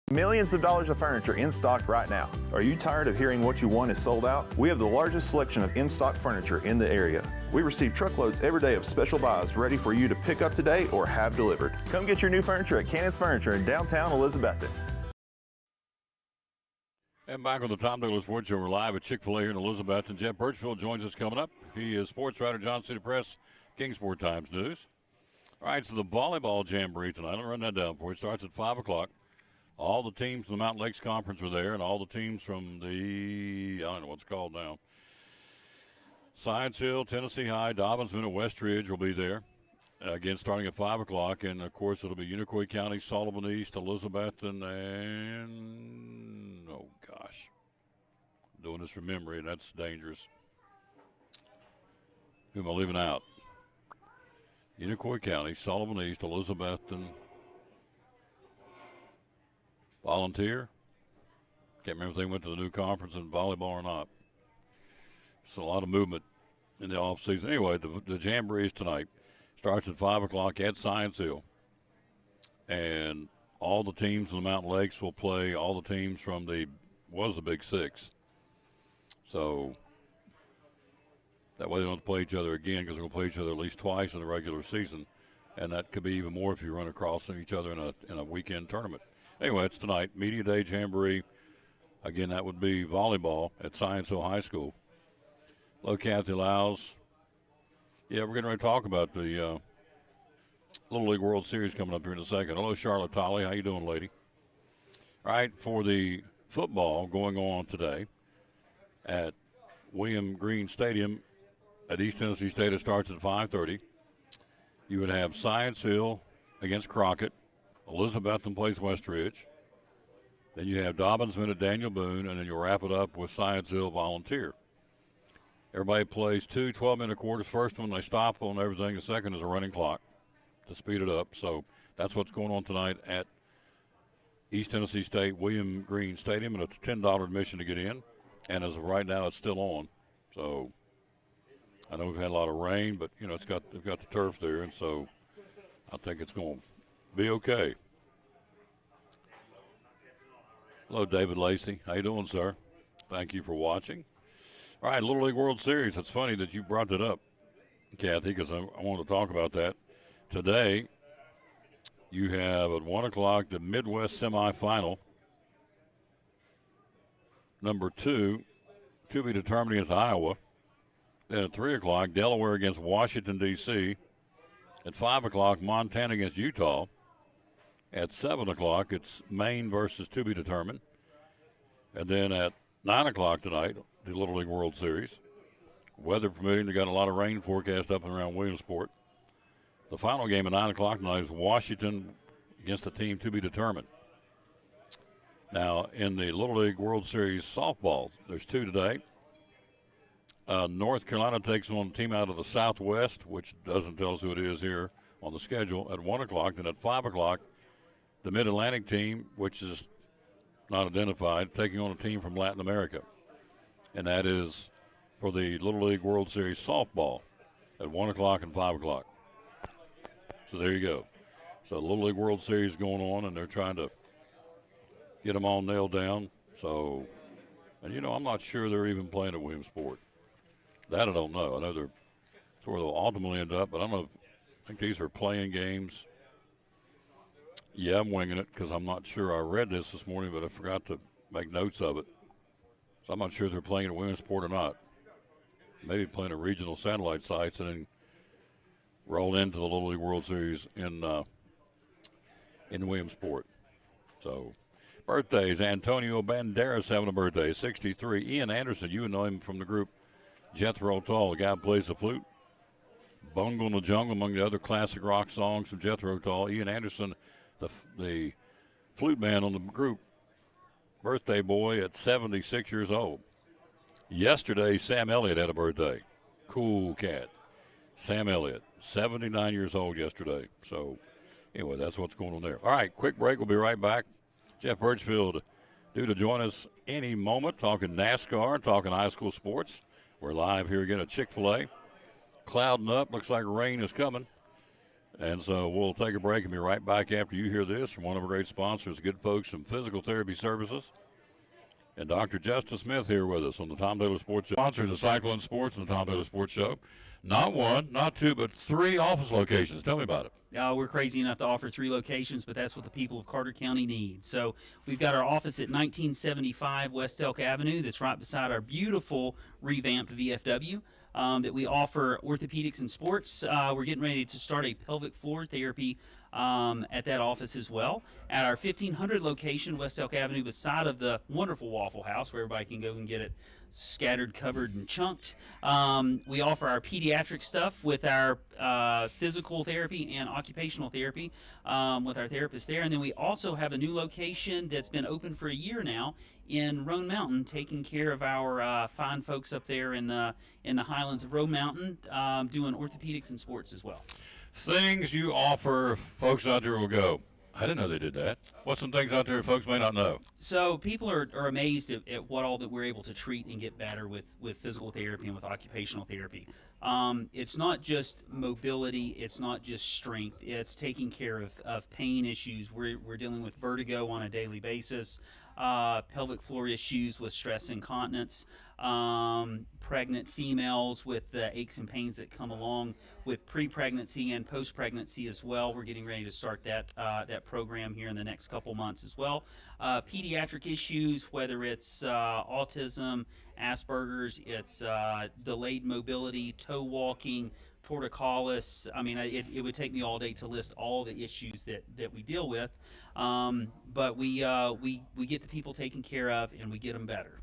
[SPEAKER 15] Millions of dollars of furniture in stock right now. Are you tired of hearing what you want is sold out? We have the largest selection of in-stock furniture in the area. We receive truckloads every day of special buys ready for you to pick up today or have delivered. Come get your new furniture at Cannon's Furniture in downtown Elizabethton.
[SPEAKER 1] And back on the Tom Taylor Sports Show, we're live at Chick-fil-A here in Elizabethton. Jeff Birchfield joins us coming up. He is sports writer, Johnson City Press, Kingsport Times News. All right, so the volleyball jamboree tonight, I'll run that down for you. It starts at 5 o'clock. All the teams from the Mountain Lakes Conference are there, and all the teams from the, I don't know what it's called now, Science Hill, Tennessee High, Dobbinsville, and Westridge will be there. Again, starting at 5 o'clock, and, of course, it'll be Unicoi County, Sullivan East, Elizabethton, and, oh, gosh. I'm doing this from memory, and that's dangerous. Who am I leaving out? Unicoi County, Sullivan East, Elizabethton, Volunteer. Can't remember if they went to the new conference in volleyball or not. It's a lot of movement in the off season. Anyway, the jamboree is tonight. Starts at 5 o'clock at Science Hill. And all the teams from the Mountain Lakes will play all the teams from the Big Six. So that way they don't have to play each other again, because they're going to play each other at least twice in the regular season. And that could be even more if you run across each other in a weekend tournament. Anyway, it's tonight, Media Day Jamboree. Again, that would be volleyball at Science Hill High School. Hello, Kathy Lyles. Yeah, we're going to talk about the Little League World Series coming up here in a second. Hello, Charlotte Tolley. How you doing, lady? All right, for the football going on today at William Green Stadium at East Tennessee State, it starts at 5:30. You would have Science Hill against Crockett. Elizabethton plays West Ridge. Then you have Dobbinsville at Daniel Boone, and then you'll wrap it up with Science Hill Volunteer. Everybody plays 2 12-minute quarters. First one, they stop on everything. The second is a running clock to speed it up. So that's what's going on tonight at East Tennessee State William Green Stadium, and it's a $10 admission to get in. And as of right now, it's still on. So I know we've had a lot of rain, but, you know, they've got the turf there, and so I think it's going to be okay. Hello, David Lacey. How you doing, sir? Thank you for watching. All right, Little League World Series. It's funny that you brought that up, Kathy, because I wanted to talk about that. Today, you have at 1 o'clock the Midwest semifinal. Number 2, to be determined against Iowa. Then at 3 o'clock, Delaware against Washington, D.C. At 5 o'clock, Montana against Utah. At 7 o'clock, it's Maine versus to be determined. And then at 9 o'clock tonight, the Little League World Series. Weather permitting, they got a lot of rain forecast up and around Williamsport. The final game at 9 o'clock tonight is Washington against the team to be determined. Now, in the Little League World Series softball, there's 2 today. North Carolina takes on a team out of the Southwest, which doesn't tell us who it is here on the schedule, at 1 o'clock. Then at 5 o'clock, the Mid-Atlantic team, which is not identified, taking on a team from Latin America. And that is for the Little League World Series softball at 1 o'clock and 5 o'clock. So there you go. So the Little League World Series going on, and they're trying to get them all nailed down. So, and, you know, I'm not sure they're even playing at Williamsport. That I don't know. I know that's where they'll ultimately end up, but I think these are playing games. Yeah, I'm winging it because I'm not sure. I read this morning, but I forgot to make notes of it. So I'm not sure if they're playing at Williamsport or not. Maybe playing at regional satellite sites and then roll into the Little League World Series in Williamsport. So, birthdays. Antonio Banderas having a birthday, 63. Ian Anderson, you know him from the group Jethro Tull, the guy who plays the flute. Bungle in the Jungle, among the other classic rock songs from Jethro Tull. Ian Anderson, the flute man on the group, birthday boy at 76 years old. Yesterday, Sam Elliott had a birthday. Cool cat. Sam Elliott, 79 years old yesterday. So, anyway, that's what's going on there. All right, quick break. We'll be right back. Jeff Birchfield due to join us any moment, talking NASCAR, talking high school sports. We're live here again at Chick-fil-A. Clouding up. Looks like rain is coming. And so we'll take a break and be right back after you hear this from one of our great sponsors, good folks from Physical Therapy Services. And Dr. Justin Smith here with us on the Tom Taylor Sports Show. Sponsors of Cyclone Sports and the Tom Taylor Sports Show. Not 1, not 2, but 3 office locations. Tell me about it.
[SPEAKER 16] We're crazy enough to offer 3 locations, but that's what the people of Carter County need. So we've got our office at 1975 West Elk Avenue that's right beside our beautiful revamped VFW. That we offer orthopedics and sports. We're getting ready to start a pelvic floor therapy at that office as well. At our 1500 location, West Elk Avenue, beside of the wonderful Waffle House, where everybody can go and get it scattered, covered, and chunked. We offer our pediatric stuff with our physical therapy and occupational therapy with our therapists there. And then we also have a new location that's been open for a year now in Roan Mountain, taking care of our fine folks up there in the highlands of Roan Mountain, doing orthopedics and sports as well.
[SPEAKER 1] Things you offer, folks out there will go, I didn't know they did that. What's some things out there folks may not know?
[SPEAKER 16] So people are amazed at what all that we're able to treat and get better with physical therapy and with occupational therapy. It's not just mobility, it's not just strength, it's taking care of pain issues. We're dealing with vertigo on a daily basis. pelvic floor issues with stress incontinence, pregnant females with the aches and pains that come along with pre-pregnancy and post-pregnancy as well. We're getting ready to start that program here in the next couple months as well. Pediatric issues, whether it's autism, Asperger's, it's delayed mobility, toe walking, torticollis. I mean, it would take me all day to list all the issues that we deal with, but we get the people taken care of and we get them better.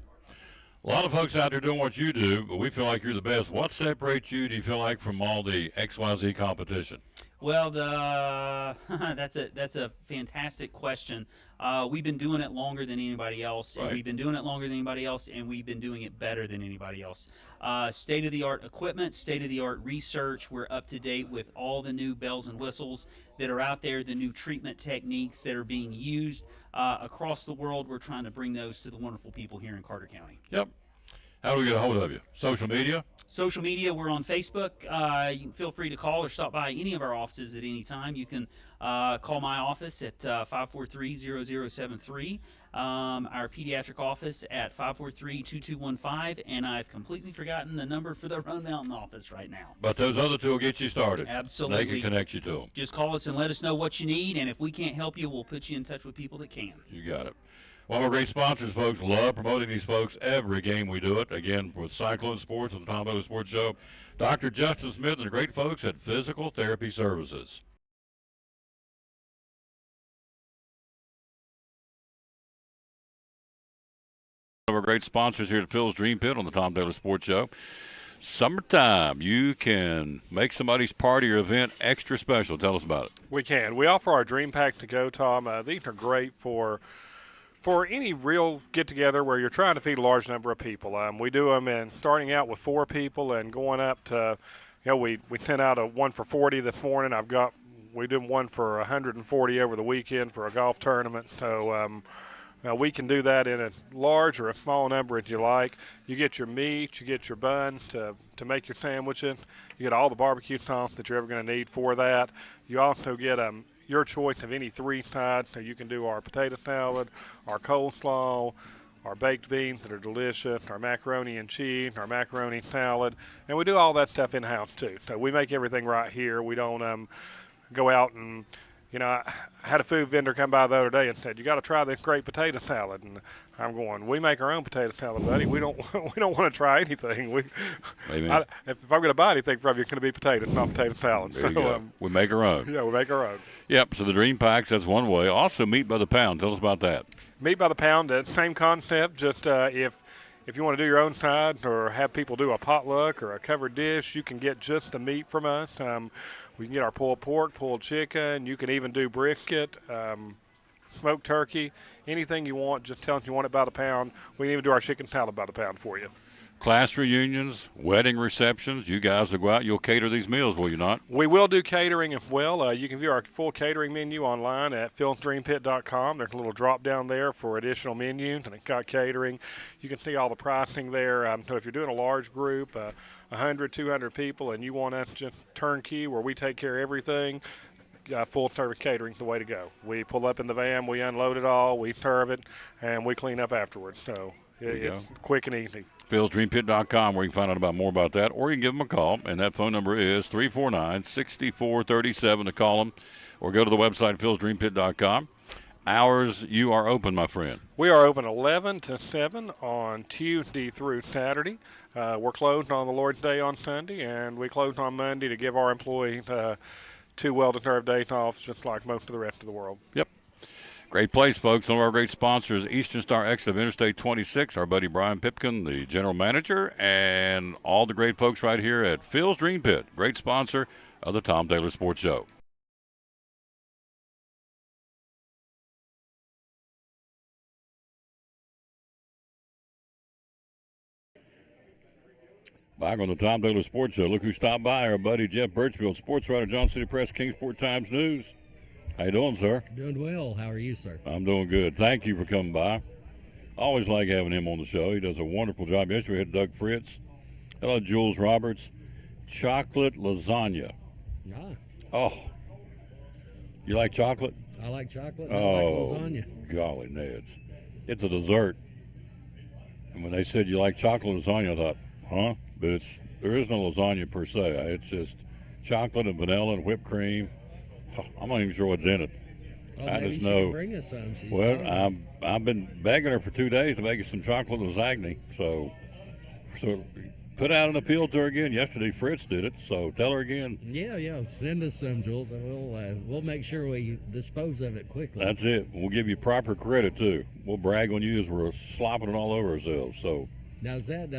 [SPEAKER 1] A lot of folks out there doing what you do, but we feel like you're the best. What separates you, do you feel like, from all the XYZ competition?
[SPEAKER 16] Well, that's a fantastic question. We've been doing it longer than anybody else, and we've been doing it longer than anybody else, and we've been doing it better than anybody else. State-of-the-art equipment, state-of-the-art research. We're up to date with all the new bells and whistles that are out there, the new treatment techniques that are being used across the world. We're trying to bring those to the wonderful people here in Carter County.
[SPEAKER 1] Yep. How do we get a hold of you? Social media?
[SPEAKER 16] Social media, we're on Facebook. You can feel free to call or stop by any of our offices at any time. You can call my office at 543-0073, our pediatric office at 543-2215, and I've completely forgotten the number for the Roan Mountain office right now.
[SPEAKER 1] But those other two will get you started.
[SPEAKER 16] Absolutely.
[SPEAKER 1] They can connect you to them.
[SPEAKER 16] Just call us and let us know what you need, and if we can't help you, we'll put you in touch with people that can.
[SPEAKER 1] You got it. One of our great sponsors, folks. Love promoting these folks every game we do it. Again, with Cyclone Sports and the Tom Bailey Sports Show, Dr. Justin Smith and the great folks at Physical Therapy Services. One of our great sponsors here at Phil's Dream Pit on the Tom Bailey Sports Show. Summertime, you can make somebody's party or event extra special. Tell us about it.
[SPEAKER 17] We can. We offer our Dream Pack to go, Tom. These are great for any real get-together where you're trying to feed a large number of people. We do them in starting out with 4 people and going up to, we sent out a one for 40 this morning. We did one for 140 over the weekend for a golf tournament. So we can do that in a large or a small number if you like. You get your meat, you get your bun to make your sandwich in. You get all the barbecue sauce that you're ever going to need for that. You also get your choice of any 3 sides. So you can do our potato salad, our coleslaw, our baked beans that are delicious, our macaroni and cheese, our macaroni salad, and we do all that stuff in-house too. So we make everything right here. We don't go out and, I had a food vendor come by the other day and said, "You got to try this great potato salad." And I'm going, "We make our own potato salad, buddy. We don't want to try anything. If I'm going to buy anything from you, it's going to be potatoes, not potato salad."
[SPEAKER 1] There you go. We make our own.
[SPEAKER 17] Yeah, we make our own.
[SPEAKER 1] Yep. So the Dream Packs, that's one way. Also, meat by the pound. Tell us about that.
[SPEAKER 17] Meat by the pound, same concept. Just if you want to do your own side or have people do a potluck or a covered dish, you can get just the meat from us. We can get our pulled pork, pulled chicken. You can even do brisket, smoked turkey, anything you want. Just tell us you want it by the pound. We can even do our chicken salad by the pound for you.
[SPEAKER 1] Class reunions, wedding receptions, you guys will go out, you'll cater these meals, will you not?
[SPEAKER 17] We will do catering as well. You can view our full catering menu online at philsdreampit.com. There's a little drop down there for additional menus, and it's got catering. You can see all the pricing there. So if you're doing a large group, 100, 200 people, and you want us just turnkey where we take care of everything, full service catering is the way to go. We pull up in the van, we unload it all, we serve it, and we clean up afterwards. So it's quick and easy.
[SPEAKER 1] philsdreampit.com, where you can find out about more about that, or you can give them a call, and that phone number is 349-6437 to call them, or go to the website philsdreampit.com. Hours you are open, my friend.
[SPEAKER 17] We are open 11 to 7 on Tuesday through Saturday. We're closed on the Lord's Day on Sunday, and we close on Monday to give our employees 2 well-deserved days off, just like most of the rest of the world.
[SPEAKER 1] Yep. Great place, folks. One of our great sponsors, Eastern Star Exit of Interstate 26, our buddy Brian Pipkin, the general manager, and all the great folks right here at Phil's Dream Pit, great sponsor of the Tom Taylor Sports Show. Back on the Tom Taylor Sports Show, look who stopped by, our buddy Jeff Birchfield, sports writer, Johnson City Press, Kingsport Times News. How you doing, sir?
[SPEAKER 18] Doing well. How are you, sir?
[SPEAKER 1] I'm doing good. Thank you for coming by. Always like having him on the show. He does a wonderful job. Yesterday we had Doug Fritz. Hello, Jules Roberts. Chocolate lasagna.
[SPEAKER 18] Ah.
[SPEAKER 1] Oh. You like chocolate?
[SPEAKER 18] I like chocolate.
[SPEAKER 1] Oh,
[SPEAKER 18] I like lasagna.
[SPEAKER 1] Golly, Neds. it's a dessert. And when they said you like chocolate lasagna, I thought, huh? But there is no lasagna per se. It's just chocolate and vanilla and whipped cream. I'm not even sure what's in it.
[SPEAKER 18] Well,
[SPEAKER 1] I
[SPEAKER 18] maybe
[SPEAKER 1] just
[SPEAKER 18] she
[SPEAKER 1] know.
[SPEAKER 18] can bring us some. She's
[SPEAKER 1] Well,
[SPEAKER 18] hungry.
[SPEAKER 1] I've been begging her for 2 days to make us some chocolate lasagna. So put out an appeal to her again. Yesterday, Fritz did it. So tell her again.
[SPEAKER 18] Yeah. Send us some, Jules, and we'll make sure we dispose of it quickly.
[SPEAKER 1] That's it. We'll give you proper credit too. We'll brag on you as we're slopping it all over ourselves. So
[SPEAKER 18] Now is that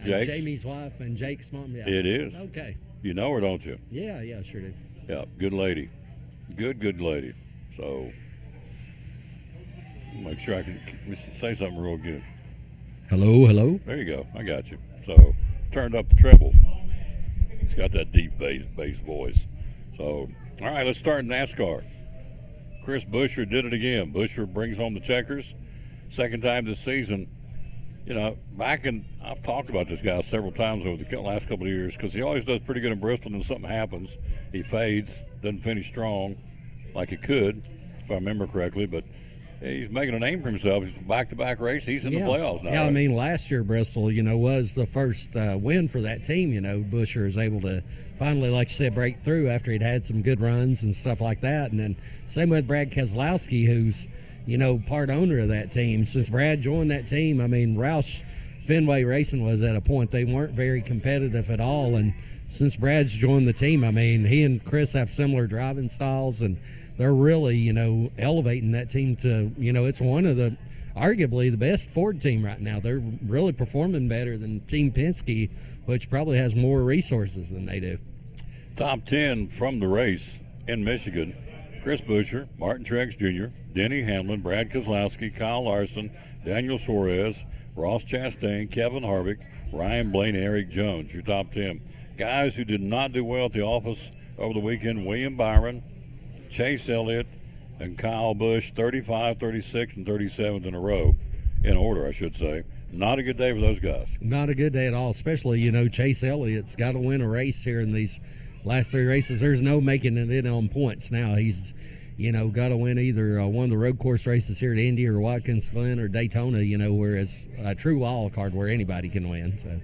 [SPEAKER 1] Jake's?
[SPEAKER 18] Jamie's wife and Jake's mom? Yeah.
[SPEAKER 1] It is.
[SPEAKER 18] Okay.
[SPEAKER 1] You know her, don't you?
[SPEAKER 18] Yeah, sure do.
[SPEAKER 1] Yeah, good lady. Good lady. So make sure I can say something real good.
[SPEAKER 18] Hello.
[SPEAKER 1] There you go. I got you. So turned up the treble. He's got that deep bass voice. So, all right, let's start NASCAR. Chris Buescher did it again. Buescher brings home the checkers. Second time this season. You know, I've talked about this guy several times over the last couple of years because he always does pretty good in Bristol, and something happens. He fades, doesn't finish strong like he could, if I remember correctly, but he's making a name for himself. He's back-to-back race. He's in the playoffs now.
[SPEAKER 18] Yeah,
[SPEAKER 1] right?
[SPEAKER 18] I mean, last year Bristol, was the first win for that team. Buescher is able to finally, like you said, break through after he'd had some good runs and stuff like that. And then same with Brad Keselowski, who's, part owner of that team. Since Brad joined that team, I mean, Roush Fenway Racing was at a point they weren't very competitive at all. And since Brad's joined the team, I mean, he and Chris have similar driving styles, and they're really, elevating that team to, it's one of the, arguably the best Ford team right now. They're really performing better than Team Penske, which probably has more resources than they do.
[SPEAKER 1] Top 10 from the race in Michigan. Chris Buescher, Martin Truex Jr., Denny Hamlin, Brad Keselowski, Kyle Larson, Daniel Suarez, Ross Chastain, Kevin Harvick, Ryan Blaney, Eric Jones, your top 10. Guys who did not do well at the office over the weekend, William Byron, Chase Elliott, and Kyle Busch, 35, 36, and 37th in a row, in order, I should say. Not a good day for those guys.
[SPEAKER 18] Not a good day at all, especially, Chase Elliott's got to win a race here in these last three races. There's no making it in on points now. He's, got to win either one of the road course races here at Indy or Watkins Glen or Daytona, where it's a true wild card where anybody can win. So,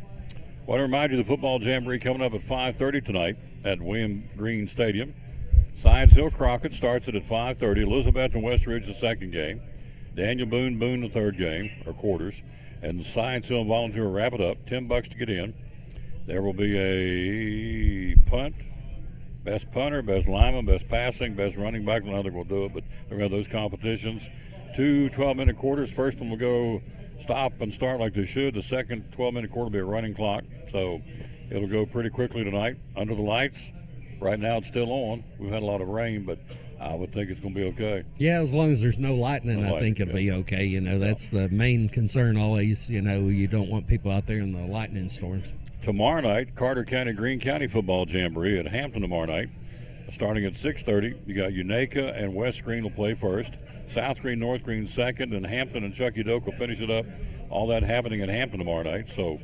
[SPEAKER 1] Want to remind you the football jamboree coming up at 5:30 tonight at William Green Stadium. Science Hill Crockett starts it at 5:30. Elizabeth and West Ridge the second game. Daniel Boone the third game, or quarters. And Science Hill and Volunteer wrap it up. $10 to get in. There will be a punt. Best punter, best lineman, best passing, best running back. I don't know how they're going to do it, but they're going to have those competitions. 2 12-minute quarters. First one will go stop and start like they should. The second 12-minute quarter will be a running clock. So it'll go pretty quickly tonight under the lights. Right now it's still on. We've had a lot of rain, but I would think it's going to be okay.
[SPEAKER 18] Yeah, as long as there's no lightning, I think it'll be okay. That's the main concern always. You don't want people out there in the lightning storms.
[SPEAKER 1] Tomorrow night, Carter County, Greene County football jamboree at Hampton tomorrow night. Starting at 6:30, you got Unaka and West Greene will play first. South Greene, North Greene second, and Hampton and Chucky Doak will finish it up. All that happening at Hampton tomorrow night. So,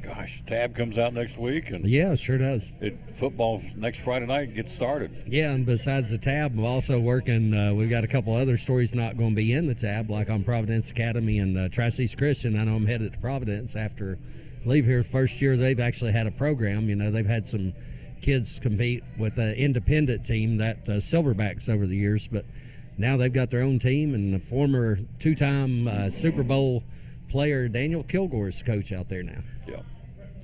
[SPEAKER 1] gosh, Tab comes out next week. And
[SPEAKER 18] yeah, it sure does.
[SPEAKER 1] Football next Friday night gets started.
[SPEAKER 18] Yeah, and besides the Tab, I'm also working. We've got a couple other stories not going to be in the Tab, like on Providence Academy and Tri-Cities Christian. I know I'm headed to Providence after leave here. First year they've actually had a program. They've had some kids compete with the independent team, that Silverbacks, over the years, but now they've got their own team, and the former two-time Super Bowl player Daniel Kilgore's coach out there now.
[SPEAKER 1] Yeah,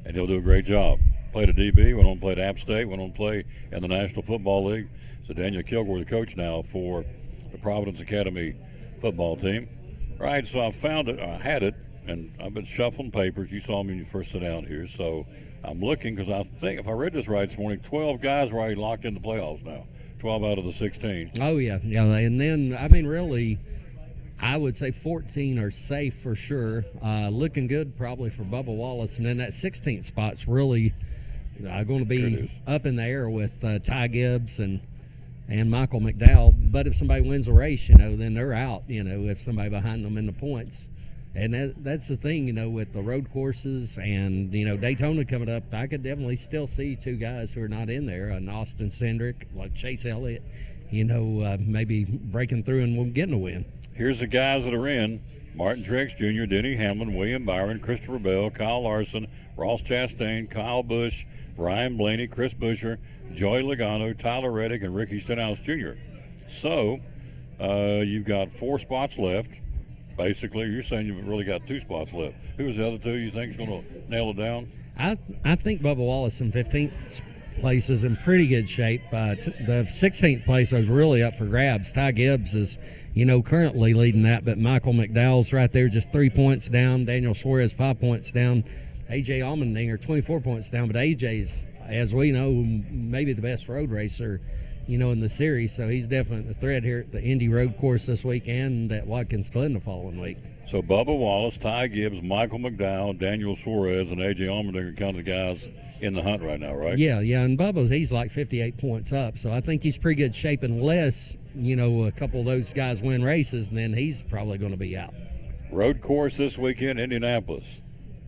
[SPEAKER 1] and he'll do a great job. Played at DB, went on to play at App State, went on to play in the National Football League. So Daniel Kilgore, the coach now for the Providence Academy football team. Right, so I found it, I had it, and I've been shuffling papers. You saw me when you first sat down here, so I'm looking because I think, if I read this right this morning, 12 guys are already locked in the playoffs now. 12 out of the 16.
[SPEAKER 18] Oh, yeah. And then, I mean, really, I would say 14 are safe for sure. Looking good probably for Bubba Wallace. And then that 16th spot's really going to be up in the air with Ty Gibbs and Michael McDowell. But if somebody wins a race, then they're out, if somebody behind them in the points. And that's the thing, with the road courses and, Daytona coming up, I could definitely still see two guys who are not in there, an Austin Cindric, like Chase Elliott, maybe breaking through and getting a win.
[SPEAKER 1] Here's the guys that are in. Martin Truex Jr., Denny Hamlin, William Byron, Christopher Bell, Kyle Larson, Ross Chastain, Kyle Busch, Ryan Blaney, Chris Buescher, Joey Logano, Tyler Reddick, and Ricky Stenhouse Jr. So you've got 4 spots left. Basically, you're saying you've really got 2 spots left. Who was the other 2 you think is going to nail it down?
[SPEAKER 18] I think Bubba Wallace in 15th place is in pretty good shape. The 16th place was really up for grabs. Ty Gibbs is, currently leading that, but Michael McDowell's right there, just 3 points down. Daniel Suarez 5 points down. A.J. Allmendinger 24 points down, but A.J.'s, as we know, maybe the best road racer, in the series. So he's definitely the threat here at the Indy Road Course this week and at Watkins Glen the following week.
[SPEAKER 1] So Bubba Wallace, Ty Gibbs, Michael McDowell, Daniel Suarez, and A.J. Allmendinger are kind of the guys in the hunt right now, right?
[SPEAKER 18] Yeah, and Bubba's, he's like 58 points up, so I think he's pretty good shape unless, a couple of those guys win races, and then he's probably going to be out.
[SPEAKER 1] Road course this weekend, Indianapolis.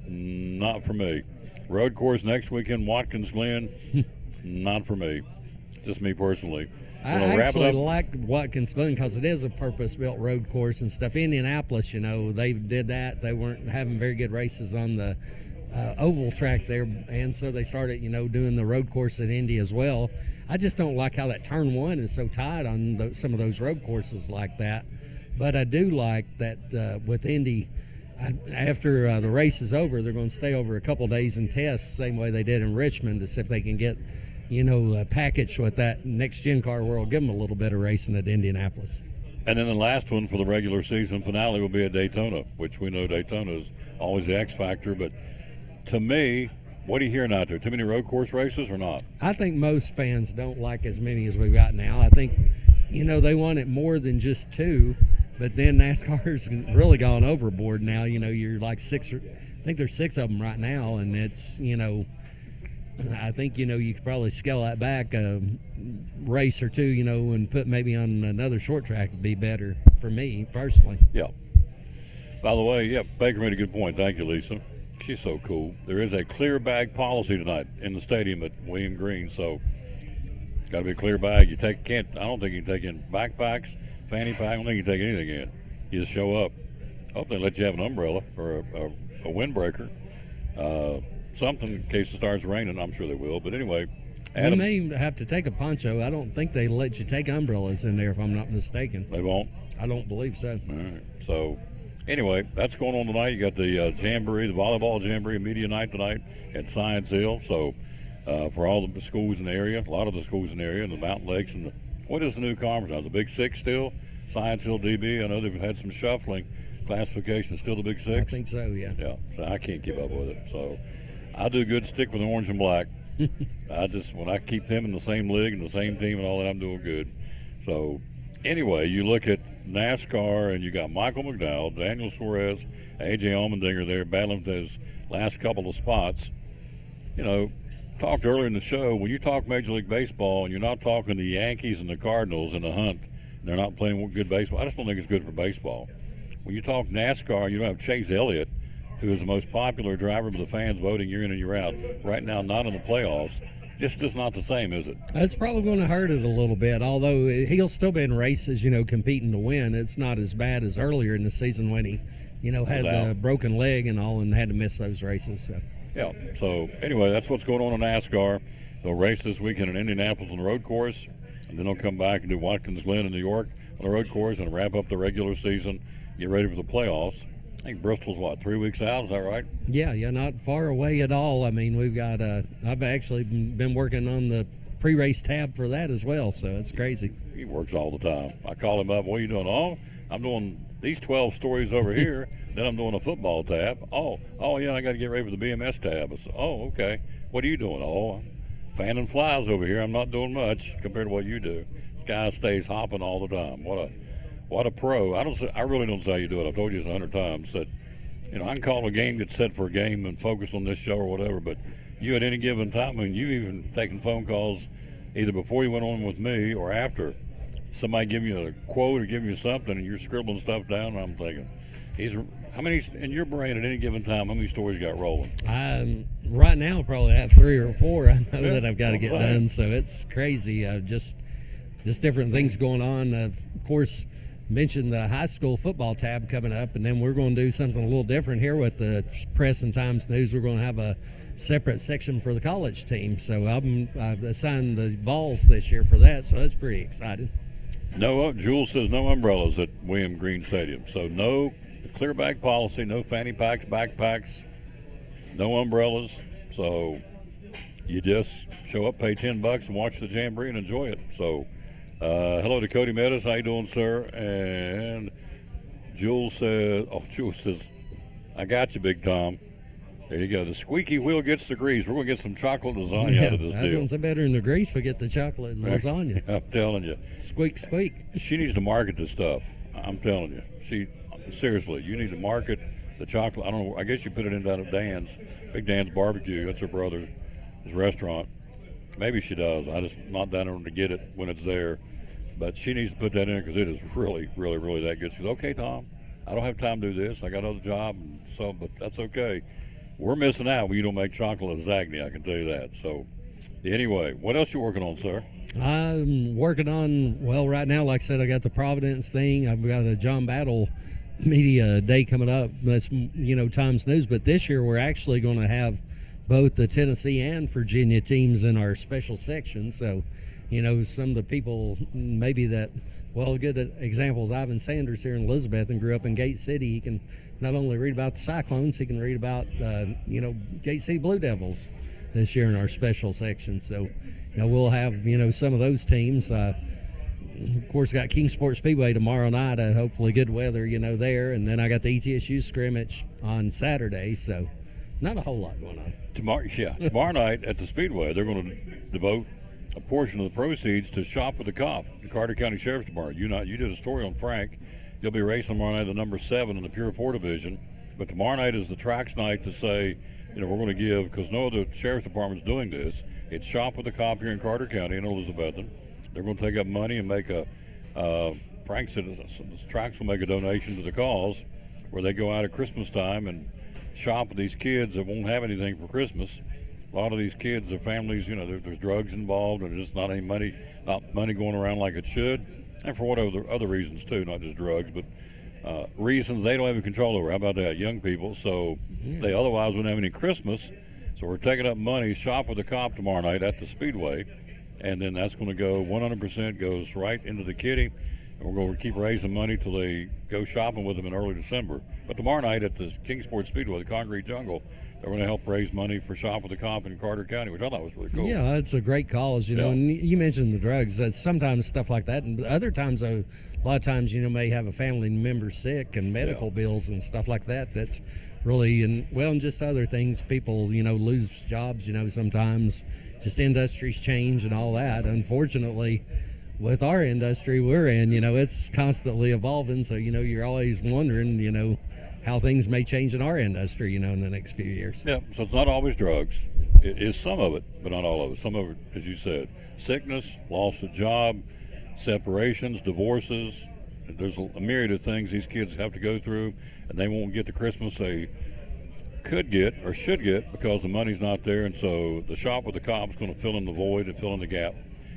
[SPEAKER 1] Not for me. Road course next weekend, Watkins Glen. Not for me. Just me personally.
[SPEAKER 18] I actually like Watkins Glen because it is a purpose-built road course and stuff. Indianapolis, they did that. They weren't having very good races on the oval track there, and so they started, doing the road course at Indy as well. I just don't like how that turn 1 is so tight on some of those road courses like that. But I do like that with Indy, after the race is over, they're going to stay over a couple days and test, same way they did in Richmond, to see if they can get, a package with that next-gen car where will give them a little bit of racing at Indianapolis.
[SPEAKER 1] And then the last one for the regular season finale will be at Daytona, which we know Daytona is always the X factor. But to me, what are you hearing out there? Too many road course races or not?
[SPEAKER 18] I think most fans don't like as many as we've got now. I think, they want it more than just 2. But then NASCAR's really gone overboard now. You're like 6, I think there's 6 of them right now, and it's, I think, you could probably scale that back a race or 2, and put maybe on another short track would be better for me personally.
[SPEAKER 1] Yeah. By the way, Baker made a good point. Thank you, Lisa. She's so cool. There is a clear bag policy tonight in the stadium at William Green, so got to be a clear bag. I don't think you can take in backpacks, fanny pack. I don't think you can take anything in. You just show up. I hope they let you have an umbrella or a windbreaker. Something in case it starts raining. I'm sure they will. But anyway, Adam,
[SPEAKER 18] you may have to take a poncho. I don't think they let you take umbrellas in there, if I'm not mistaken.
[SPEAKER 1] They won't?
[SPEAKER 18] I don't believe so.
[SPEAKER 1] All right. So anyway, that's going on tonight. You got the jamboree, the volleyball jamboree, media night tonight at Science Hill. So for all the schools in the area, a lot of the schools in the area, and the Mountain Lakes, and what is the new conference now? The Big Six still? Science Hill DB. I know they've had some shuffling. Classification still the Big Six?
[SPEAKER 18] I think so, yeah.
[SPEAKER 1] Yeah, so I can't keep up with it. So I do good stick with orange and black. When I keep them in the same league and the same team and all that, I'm doing good. So anyway, you look at NASCAR and you got Michael McDowell, Daniel Suarez, A.J. Allmendinger there battling for those last couple of spots. Talked earlier in the show, when you talk Major League Baseball and you're not talking the Yankees and the Cardinals in the hunt, and they're not playing good baseball, I just don't think it's good for baseball. When you talk NASCAR, you don't have Chase Elliott, who is the most popular driver with the fans voting year in and year out. Right now, not in the playoffs. Just not the same, is it?
[SPEAKER 18] It's probably going to hurt it a little bit, although he'll still be in races, competing to win. It's not as bad as earlier in the season when he, had the broken leg and all and had to miss those races. So.
[SPEAKER 1] Yeah, so anyway, that's what's going on in NASCAR. They'll race this weekend in Indianapolis on the road course, and then they'll come back and do Watkins Glen in New York on the road course and wrap up the regular season, get ready for the playoffs. I think Bristol's, 3 weeks out? Is that right?
[SPEAKER 18] Yeah, not far away at all. I mean, we've got, I've actually been working on the pre-race tab for that as well, so it's crazy.
[SPEAKER 1] He works all the time. I call him up, what are you doing? Oh, I'm doing these 12 stories over here, then I'm doing a football tab. Oh, yeah, I got to get ready for the BMS tab. I said, oh, okay. What are you doing? Oh, I'm fanning flies over here. I'm not doing much compared to what you do. This guy stays hopping all the time. What a pro. I really don't say how you do it. I've told you this 100 times that, I can call a game, get set for a game and focus on this show or whatever, but you at any given time, you've even taken phone calls either before you went on with me or after. Somebody give you a quote or give you something and you're scribbling stuff down, and I'm thinking, how many, in your brain at any given time, how many stories you got rolling?
[SPEAKER 18] Right now, probably have 3 or 4 I know that I've got to get done, so it's crazy. Just different things going on. Of course, mentioned the high school football tab coming up, and then we're going to do something a little different here with the Press and Times News. We're going to have a separate section for the college team. So I've assigned the Vols this year for that, so that's pretty exciting.
[SPEAKER 1] No, Jules says no umbrellas at William Green Stadium. So no clear bag policy, no fanny packs, backpacks, no umbrellas. So you just show up, pay $10 and watch the Jamboree and enjoy it. So hello to Cody Meadows. How you doing, sir? And Jules says, I got you, Big Tom. There you go. The squeaky wheel gets the grease. We're going to get some chocolate lasagna out of this deal.
[SPEAKER 18] I was going to say better than the grease, we get the chocolate lasagna.
[SPEAKER 1] I'm telling you.
[SPEAKER 18] Squeak, squeak.
[SPEAKER 1] She needs to market this stuff. I'm telling you. Seriously, you need to market the chocolate. I don't know. I guess you put it in down at Dan's, Big Dan's Barbecue. That's her brother's restaurant. Maybe she does. I just not down there to get it when it's there. But she needs to put that in because it is really, really, really that good. She goes, okay, Tom, I don't have time to do this. I got another job, but that's okay. We're missing out when you don't make chocolate lasagna, I can tell you that. So, anyway, what else you working on, sir?
[SPEAKER 18] I'm working on, well, right now, like I said, I got the Providence thing. I've got a John Battle Media Day coming up. That's, Times News. But this year, we're actually going to have both the Tennessee and Virginia teams in our special section. So, some of the people maybe that, well, a good example is Ivan Sanders here in Elizabeth and grew up in Gate City. He can not only read about the Cyclones, he can read about, Gate City Blue Devils this year in our special section. So, we'll have, some of those teams. Of course, got Kingsport Speedway tomorrow night. Hopefully good weather, there. And then I got the ETSU scrimmage on Saturday. So not a whole lot going on.
[SPEAKER 1] Tomorrow night at the Speedway, they're going to devote a portion of the proceeds to Shop with the Cop, the Carter County Sheriff's Department. You did a story on Frank. You'll be racing tomorrow night the number 7 in the Pure 4 division. But tomorrow night is the tracks night to say, we're going to give, because no other sheriff's department's doing this. It's Shop with the Cop here in Carter County in Elizabethton. They're going to take up money and make Frank said the tracks will make a donation to the cause where they go out at Christmas time and shop with these kids that won't have anything for Christmas. A lot of these kids, their families, there's drugs involved, and there's just not money going around like it should. And for what other reasons too, not just drugs, but reasons they don't have any control over. How about that? Young people. So they otherwise wouldn't have any Christmas. So we're taking up money, Shop with the Cop tomorrow night at the Speedway. And then that's going to go 100% goes right into the kitty. And we're going to keep raising money till they go shopping with them in early December. But tomorrow night at the Kingsport Speedway, the Concrete Jungle, they're going to help raise money for Shop with the Cop in Carter County, which I thought was really cool.
[SPEAKER 18] Yeah, it's a great cause, and you mentioned the drugs. That's sometimes stuff like that. And other times, though, a lot of times, may have a family member sick and medical bills and stuff like that. That's really, and just other things. People, lose jobs, sometimes just industries change and all that. Unfortunately, with our industry we're in, it's constantly evolving. So, you're always wondering, how things may change in our industry, in the next few years.
[SPEAKER 1] Yeah, so it's not always drugs. It is some of it, but not all of it. Some of it, as you said, sickness, loss of job, separations, divorces. There's a myriad of things these kids have to go through, and they won't get the Christmas they could get or should get because the money's not there. And so the Shop with the Cop's going to fill in the void and fill in the gap.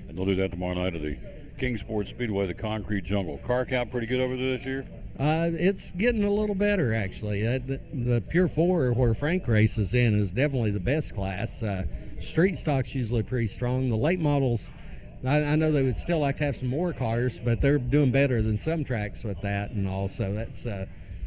[SPEAKER 1] And they'll do that tomorrow night at the Kingsport Speedway, the Concrete Jungle. Car count pretty good over there this year?
[SPEAKER 18] It's getting a little better, actually. The Pure 4 where Frank races in is definitely the best class. Street stock's usually pretty strong. The late models, I know they would still like to have some more cars, but they're doing better than some tracks with that, and also that's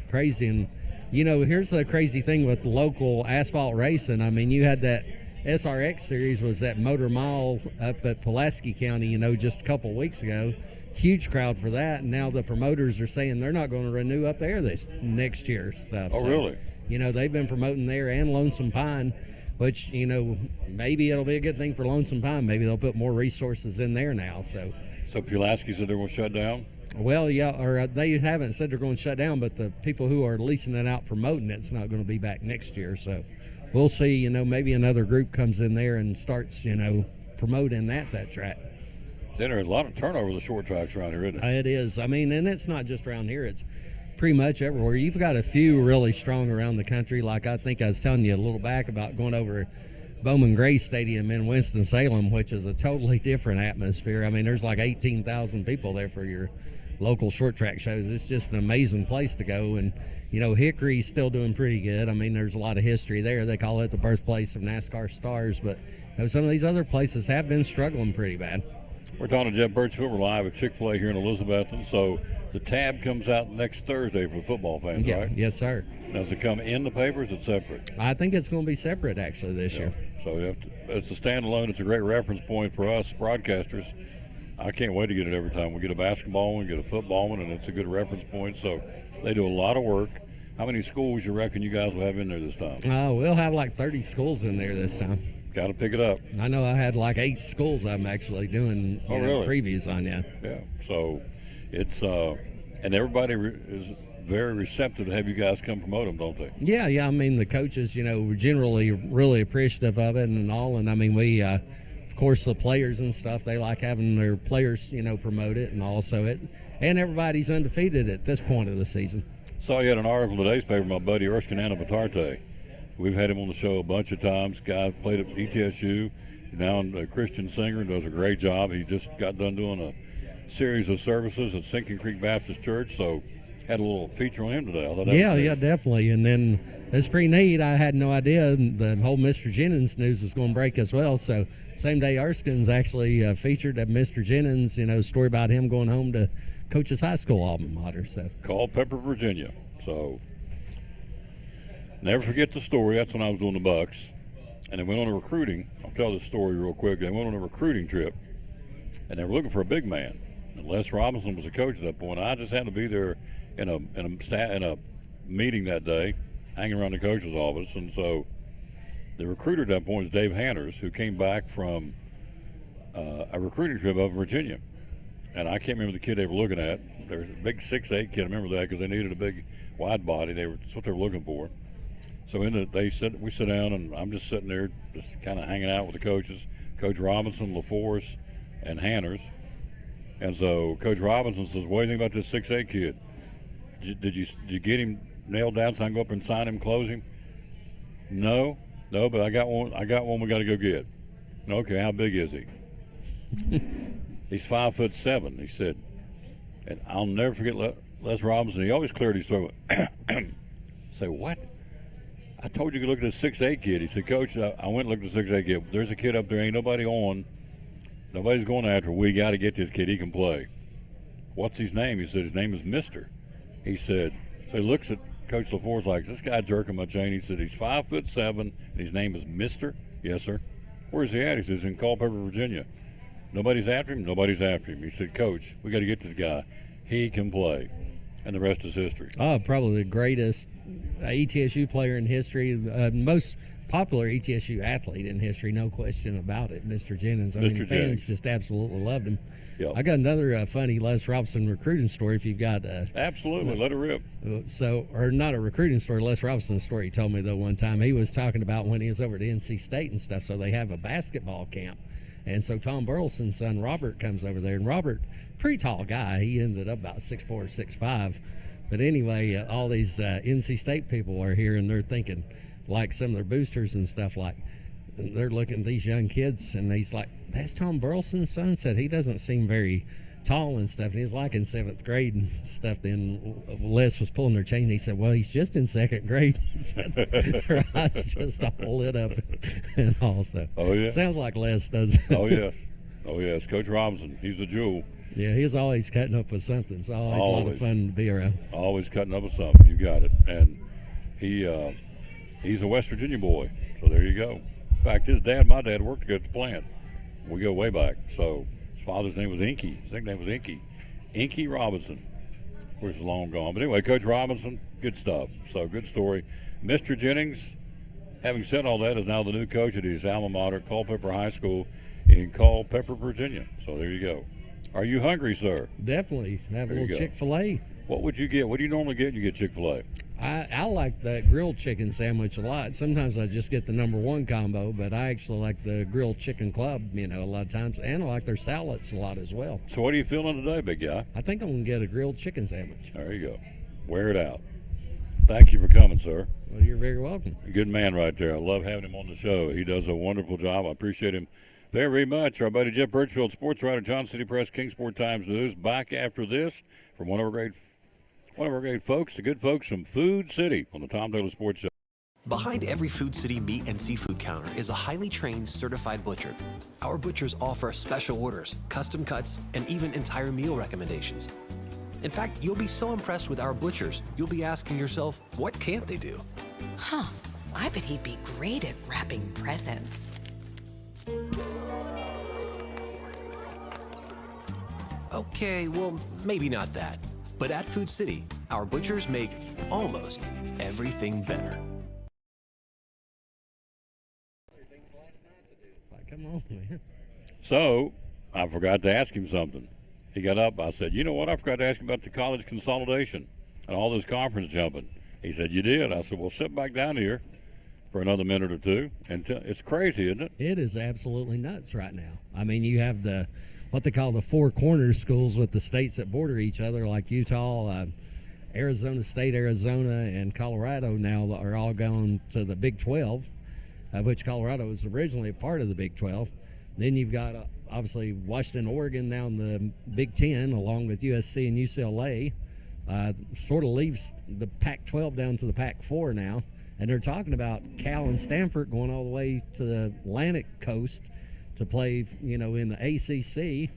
[SPEAKER 18] crazy. And here's the crazy thing with local asphalt racing. I mean, you had that SRX series was at Motor Mile up at Pulaski County, just a couple weeks ago. Huge crowd for that, and now the promoters are saying they're not going to renew up there this next year stuff.
[SPEAKER 1] Oh, really?
[SPEAKER 18] They've been promoting there and Lonesome Pine, which maybe it'll be a good thing for Lonesome Pine. Maybe they'll put more resources in there now. So
[SPEAKER 1] Pulaski said they're going to shut down?
[SPEAKER 18] Well, yeah, or they haven't said they're going to shut down, but the people who are leasing it out promoting it's not going to be back next year. So we'll see. Maybe another group comes in there and starts promoting that track.
[SPEAKER 1] There's a lot of turnover of the short tracks around here, isn't it?
[SPEAKER 18] It is. I mean, and it's not just around here. It's pretty much everywhere. You've got a few really strong around the country. Like I think I was telling you a little back about going over Bowman Gray Stadium in Winston-Salem, which is a totally different atmosphere. I mean, there's like 18,000 people there for your local short track shows. It's just an amazing place to go. And, you know, Hickory's still doing pretty good. I mean, there's a lot of history there. They call it the birthplace of NASCAR stars, but you know, some of these other places have been struggling pretty bad.
[SPEAKER 1] We're talking to Jeff Birchfield. We're live at Chick-fil-A here in Elizabethton. So the tab comes out next Thursday for football fans,
[SPEAKER 18] Yeah,
[SPEAKER 1] right?
[SPEAKER 18] yes, sir.
[SPEAKER 1] Now, does it come in the paper or is it separate?
[SPEAKER 18] I think it's going to be separate actually this year.
[SPEAKER 1] So you have to, it's a standalone. It's a great reference point for us broadcasters. I can't wait to get it every time. We get a basketball one, get a football one, and it's a good reference point. So they do a lot of work. How many schools you reckon you guys will have in there this time?
[SPEAKER 18] We'll have like 30 schools in there this time.
[SPEAKER 1] Got to pick it up.
[SPEAKER 18] I know I had like 8 schools I'm actually doing
[SPEAKER 1] really?
[SPEAKER 18] previews on, yeah.
[SPEAKER 1] Yeah, so it's, and everybody is very receptive to have you guys come promote them, don't they?
[SPEAKER 18] Yeah, I mean, the coaches, you know, were generally really appreciative of it and all. And I mean, we, of course, the players and stuff, they like having their players, you know, promote it. And also and everybody's undefeated at this point of the season.
[SPEAKER 1] Saw you had an article in today's paper, my buddy Erskine Batarte. We've had him on the show a bunch of times. Guy played at ETSU, now a Christian singer, does a great job. He just got done doing a series of services at Sinking Creek Baptist Church, so had a little feature on him today. I thought that was
[SPEAKER 18] Yeah, definitely. And then it's pretty neat. I had no idea the whole Mr. Jennings news was going to break as well. So same day Erskine's actually featured at Mr. Jennings, you know, story about him going home to Coach's high school alma mater. So
[SPEAKER 1] Culpeper, Virginia. So never forget the story. That's when I was doing the Bucks. And they went on a recruiting. I'll tell this story real quick. They went on a recruiting trip, and they were looking for a big man. And Les Robinson was the coach at that point. I just had to be there in a meeting that day, hanging around the coach's office. And so the recruiter at that point was Dave Hanners, who came back from a recruiting trip up in Virginia. And I can't remember the kid they were looking at. There was a big 6'8" kid. I remember that because they needed a big wide body. That's what they were looking for. So we sit down, and I'm just sitting there, just kind of hanging out with the coaches, Coach Robinson, LaForce, and Hanners. And so Coach Robinson says, "What do you think about this 6'8" kid? Did you get him nailed down so I can go up and sign him, close him?" No, but I got one we got to go get. Okay, how big is he? He's 5'7", he said. And I'll never forget Les Robinson. He always cleared his throat. Say, "What? I told you to look at this 6'8" kid." He said, "Coach, I went and looked at the 6'8" kid. There's a kid up there, ain't nobody on. Nobody's going after. We got to get this kid. He can play." "What's his name?" He said, "His name is Mister." He said, so he looks at Coach LaForce like, "Is this guy jerking my chain?" He said, "He's 5'7", and his name is Mister." "Yes, sir." "Where's he at?" He says, "In Culpeper, Virginia." "Nobody's after him?" "Nobody's after him." He said, "Coach, we got to get this guy. He can play." And the rest is history.
[SPEAKER 18] Probably the greatest ETSU player in history, most popular ETSU athlete in history, no question about it, Mr. Jennings. I mean, the fans just absolutely loved him.
[SPEAKER 1] Yep.
[SPEAKER 18] I got another funny Les Robinson recruiting story if you've got.
[SPEAKER 1] Absolutely, let it rip.
[SPEAKER 18] Or not a recruiting story, Les Robinson story he told me, though, one time. He was talking about when he was over at NC State and stuff, so they have a basketball camp. And so Tom Burleson's son, Robert, comes over there. And Robert, pretty tall guy. He ended up about 6'4", 6'5". But anyway, all these NC State people are here, and they're thinking, like some of their boosters and stuff, like they're looking at these young kids, and he's like, "That's Tom Burleson's son." Said he doesn't seem very tall and stuff. And he's like in 7th grade and stuff. Then Les was pulling their chain. And he said, "Well, he's just in 2nd grade." So their eyes just all lit up and all. So
[SPEAKER 1] oh yeah,
[SPEAKER 18] sounds like Les does.
[SPEAKER 1] Oh yes, Coach Robinson. He's a jewel.
[SPEAKER 18] Yeah, he's always cutting up with something. It's always a lot of fun to be around.
[SPEAKER 1] Always cutting up with something. You got it. And he's a West Virginia boy. So there you go. In fact, my dad worked together at the plant. We go way back. So his father's name was Inky. His nickname was Inky. Inky Robinson. Of course, he's long gone. But anyway, Coach Robinson, good stuff. So good story. Mr. Jennings, having said all that, is now the new coach at his alma mater, Culpeper High School in Culpeper, Virginia. So there you go. Are you hungry, sir?
[SPEAKER 18] Definitely. Have a little Chick-fil-A.
[SPEAKER 1] What would you get? What do you normally get when you get Chick-fil-A?
[SPEAKER 18] I like that grilled chicken sandwich a lot. Sometimes I just get the #1 combo, but I actually like the grilled chicken club, a lot of times. And I like their salads a lot as well.
[SPEAKER 1] So what are you feeling today, big guy?
[SPEAKER 18] I think I'm going to get a grilled chicken sandwich.
[SPEAKER 1] There you go. Wear it out. Thank you for coming, sir.
[SPEAKER 18] Well, you're very welcome.
[SPEAKER 1] A good man right there. I love having him on the show. He does a wonderful job. I appreciate him Very much. Our buddy Jeff Birchfield, sports writer, John City Press, Kingsport Times News. Back after this from one of our great folks, the good folks from Food City on the Tom Taylor Sports Show.
[SPEAKER 19] Behind every Food City meat and seafood counter is a highly trained, certified butcher. Our butchers offer special orders, custom cuts, and even entire meal recommendations. In fact, you'll be so impressed with our butchers, you'll be asking yourself, what can't they do?
[SPEAKER 20] Huh. I bet he'd be great at wrapping presents.
[SPEAKER 19] Okay, well, maybe not that. But at Food City, our butchers make almost everything better.
[SPEAKER 18] Come on, man.
[SPEAKER 1] So I forgot to ask him something. He got up. I said, you know what? I forgot to ask him about the college consolidation and all this conference jumping. He said, you did? I said, well, sit back down here for another minute or two. And it's crazy, isn't it?
[SPEAKER 18] It is absolutely nuts right now. I mean, you have what they call the four corner schools with the states that border each other, like Utah, Arizona State, Arizona, and Colorado now are all going to the Big 12. Which Colorado was originally a part of the Big 12. Then you've got, obviously, Washington, Oregon now in the Big 10, along with USC and UCLA. Sort of leaves the Pac-12 down to the Pac-4 now. And they're talking about Cal and Stanford going all the way to the Atlantic coast to play, in the ACC.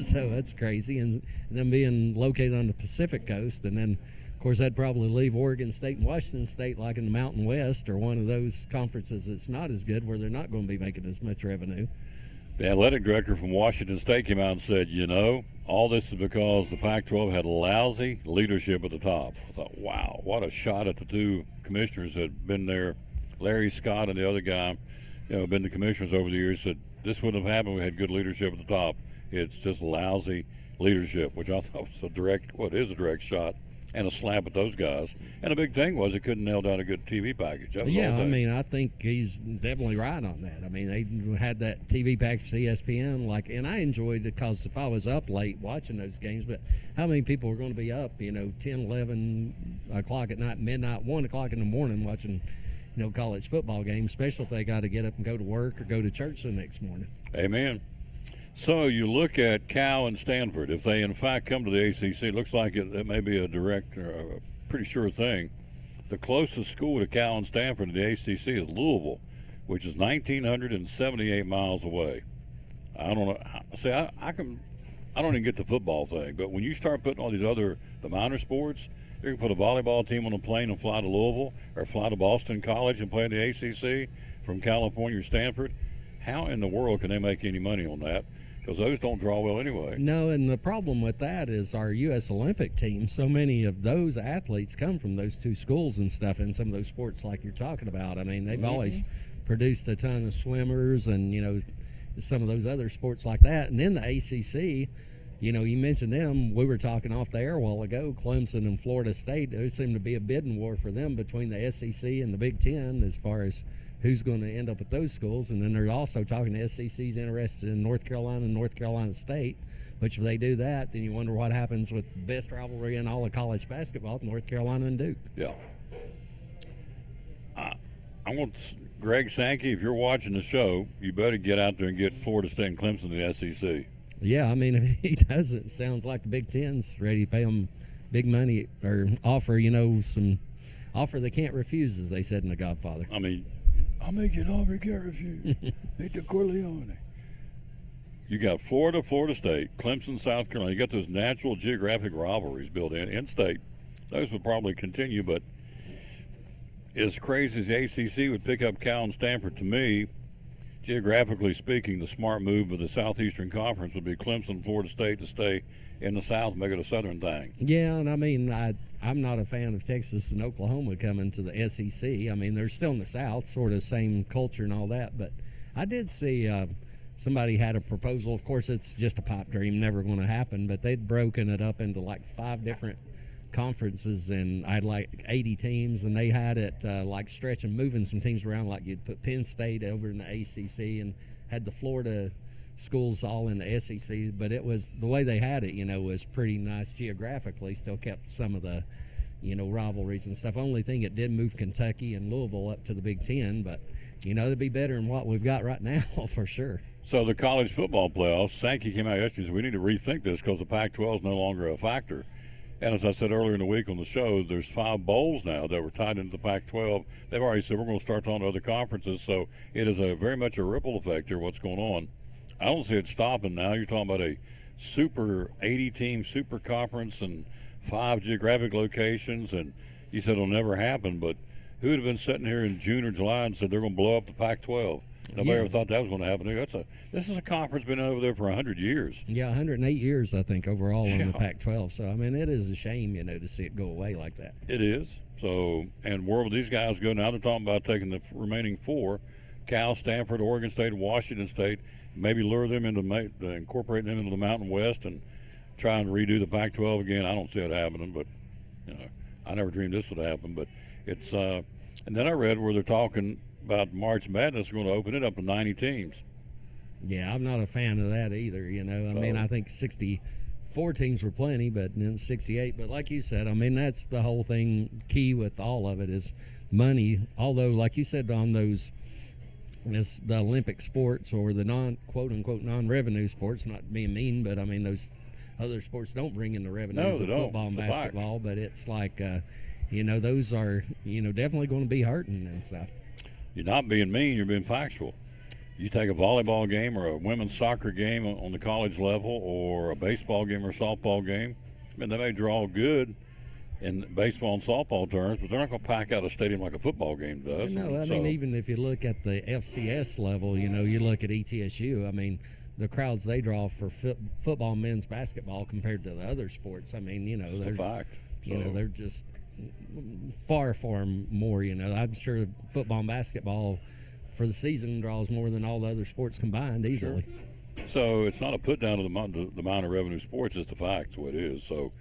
[SPEAKER 18] So that's crazy. And them being located on the Pacific coast. And then, of course, that'd probably leave Oregon State and Washington State like in the Mountain West or one of those conferences that's not as good where they're not going to be making as much revenue.
[SPEAKER 1] The athletic director from Washington State came out and said, all this is because the Pac-12 had lousy leadership at the top. I thought, wow, what a shot at the two commissioners that had been there. Larry Scott and the other guy, been the commissioners over the years, said this wouldn't have happened. We had good leadership at the top. It's just lousy leadership, which I thought was a direct shot and a slap at those guys. And the big thing was it couldn't nail down a good TV package.
[SPEAKER 18] Yeah, I mean, I think he's definitely right on that. I mean, they had that TV package, ESPN, and I enjoyed it because if I was up late watching those games, but how many people were going to be up, 10, 11 o'clock at night, midnight, 1 o'clock in the morning watching, college football games, especially if they got to get up and go to work or go to church the next morning.
[SPEAKER 1] Amen. So you look at Cal and Stanford. If they, in fact, come to the ACC, it looks like it may be a direct, a pretty sure thing. The closest school to Cal and Stanford in the ACC is Louisville, which is 1,978 miles away. I don't know. See, I don't even get the football thing, but when you start putting all the minor sports, you can put a volleyball team on a plane and fly to Louisville or fly to Boston College and play in the ACC from California or Stanford. How in the world can they make any money on that? Because those don't draw well anyway.
[SPEAKER 18] No, and the problem with that is our U.S. Olympic team, so many of those athletes come from those two schools and stuff in some of those sports like you're talking about. I mean, they've always produced a ton of swimmers and, some of those other sports like that. And then the ACC, you mentioned them. We were talking off the air a while ago, Clemson and Florida State. There seemed to be a bidding war for them between the SEC and the Big Ten as far as who's going to end up at those schools. And then they're also talking the SEC's interested in North Carolina and North Carolina State, which if they do that, then you wonder what happens with the best rivalry in all of college basketball, North Carolina and Duke.
[SPEAKER 1] Yeah. I want Greg Sankey, if you're watching the show, you better get out there and get Florida State and Clemson to the SEC.
[SPEAKER 18] Yeah, I mean, if he doesn't, it sounds like the Big Ten's ready to pay him big money or offer, some offer they can't refuse, as they said in The Godfather.
[SPEAKER 1] I mean, I'll make you an offer you can't refuse. Victor Corleone. You got Florida, Florida State, Clemson, South Carolina. You got those natural geographic rivalries built in state. Those would probably continue, but as crazy as the ACC would pick up Cal and Stanford, to me, geographically speaking, the smart move of the Southeastern Conference would be Clemson, Florida State to stay in the South and make it a Southern thing.
[SPEAKER 18] Yeah, and I mean, I'm not a fan of Texas and Oklahoma coming to the SEC. I mean, they're still in the South, sort of same culture and all that. But I did see somebody had a proposal. Of course, it's just a pipe dream, never going to happen. But they'd broken it up into like 5 different conferences, and I had like 80 teams, and they had it like stretching, moving some teams around. Like you'd put Penn State over in the ACC and had the Florida schools all in the SEC, but it was the way they had it, was pretty nice geographically. Still kept some of the, rivalries and stuff. Only thing, it did move Kentucky and Louisville up to the Big Ten, but they'd be better than what we've got right now for sure.
[SPEAKER 1] So the college football playoffs, Sankey came out yesterday and said we need to rethink this because the Pac-12 is no longer a factor. And as I said earlier in the week on the show, there's 5 bowls now that were tied into the Pac-12. They've already said we're going to start on to other conferences, so it is very much a ripple effect here, what's going on. I don't see it stopping now. You're talking about a super 80-team super conference and 5 geographic locations, and you said it'll never happen, but who would have been sitting here in June or July and said they're going to blow up the Pac-12? Nobody ever thought that was going to happen. This is a conference been over there for 100 years.
[SPEAKER 18] Yeah, 108 years, I think, overall on the Pac-12. So, it is a shame, to see it go away like that.
[SPEAKER 1] It is. So, and where will these guys go? Now they're talking about taking the remaining 4, Cal, Stanford, Oregon State, Washington State, maybe lure them into incorporating them into the Mountain West and try and redo the Pac-12 again. I don't see it happening, but, I never dreamed this would happen. But it's, and then I read where they're talking about March Madness going to open it up to 90 teams.
[SPEAKER 18] Yeah, I'm not a fan of that either. I think 64 teams were plenty, but then 68. But like you said, that's the whole thing. Key with all of it is money. Although, like you said, on the Olympic sports or the quote unquote non-revenue sports, not being mean, but those other sports don't bring in the revenues of football and basketball. But it's like, those are definitely going to be hurting and stuff.
[SPEAKER 1] You're not being mean, you're being factual. You take a volleyball game or a women's soccer game on the college level or a baseball game or a softball game, they may draw good in baseball and softball terms, but they're not going to pack out a stadium like a football game does.
[SPEAKER 18] No, even if you look at the FCS level, you look at ETSU, the crowds they draw for football, men's basketball compared to the other sports,
[SPEAKER 1] it's a fact.
[SPEAKER 18] They're just far more. I'm sure football and basketball for the season draws more than all the other sports combined easily.
[SPEAKER 1] Sure. So it's not a put down of the amount of revenue sports, it's the fact, it's what it is. So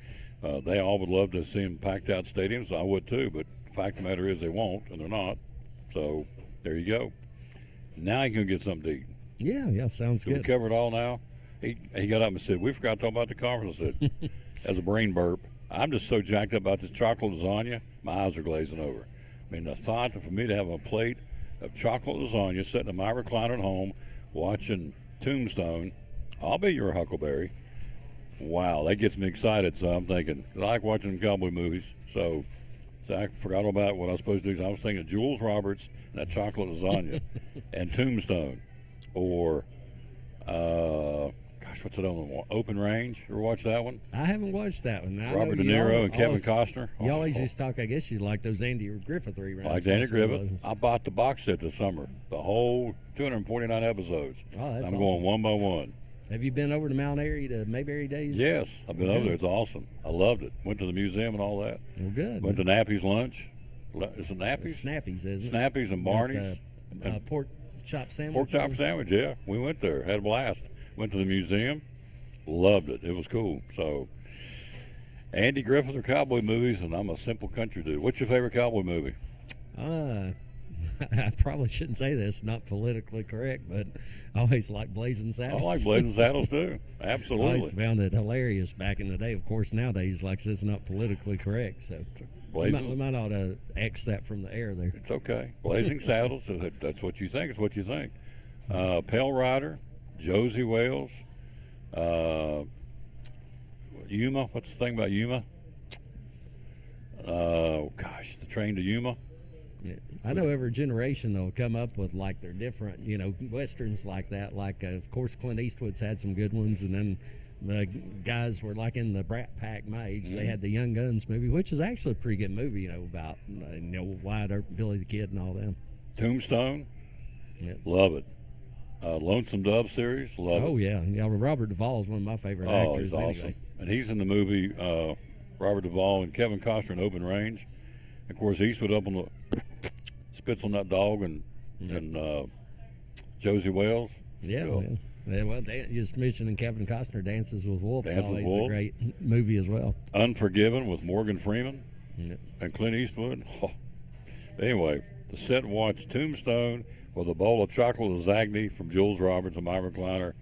[SPEAKER 1] they all would love to see them packed out stadiums. I would too, but the fact of the matter is they won't, and they're not. So there you go. Now you can get something to eat.
[SPEAKER 18] Yeah, sounds good.
[SPEAKER 1] We cover it all now. He got up and said, we forgot to talk about the conference. I said, as a brain burp, I'm just so jacked up about this chocolate lasagna, my eyes are glazing over. The thought for me to have a plate of chocolate lasagna sitting in my recliner at home watching Tombstone, I'll be your Huckleberry. Wow, that gets me excited. So I'm thinking, I like watching cowboy movies. So I forgot about what I was supposed to do. So I was thinking Jules Roberts and that chocolate lasagna and Tombstone. Or, what's that other one? Open Range. Ever watch that one?
[SPEAKER 18] I haven't watched that one.
[SPEAKER 1] Robert De Niro and Kevin Costner.
[SPEAKER 18] You always used to talk, I guess you like those Andy Griffith reruns.
[SPEAKER 1] I like Andy Griffith. I bought the box set this summer, the whole 249 episodes.
[SPEAKER 18] Oh, that's
[SPEAKER 1] I'm
[SPEAKER 18] awesome.
[SPEAKER 1] Going one by one.
[SPEAKER 18] Have you been over to Mount Airy to Mayberry Days?
[SPEAKER 1] Yes, I've been over there. It's awesome. I loved it. Went to the museum and all that.
[SPEAKER 18] Well, good.
[SPEAKER 1] Went to Nappy's lunch. Is it Nappy's?
[SPEAKER 18] Snappies, isn't it?
[SPEAKER 1] Snappies and Barney's.
[SPEAKER 18] Pork chop sandwich.
[SPEAKER 1] Pork chop sandwich, yeah. We went there. Had a blast. Went to the museum. Loved it. It was cool. So, Andy Griffith or cowboy movies, and I'm a simple country dude. What's your favorite cowboy movie?
[SPEAKER 18] I probably shouldn't say this, not politically correct, but I always liked Blazing Saddles.
[SPEAKER 1] I like Blazing Saddles too. Absolutely.
[SPEAKER 18] I always found it hilarious back in the day. Of course, nowadays, like I said, it's not politically correct. So we might ought to X that from the air there.
[SPEAKER 1] It's okay. Blazing Saddles, that's what you think. It's what you think. Pale Rider, Josie Wales, Yuma. What's the thing about Yuma? The Train to Yuma.
[SPEAKER 18] Yeah. I know every generation they'll come up with like their different, westerns like that. Like, of course, Clint Eastwood's had some good ones, and then the guys were like in the Brat Pack, my age. They had the Young Guns movie, which is actually a pretty good movie, about Wyatt Earp, Billy the Kid, and all them.
[SPEAKER 1] Tombstone, love it. Lonesome Dove series, love it.
[SPEAKER 18] Oh yeah, Robert Duvall is one of my favorite actors.
[SPEAKER 1] He's awesome,
[SPEAKER 18] anyway.
[SPEAKER 1] And he's in the movie. Robert Duvall and Kevin Costner in Open Range. Of course, Eastwood up on the spits on that dog and Josie Wales.
[SPEAKER 18] Yeah, well, just mentioning Kevin Costner Dances with Wolves.
[SPEAKER 1] Dances with
[SPEAKER 18] Wolves. A great movie as well.
[SPEAKER 1] Unforgiven with Morgan Freeman and Clint Eastwood. Oh. Anyway, to sit and watch Tombstone with a bowl of chocolate lasagna from Jules Roberts and my recliner,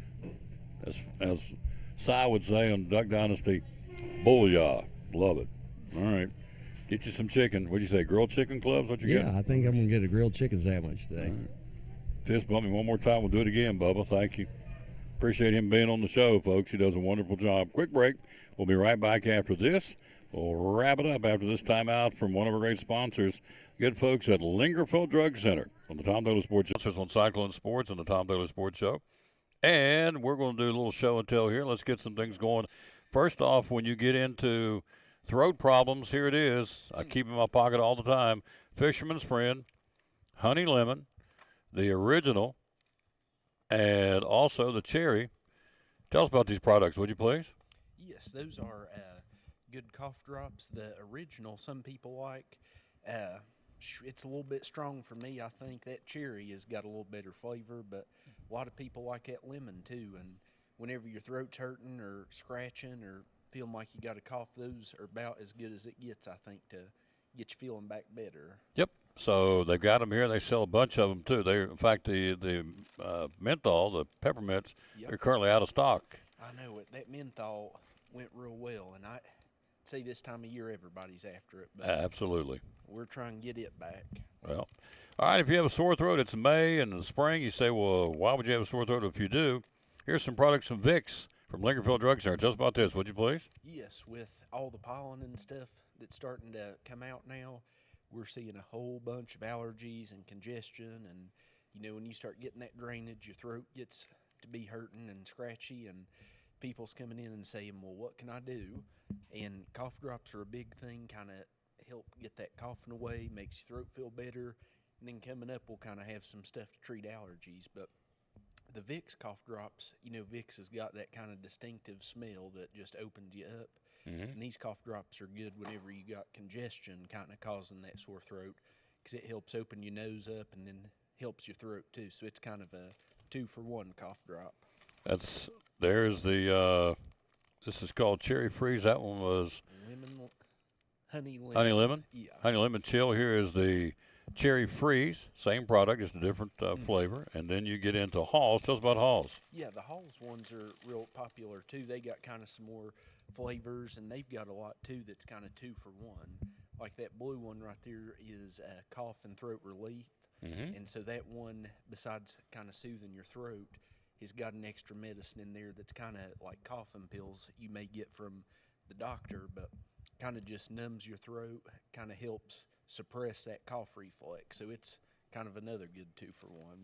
[SPEAKER 1] as Cy would say on Duck Dynasty, booyah. Love it. All right. Get you some chicken. What'd you say, grilled chicken clubs? What you
[SPEAKER 18] Yeah,
[SPEAKER 1] got?
[SPEAKER 18] I think I'm going to get a grilled chicken sandwich today.
[SPEAKER 1] Fist bump me one more time. We'll do it again, Bubba. Thank you. Appreciate him being on the show, folks. He does a wonderful job. Quick break. We'll be right back after this. We'll wrap it up after this timeout from one of our great sponsors, good folks at Lingerfeld Drug Center on the Tom Taylor Sports Show, on Cyclone Sports and the Tom Taylor Sports Show. And we're going to do a little show and tell here. Let's get some things going. First off, when you get into throat problems, here it is. I keep it in my pocket all the time. Fisherman's Friend, Honey Lemon, the original, and also the cherry. Tell us about these products, would you please?
[SPEAKER 21] Yes, those are good cough drops. The original, some people like. It's a little bit strong for me. I think that cherry has got a little better flavor, but a lot of people like that lemon too. And whenever your throat's hurting or scratching or feeling like you got a cough, those are about as good as it gets, I think, to get you feeling back better.
[SPEAKER 1] Yep. So they've got them here. They sell a bunch of them too. They, in fact, the menthol, the peppermints,
[SPEAKER 21] Yep.
[SPEAKER 1] they're currently out of stock.
[SPEAKER 21] I know it. That menthol went real well, and I see this time of year everybody's after it. But
[SPEAKER 1] Absolutely.
[SPEAKER 21] we're trying to get it back.
[SPEAKER 1] Well, all right. If you have a sore throat, it's May and the spring. You say, well, why would you have a sore throat if you do? Here's some products from Vicks from Lingerfeld Drug Center. Tell us about this, would you please?
[SPEAKER 21] Yes, with all the pollen and stuff that's starting to come out now, we're seeing a whole bunch of allergies and congestion. And, you know, when you start getting that drainage, your throat gets to be hurting and scratchy, and people's coming in and saying, well, what can I do? And cough drops are a big thing, kind of help get that coughing away, makes your throat feel better. And then coming up, we'll kind of have some stuff to treat allergies. But the Vicks cough drops, you know, Vicks has got that kind of distinctive smell that just opens you up. And these cough drops are good whenever you got congestion kind of causing that sore throat, because it helps open your nose up and then helps your throat too. So it's kind of a 2-for-1 cough drop.
[SPEAKER 1] There's the, this is called Cherry Freeze. That one was
[SPEAKER 21] Honey Lemon.
[SPEAKER 1] Honey Lemon?
[SPEAKER 21] Yeah.
[SPEAKER 1] Honey Lemon Chill. Here is the Cherry Freeze. Same product, just a different flavor. And then you get into Halls. Tell us about Halls.
[SPEAKER 21] Yeah, the Halls ones are real popular too. They got kind of some more flavors, and they've got a lot too that's kind of 2-for-1. Like that blue one right there is cough and throat relief. And so that one, besides kind of soothing your throat, has got an extra medicine in there that's kind of like coughing pills you may get from the doctor, but kind of just numbs your throat, kind of helps suppress that cough reflex. So it's kind of another good 2-for-1.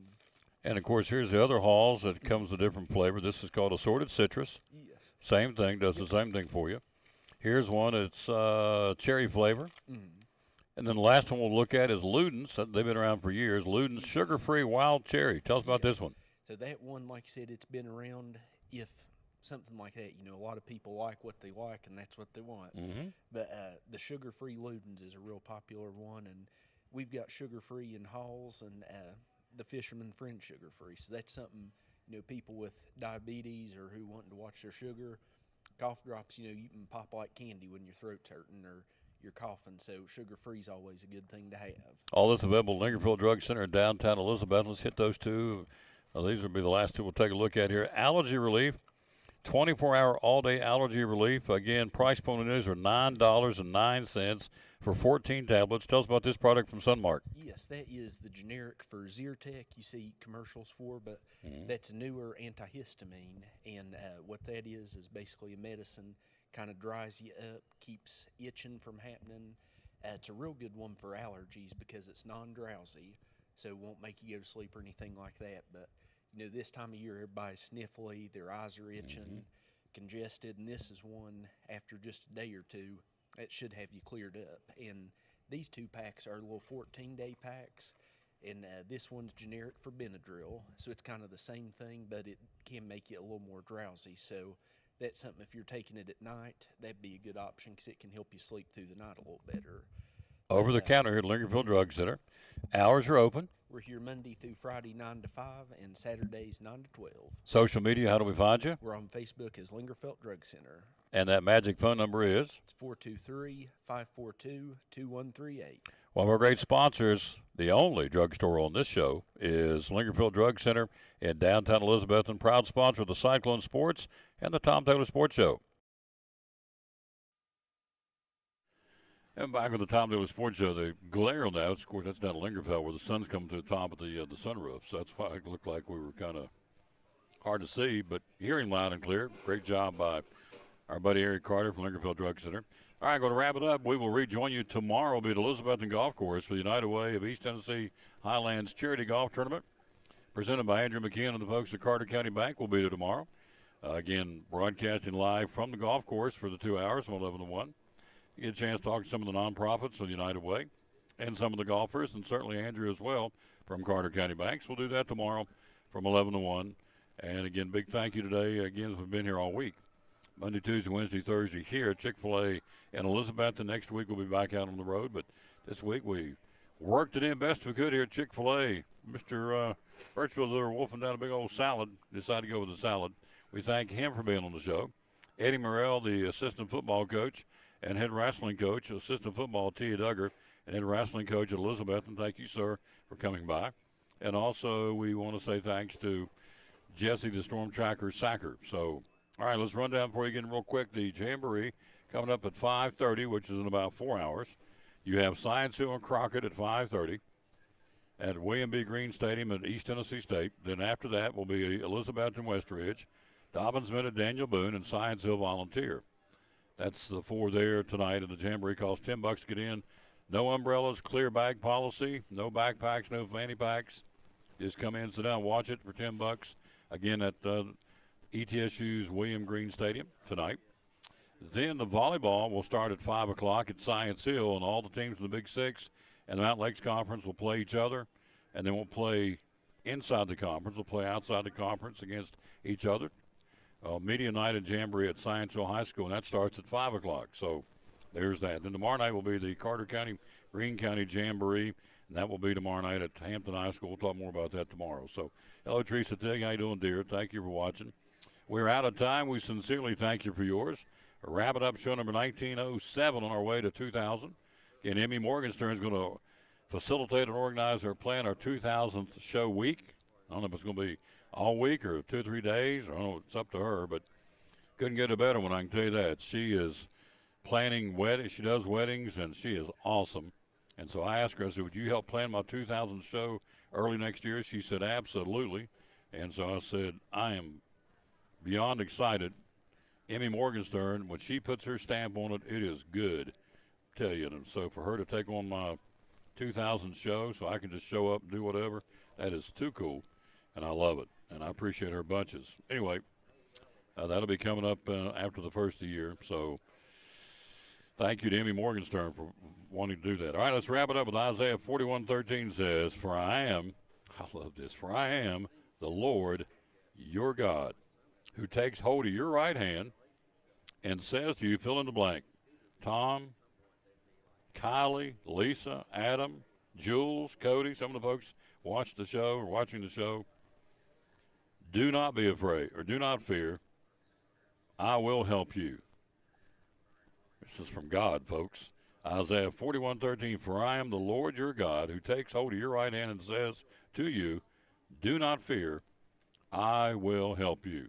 [SPEAKER 1] And, of course, here's the other Halls that comes with different flavor. This is called Assorted Citrus.
[SPEAKER 21] Yes.
[SPEAKER 1] Same thing, does the same thing for you. Here's one, it's cherry flavor. And then the last one we'll look at is Luden's. They've been around for years. Luden's Sugar-Free Wild Cherry. Tell us about this one.
[SPEAKER 21] So that one, like you said, it's been around. If something like that, you know, a lot of people like what they like, and that's what they want. But the sugar-free Luden's is a real popular one, and we've got sugar-free in Halls and the Fisherman Friend sugar-free. So that's something, you know, people with diabetes or who wanting to watch their sugar, cough drops, you know, you can pop like candy when your throat's hurting or you're coughing. So sugar-free is always a good thing to have.
[SPEAKER 1] All this available at Lingerfeld Drug Center in downtown Elizabeth. Let's hit those two. These will be the last two we'll take a look at here. Allergy relief, 24-hour all-day allergy relief. Again, price point on these are $9.09 for 14 tablets. Tell us about this product from Sunmark.
[SPEAKER 21] Yes, that is the generic for Zyrtec you see commercials for, but that's a newer antihistamine. And what that is basically a medicine, kind of dries you up, keeps itching from happening. It's a real good one for allergies because it's non-drowsy, so it won't make you go to sleep or anything like that. But you know, this time of year, everybody's sniffly, their eyes are itching, congested, and this is one after just a day or two that should have you cleared up. And these two packs are little 14-day packs, and this one's generic for Benadryl, so it's kind of the same thing, but it can make you a little more drowsy. So that's something, if you're taking it at night, that'd be a good option because it can help you sleep through the night a little better.
[SPEAKER 1] Over the counter here at Lingerfeld Drug Center. Hours are open.
[SPEAKER 21] We're here Monday through Friday 9 to 5 and Saturdays 9 to 12.
[SPEAKER 1] Social media, how do we find you?
[SPEAKER 21] We're on Facebook as Lingerfeld Drug Center.
[SPEAKER 1] And that magic phone number is?
[SPEAKER 21] It's 423-542-2138.
[SPEAKER 1] One of our great sponsors, the only drugstore on this show, is Lingerfeld Drug Center in downtown Elizabeth, and proud sponsor of the Cyclone Sports and the Tom Taylor Sports Show. And back with the Tom Daily Sports Show, the glare on that, of course, that's down at Lingerfeld where the sun's coming to the top of the sunroof. So that's why it looked like we were kind of hard to see, but hearing loud and clear. Great job by our buddy Eric Carter from Lingerfeld Drug Center. All right, going to wrap it up. We will rejoin you tomorrow. We'll be at Elizabethton Golf Course for the United Way of East Tennessee Highlands Charity Golf Tournament, presented by Andrew McKeon and the folks at Carter County Bank. Will be there tomorrow. Again, broadcasting live from the golf course for the 2 hours from 11 to 1. You get a chance to talk to some of the nonprofits of the United Way and some of the golfers, and certainly Andrew as well from Carter County Banks. We'll do that tomorrow from 11 to 1. And, again, big thank you today, again, as we've been here all week. Monday, Tuesday, Wednesday, Thursday here at Chick-fil-A in Elizabethton. Next week we'll be back out on the road. But this week we worked it in best we could here at Chick-fil-A. Mr. Birchfield's over wolfing down a big old salad. Decided to go with the salad. We thank him for being on the show. Eddie Morrell, the assistant football coach and head wrestling coach, assistant football Tia Duggar, and head wrestling coach at Elizabethton. Thank you, sir, for coming by. And also we want to say thanks to Jesse, the Storm Tracker Sacker. So, all right, let's run down before you get in real quick. The Jamboree coming up at 5:30, which is in about 4 hours. You have Science Hill and Crockett at 5:30 at William B. Green Stadium at East Tennessee State. Then after that will be Elizabeth and Westridge, Dobbins at Daniel Boone, and Science Hill Volunteer. That's the four there tonight, and the Jamboree costs $10 to get in. No umbrellas, clear bag policy, no backpacks, no fanny packs. Just come in, sit down, watch it for $10. Again, at ETSU's William Green Stadium tonight. Then the volleyball will start at 5 o'clock at Science Hill, and all the teams from the Big Six and the Mountain Lakes Conference will play each other, and then we'll play inside the conference. We'll play outside the conference against each other. Media night and Jamboree at Science Hill High School, and that starts at 5 o'clock. So there's that. Then tomorrow night will be the Carter County, Greene County Jamboree, and that will be tomorrow night at Hampton High School. We'll talk more about that tomorrow. So, hello, Teresa Tig. How you doing, dear? Thank you for watching. We're out of time. We sincerely thank you for yours. Wrap it up, show number 1907 on our way to 2000. Again, Emmy Morgenstern is going to facilitate and organize our plan, our 2000th show week. I don't know if it's going to be all week or 2 or 3 days. I don't know. It's up to her, but couldn't get a better one, I can tell you that. She is planning weddings. She does weddings, and she is awesome. And so I asked her, I said, would you help plan my 2000 show early next year? She said, absolutely. And so I said, I am beyond excited. Emmy Morgenstern, when she puts her stamp on it, it is good, I tell you. And so for her to take on my 2000 show so I can just show up and do whatever, that is too cool, and I love it. And I appreciate her bunches. Anyway, that'll be coming up after the first of the year. So thank you to Emmy Morgenstern for wanting to do that. All right, let's wrap it up with Isaiah 41:13 says, for I am, I love this, for I am the Lord your God, who takes hold of your right hand and says to you, fill in the blank, Tom, Kylie, Lisa, Adam, Jules, Cody, some of the folks watch the show or watching the show, do not be afraid or do not fear. I will help you. This is from God, folks. Isaiah 41:13, for I am the Lord your God, who takes hold of your right hand and says to you, do not fear, I will help you.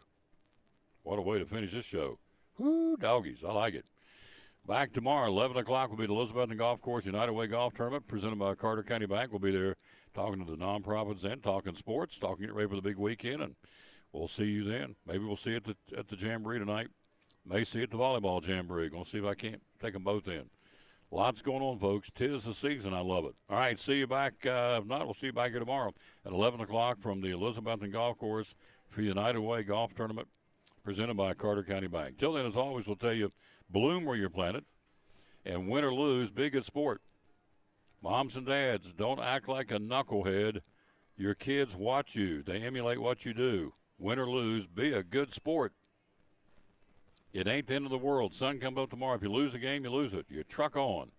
[SPEAKER 1] What a way to finish this show. Whoo, doggies, I like it. Back tomorrow, 11 o'clock, will be the Elizabethton Golf Course United Way Golf Tournament, presented by Carter County Bank. We'll be there talking to the nonprofits and talking sports, talking get ready for the big weekend, and we'll see you then. Maybe we'll see you at the Jamboree tonight. May see you at the volleyball Jamboree. Going to see if I can't take them both in. Lots going on, folks. 'Tis the season. I love it. All right, see you back. If not, we'll see you back here tomorrow at 11 o'clock from the Elizabethton Golf Course for the United Way Golf Tournament, presented by Carter County Bank. Till then, as always, we'll tell you, bloom where you're planted, and win or lose, be a good sport. Moms and dads, don't act like a knucklehead. Your kids watch you. They emulate what you do. Win or lose, be a good sport. It ain't the end of the world. Sun comes up tomorrow. If you lose a game, you lose it. You truck on.